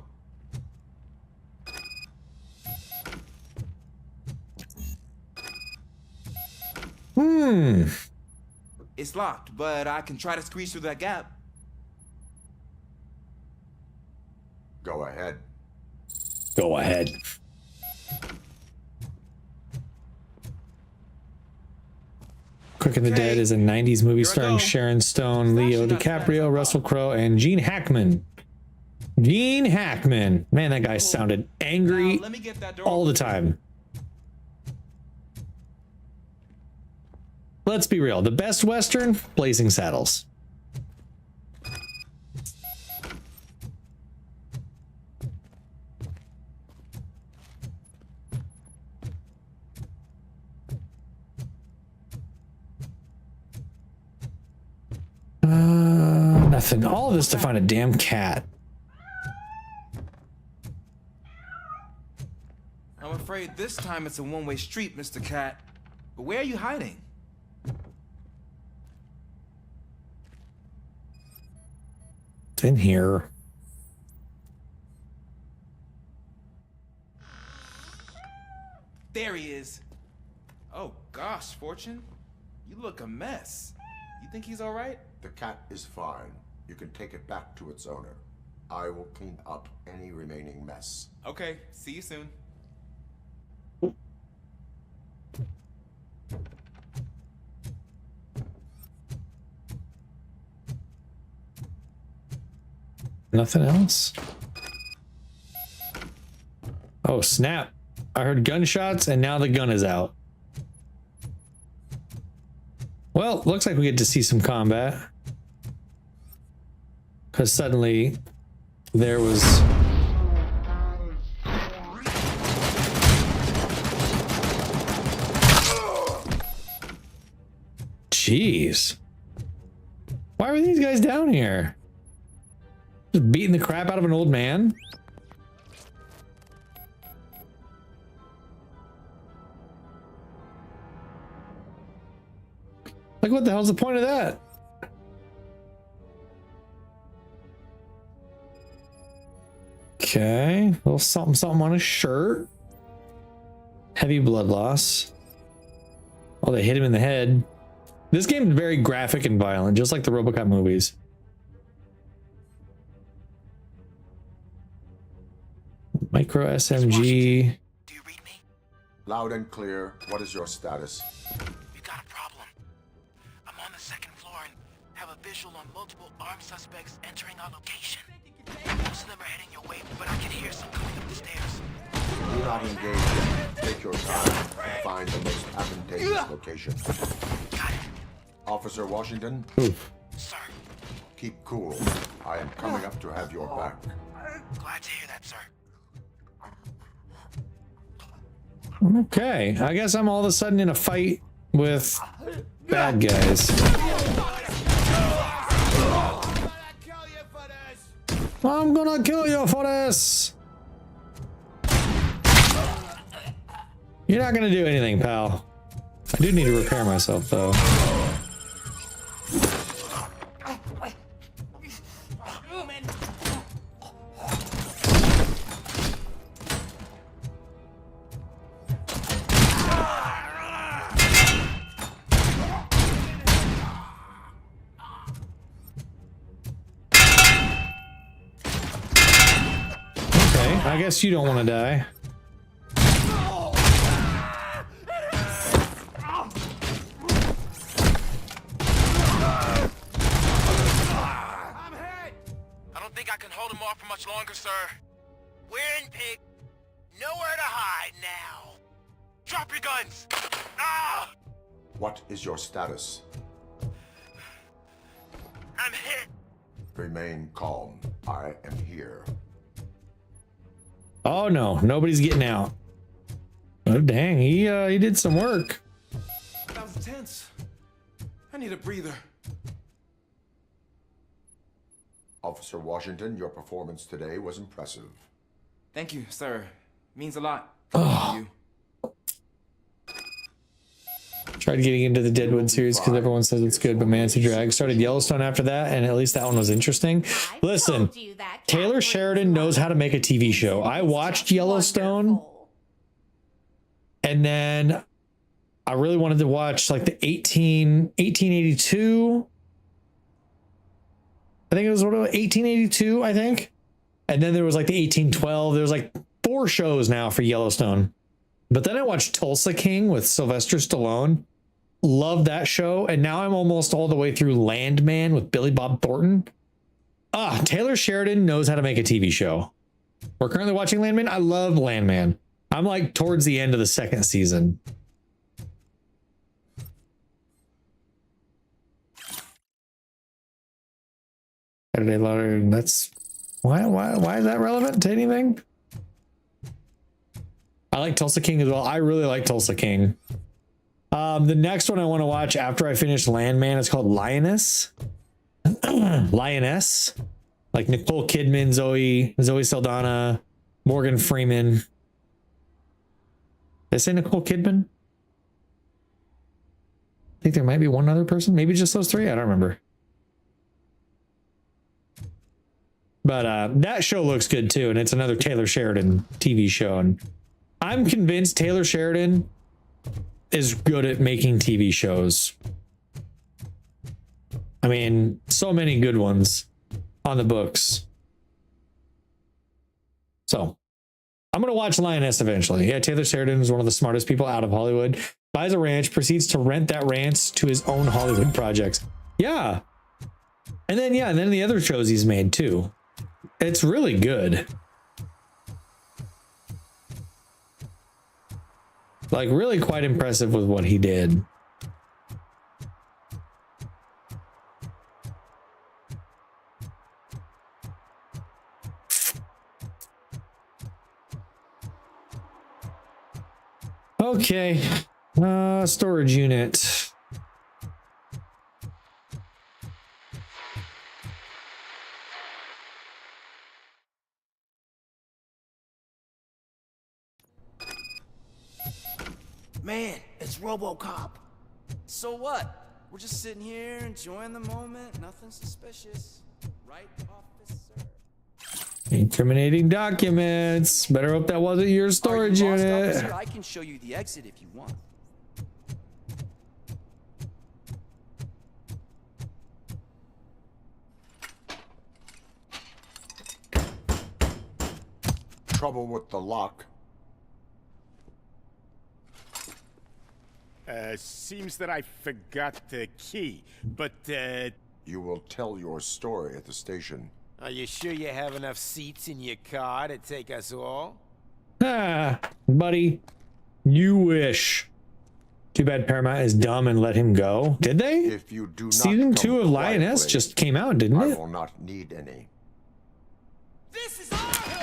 It's locked, but I can try to squeeze through that gap. Go ahead. Go ahead. Quick and the Dead is a 90s movie starring Sharon Stone, Leo DiCaprio, Russell Crowe, and Gene Hackman. Gene Hackman. Man, that guy sounded angry all the time. Let's be real. The best Western, Blazing Saddles. Nothing. All of this to find a damn cat. I'm afraid this time it's a one-way street, Mr. Cat. But where are you hiding? It's in here. There he is. Oh gosh, Fortune. You look a mess. You think he's all right? The cat is fine. You can take it back to its owner. I will clean up any remaining mess. Okay, see you soon. Nothing else? Oh, snap. I heard gunshots and now the gun is out. Well, looks like we get to see some combat. Because suddenly there was... Jeez. Why were these guys down here? Just beating the crap out of an old man? Like, what the hell's the point of that? Okay, a little something something on his shirt. Heavy blood loss. Oh, they hit him in the head. This game is very graphic and violent, just like the RoboCop movies. Micro SMG. Loud and clear. What is your status? We got a problem. I'm on the second floor and have a visual on multiple armed suspects entering our location. Most of them are heading your way, but I can hear some coming up the stairs. Do not engage. Take your time and find the most advantageous location. Got it. Officer Washington? Sir. Keep cool. I am coming up to have your back. Glad to hear that, sir. Okay, I guess I'm all of a sudden in a fight with bad guys. I'm gonna kill you for this! You're not gonna do anything, pal. I do need to repair myself, though. I guess you don't want to die. can hold them off for much longer, sir. We're in Pig. Nowhere to hide now. Drop your guns! Ah! What is your status? I'm hit. Remain calm. I am here. Oh no, nobody's getting out. Oh dang, he did some work. That was tense. I need a breather. Officer Washington, your performance today was impressive. Thank you, sir. Means a lot. Oh. Tried getting into the Deadwood series because everyone says it's good, but man, it's a drag. Started Yellowstone after that, and at least that one was interesting. Listen, Taylor Sheridan knows how to make a TV show. I watched Yellowstone, and then I really wanted to watch like the 1882. I think it was 1882, I think. And then there was like the 1812. There's like 4 shows now for Yellowstone. But then I watched Tulsa King with Sylvester Stallone. Love that show. And now I'm almost all the way through Landman with Billy Bob Thornton. Taylor Sheridan knows how to make a TV show. We're currently watching Landman. I love Landman. I'm like towards the end of the 2nd season. Saturday Lottery. That's why is that relevant to anything? I like Tulsa King as well. I really like Tulsa King. The next one I want to watch after I finish Landman is called Lioness. Lioness. Like Nicole Kidman, Zoe Saldana, Morgan Freeman. Did I say Nicole Kidman? I think there might be one other person. Maybe just those 3. I don't remember. But that show looks good too. And it's another Taylor Sheridan TV show. And I'm convinced Taylor Sheridan is good at making TV shows. I mean, so many good ones on the books. So I'm going to watch Lioness eventually. Yeah, Taylor Sheridan is one of the smartest people out of Hollywood. Buys a ranch, proceeds to rent that ranch to his own Hollywood projects. Yeah. And then the other shows he's made too. It's really good. Like really quite impressive with what he did. Okay. Storage unit. Man, it's RoboCop. So what? We're just sitting here enjoying the moment. Nothing suspicious. Right, officer? Incriminating documents. Better hope that wasn't your storage unit. Officer? I can show you the exit if you want. Trouble with the lock. Seems that I forgot the key, but, You will tell your story at the station. Are you sure you have enough seats in your car to take us all? Buddy, you wish. Too bad Paramount is dumb and let him go. Did they? If you do not Season 2 of come Lioness quietly, just came out, didn't I it? will not need any. This is our hood!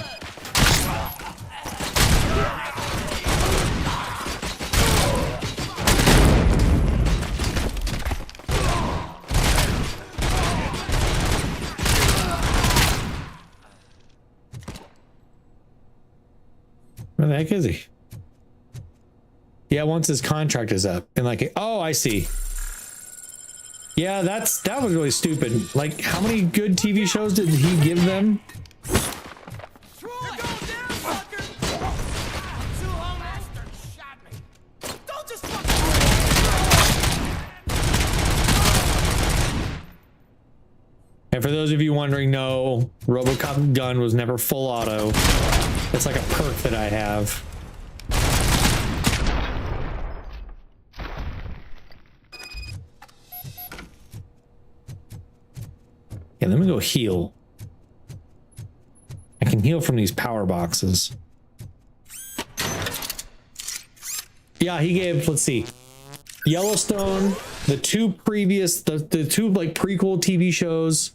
Where the heck is he? Yeah, once his contract is up. And like, oh, I see. Yeah, that was really stupid. Like, how many good TV shows did he give them? And for those of you wondering, no, RoboCop gun was never full auto. It's like a perk that I have. Yeah, let me go heal. can heal from these power boxes. Yeah, he gave, let's see, Yellowstone, the two previous, the two like prequel TV shows,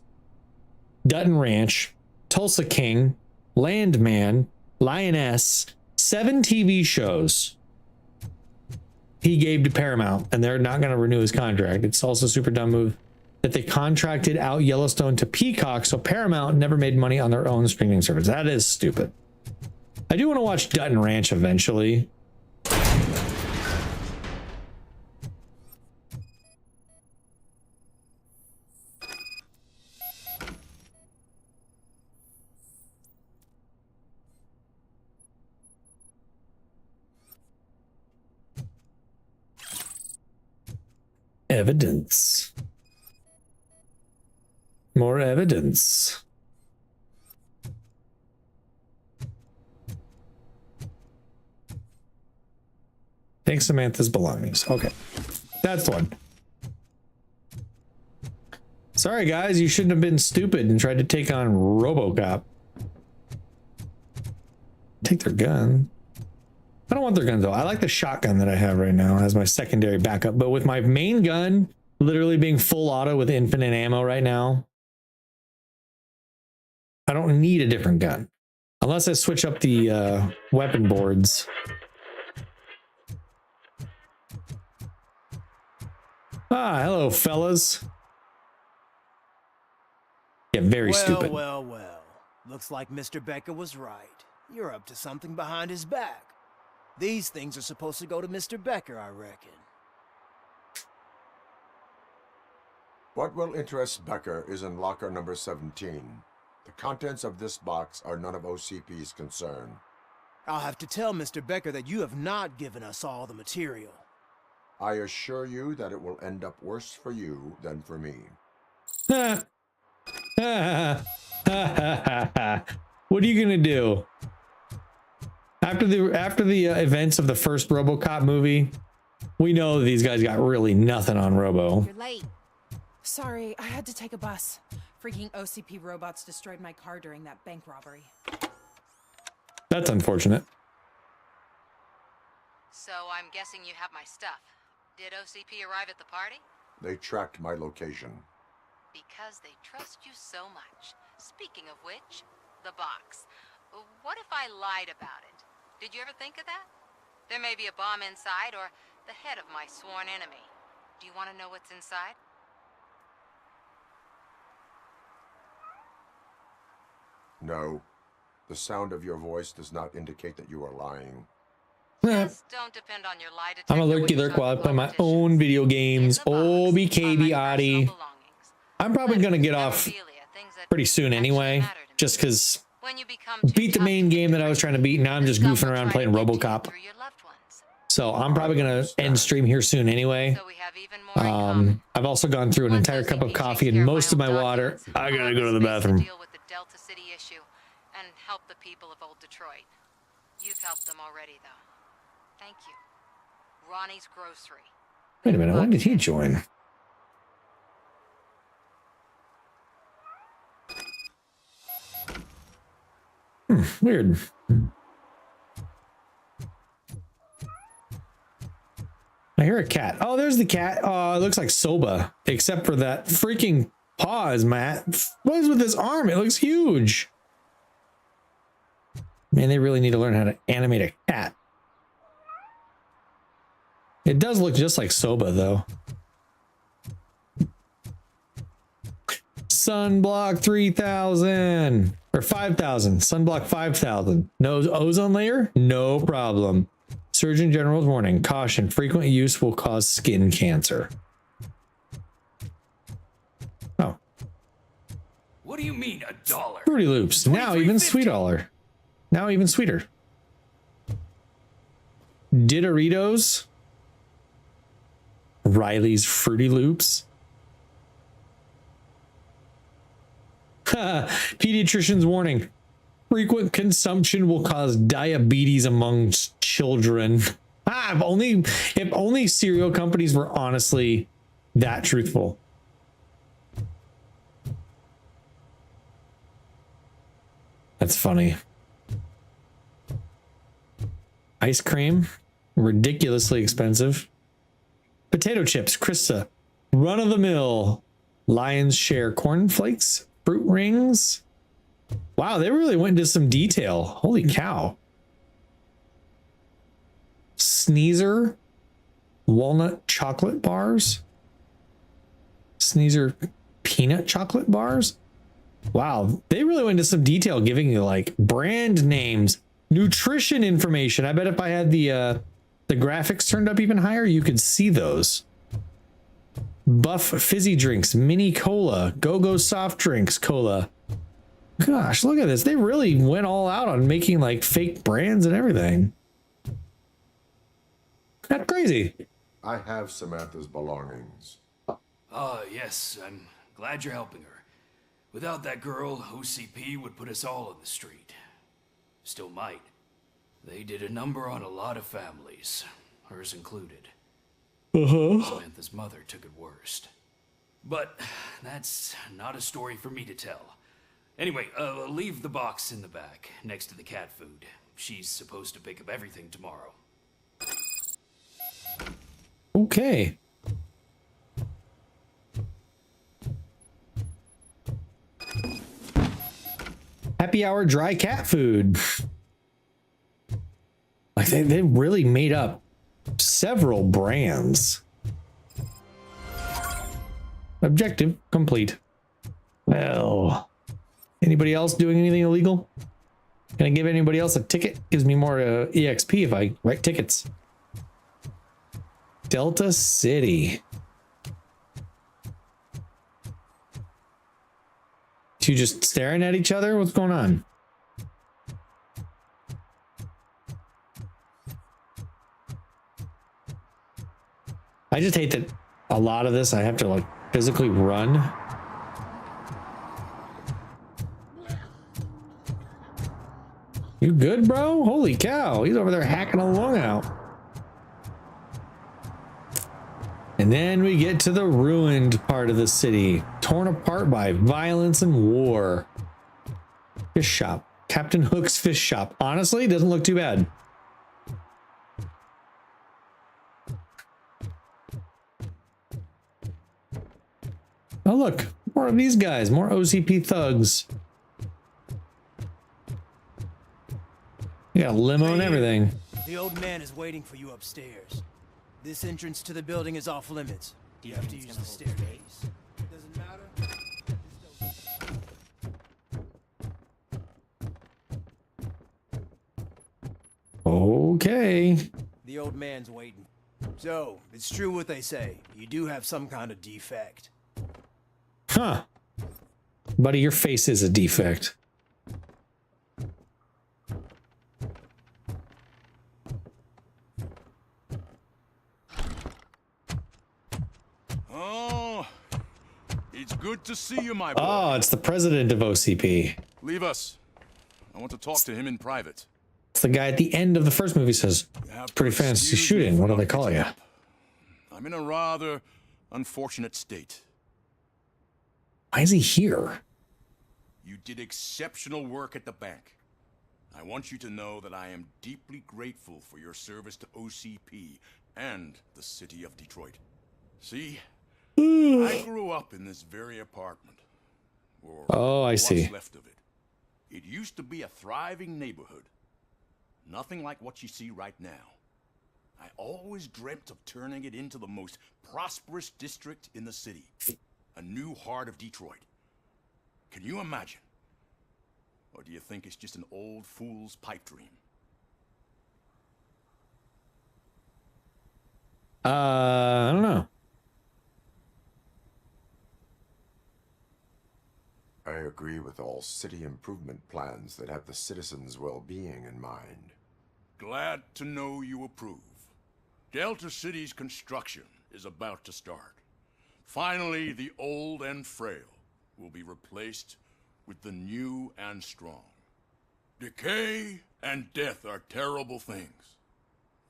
Dutton Ranch, Tulsa King, Landman, Lioness, 7 TV shows he gave to Paramount, and they're not going to renew his contract. It's also a super dumb move that they contracted out Yellowstone to Peacock, so Paramount never made money on their own streaming service. That is stupid. I do want to watch Dutton Ranch eventually. Evidence. More evidence. Take Samantha's belongings. Okay. That's the one. Sorry, guys. You shouldn't have been stupid and tried to take on RoboCop. Take their gun. I don't want their gun, though. I like the shotgun that I have right now as my secondary backup. But with my main gun literally being full auto with infinite ammo right now, I don't need a different gun. Unless I switch up the weapon boards. Ah, hello, fellas. Yeah, very stupid. Well. Looks like Mr. Becker was right. You're up to something behind his back. These things are supposed to go to Mr. Becker, I reckon. What will interest Becker is in locker number 17. The contents of this box are none of OCP's concern. I'll have to tell Mr. Becker that you have not given us all the material. I assure you that it will end up worse for you than for me. What are you gonna do? After the events of the first RoboCop movie, we know these guys got really nothing on Robo. You're late. Sorry, I had to take a bus. Freaking OCP robots destroyed my car during that bank robbery. That's unfortunate. So I'm guessing you have my stuff. Did OCP arrive at the party? They tracked my location. Because they trust you so much. Speaking of which, the box. What if I lied about it? Did you ever think of that? There may be a bomb inside or the head of my sworn enemy. Do you want to know what's inside? No. The sound of your voice does not indicate that you are lying. Just don't depend on your lie detector. I'm a lurky while I play my own video games. Oh, BKB Adi. I'm probably gonna get off pretty soon anyway, just because beat the main game that I was trying to beat. Now I'm just goofing around playing RoboCop. So I'm probably gonna end stream here soon anyway. I've also gone through an entire cup of coffee and most of my water. I gotta go to the bathroom. Deal with the Delta City issue and help the people of Old Detroit. You've helped them already, though. Thank you. Ronnie's Grocery. Wait a minute, when did he join? Weird. I hear a cat. Oh, there's the cat. Oh, it looks like Soba, except for that freaking paws, Matt. What is with this arm? It looks huge. Man, they really need to learn how to animate a cat. It does look just like Soba, though. Sunblock 3000 or 5000. Sunblock 5000. No ozone layer? No problem. Surgeon General's warning. Caution. Frequent use will cause skin cancer. Oh. What do you mean $1? Fruity Loops. Now even sweeter. Now even sweeter. Didoritos. Riley's Fruity Loops. Pediatrician's warning. Frequent consumption will cause diabetes amongst children. If only cereal companies were honestly that truthful. That's funny. Ice cream, ridiculously expensive. Potato chips, Krista. Run of the mill. Lion's share cornflakes, fruit rings. Wow, they really went into some detail. Holy cow. Sneezer, walnut chocolate bars. Sneezer peanut chocolate bars. Wow, they really went into some detail, giving you like brand names, nutrition information. I bet if I had the graphics turned up even higher, you could see those. Buff fizzy drinks, mini cola, go-go soft drinks, cola. Gosh, look at this. They really went all out on making like fake brands and everything. That's crazy. I have Samantha's belongings. Yes, I'm glad you're helping her. Without that girl, OCP would put us all in the street. Still might. They did a number on a lot of families, hers included. Samantha's mother took it worst. But that's not a story for me to tell. Anyway, leave the box in the back, next to the cat food. She's supposed to pick up everything tomorrow. Okay. Happy hour dry cat food. Like they really made up several brands. Objective complete. Well, anybody else doing anything illegal? Can I give anybody else a ticket? Gives me more EXP if I write tickets. Delta City. You just staring at each other? What's going on? I just hate that a lot of this I have to like physically run. You good, bro? Holy cow. He's over there hacking a lung out. And then we get to the ruined part of the city, torn apart by violence and war. Fish shop. Captain Hook's fish shop. Honestly, doesn't look too bad. Oh, look. More of these guys. More OCP thugs. You got a limo and everything. The old man is waiting for you upstairs. This entrance to the building is off limits. You have to use the staircase. Doesn't matter. Okay. The old man's waiting. So, it's true what they say. You do have some kind of defect. Huh. Buddy, your face is a defect. Oh, it's good to see you, my boy. Oh, it's the president of OCP. Leave us. I want to talk to him in private. It's the guy at the end of the first movie says, it's pretty fancy shooting. What do they call you? I'm in a rather unfortunate state. Why is he here? You did exceptional work at the bank. I want you to know that I am deeply grateful for your service to OCP and the city of Detroit. See, I grew up in this very apartment. Or oh, I see. What's left of it. It used to be a thriving neighborhood. Nothing like what you see right now. I always dreamt of turning it into the most prosperous district in the city. A new heart of Detroit. Can you imagine? Or do you think it's just an old fool's pipe dream? I don't know. I agree with all city improvement plans that have the citizens' well-being in mind. Glad to know you approve. Delta City's construction is about to start. Finally, the old and frail will be replaced with the new and strong. Decay and death are terrible things.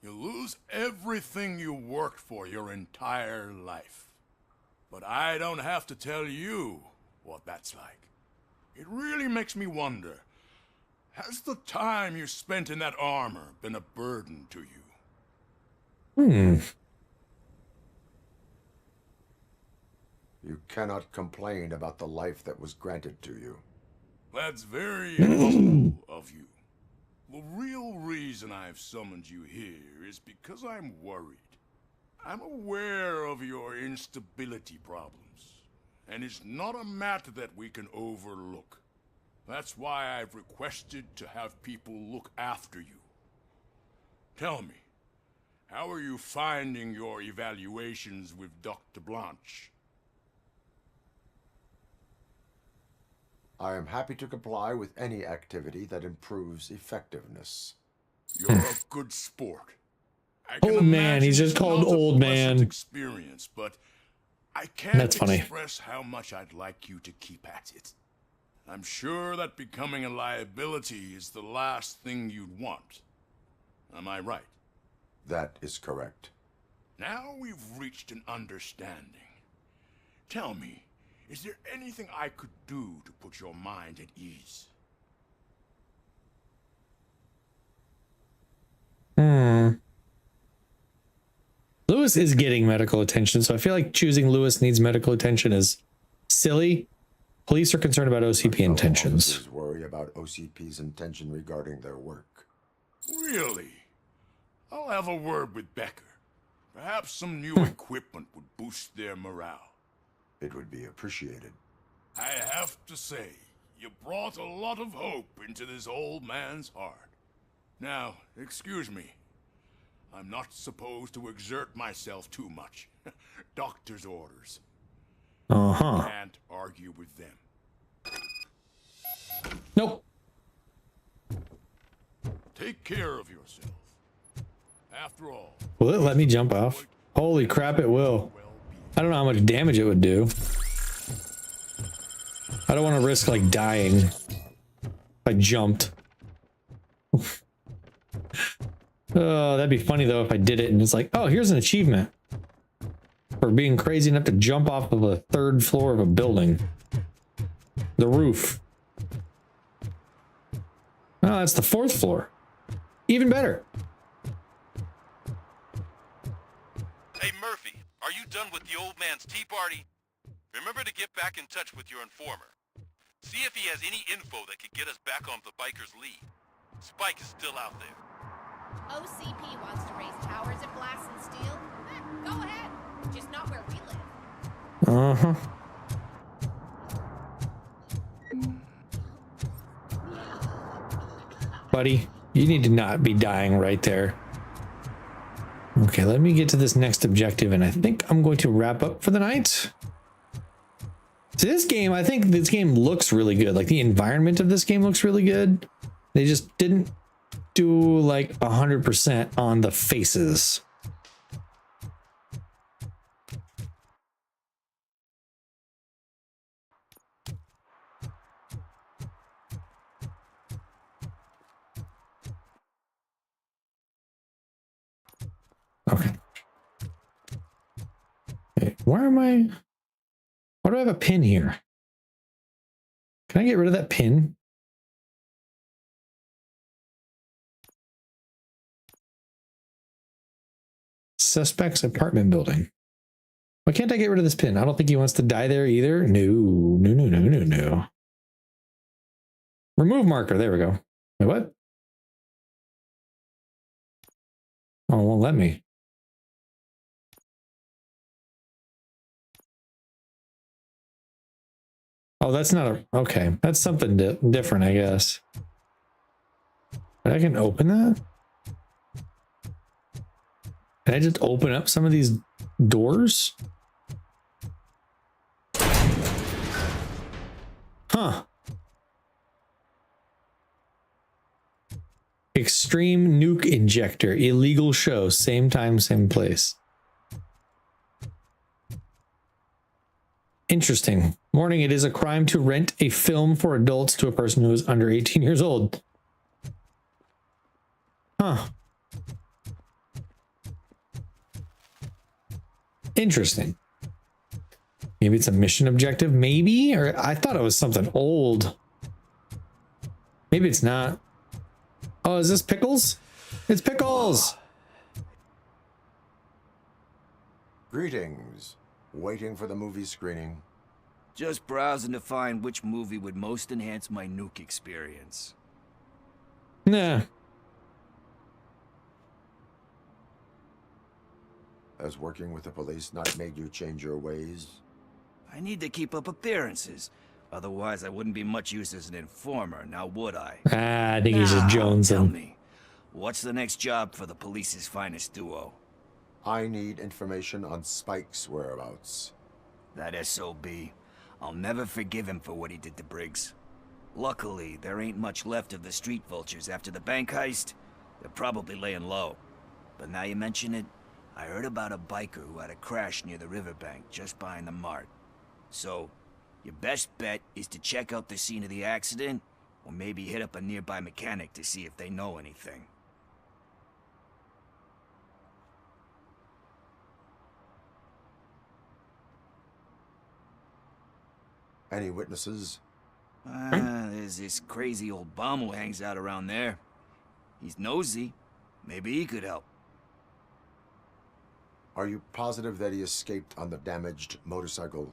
You lose everything you worked for your entire life. But I don't have to tell you what that's like. It really makes me wonder Has the time you spent in that armor been a burden to you? You cannot complain about the life that was granted to you. That's very humble of you. The real reason I've summoned you here is because I'm worried. I'm aware of your instability problems, and it's not a matter that we can overlook. That's why I've requested to have people look after you. Tell me, how are you finding your evaluations with Dr. Blanche? I am happy to comply with any activity that improves effectiveness. You're a good sport. I can Old man, he's imagine just it's called not a old pleasant man. experience, but I can't That's funny. express how much I'd like you to keep at it. I'm sure that becoming a liability is the last thing you'd want. Am I right? That is correct. Now we've reached an understanding. Tell me, is there anything I could do to put your mind at ease? Lewis is getting medical attention, so I feel like choosing Lewis needs medical attention is silly. Police are concerned about OCP intentions. Officers worry about OCP's intention regarding their work. Really? I'll have a word with Becker. Perhaps some new equipment would boost their morale. It would be appreciated. I have to say, you brought a lot of hope into this old man's heart. Now, excuse me. I'm not supposed to exert myself too much. Doctor's orders. Can't argue with them. Nope. Take care of yourself. After all, Will it let me jump off? Holy crap, it will. I don't know how much damage it would do. I don't want to risk like dying if I jumped. Oh, that'd be funny though if I did it and it's like, oh, here's an achievement for being crazy enough to jump off of a 3rd floor of a building. The roof. Oh, that's the 4th floor. Even better. Hey, Murphy, are you done with the old man's tea party? Remember to get back in touch with your informer. See if he has any info that could get us back on the biker's lead. Spike is still out there. OCP wants to raise towers at Glass and Steel. Go ahead. Just not where we live. Buddy, you need to not be dying right there. Okay, let me get to this next objective, and I think I'm going to wrap up for the night. So this game, I think this game looks really good. Like the environment of this game looks really good. They just didn't do like 100% on the faces. Okay. Okay, where am I? Why do I have a pin here? Can I get rid of that pin? Suspect's apartment building. Why can't I get rid of this pin? I don't think he wants to die there either. No. Remove marker. There we go. Wait, what? Oh, it won't let me. Oh, that's not a... Okay, that's something different, I guess. But I can open that? Can I just open up some of these doors? Huh. Extreme nuke injector. Illegal show. Same time, same place. Interesting. Warning, it is a crime to rent a film for adults to a person who is under 18 years old. Huh. Interesting. Maybe it's a mission objective, maybe? Or I thought it was something old. Maybe it's not. Oh, is this Pickles? It's Pickles! Greetings. Waiting for the movie screening. Just browsing to find which movie would most enhance my nuke experience. Nah. Has working with the police not made you change your ways? I need to keep up appearances. Otherwise, I wouldn't be much use as an informer, now would I? I think he's just jonesing. Tell me, what's the next job for the police's finest duo? I need information on Spike's whereabouts. That SOB. I'll never forgive him for what he did to Briggs. Luckily, there ain't much left of the street vultures after the bank heist. They're probably laying low. But now you mention it, I heard about a biker who had a crash near the riverbank just behind the mart. So, your best bet is to check out the scene of the accident, or maybe hit up a nearby mechanic to see if they know anything. Any witnesses? There's this crazy old bum who hangs out around there. He's nosy. Maybe he could help. Are you positive that he escaped on the damaged motorcycle?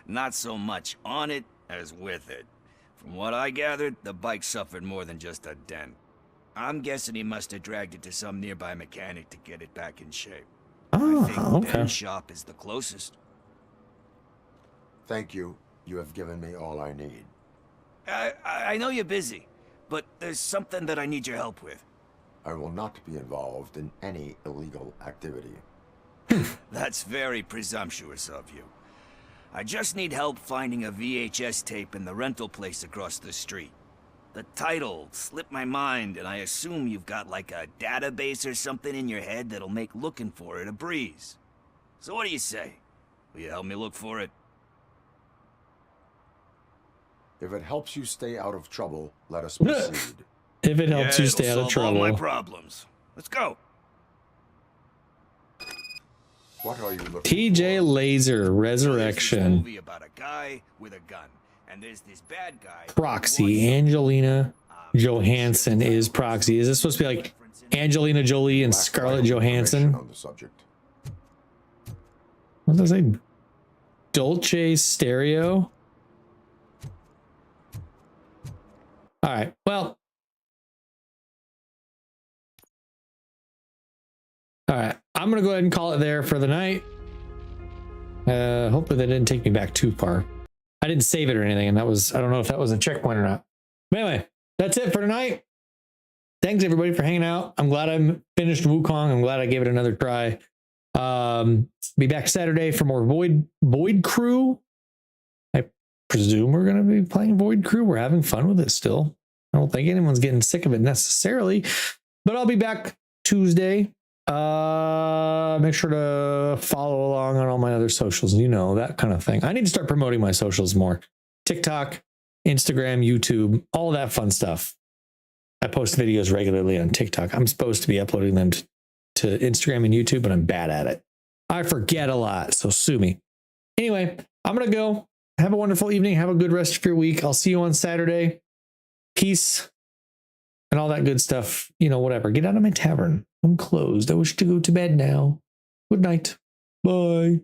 Not so much on it as with it. From what I gathered, the bike suffered more than just a dent. I'm guessing he must have dragged it to some nearby mechanic to get it back in shape. Oh, I think okay. Ben's shop is the closest. Thank you. You have given me all I need. I know you're busy, but there's something that I need your help with. I will not be involved in any illegal activity. That's very presumptuous of you. I just need help finding a VHS tape in the rental place across the street. The title slipped my mind, and I assume you've got like a database or something in your head that'll make looking for it a breeze. So what do you say? Will you help me look for it? If it helps you stay out of trouble, let us proceed. If it helps you stay out of trouble. All my problems. Let's go. What are you looking TJ Laser Resurrection. Movie about a guy with a gun, and there's this bad guy. Proxy. Angelina Johansson is Proxy. Is this supposed to be like Angelina Jolie and Scarlett Johansson? on the subject? What does it say? Dolce Stereo? All right. Well. All right. I'm going to go ahead and call it there for the night. Hopefully that didn't take me back too far. I didn't save it or anything, and that was, I don't know if that was a checkpoint or not. But anyway, that's it for tonight. Thanks everybody for hanging out. I'm glad I finished Wukong. I'm glad I gave it another try. Be back Saturday for more Void Crew. I presume we're going to be playing Void Crew. We're having fun with it still. I don't think anyone's getting sick of it necessarily, but I'll be back Tuesday. Make sure to follow along on all my other socials, you know, that kind of thing. I need to start promoting my socials more. TikTok, Instagram, YouTube, all that fun stuff. I post videos regularly on TikTok. I'm supposed to be uploading them to Instagram and YouTube, but I'm bad at it. I forget a lot, so sue me. Anyway, I'm going to go. Have a wonderful evening. Have a good rest of your week. I'll see you on Saturday. Peace and all that good stuff. You know, whatever. Get out of my tavern. I'm closed. I wish to go to bed now. Good night. Bye.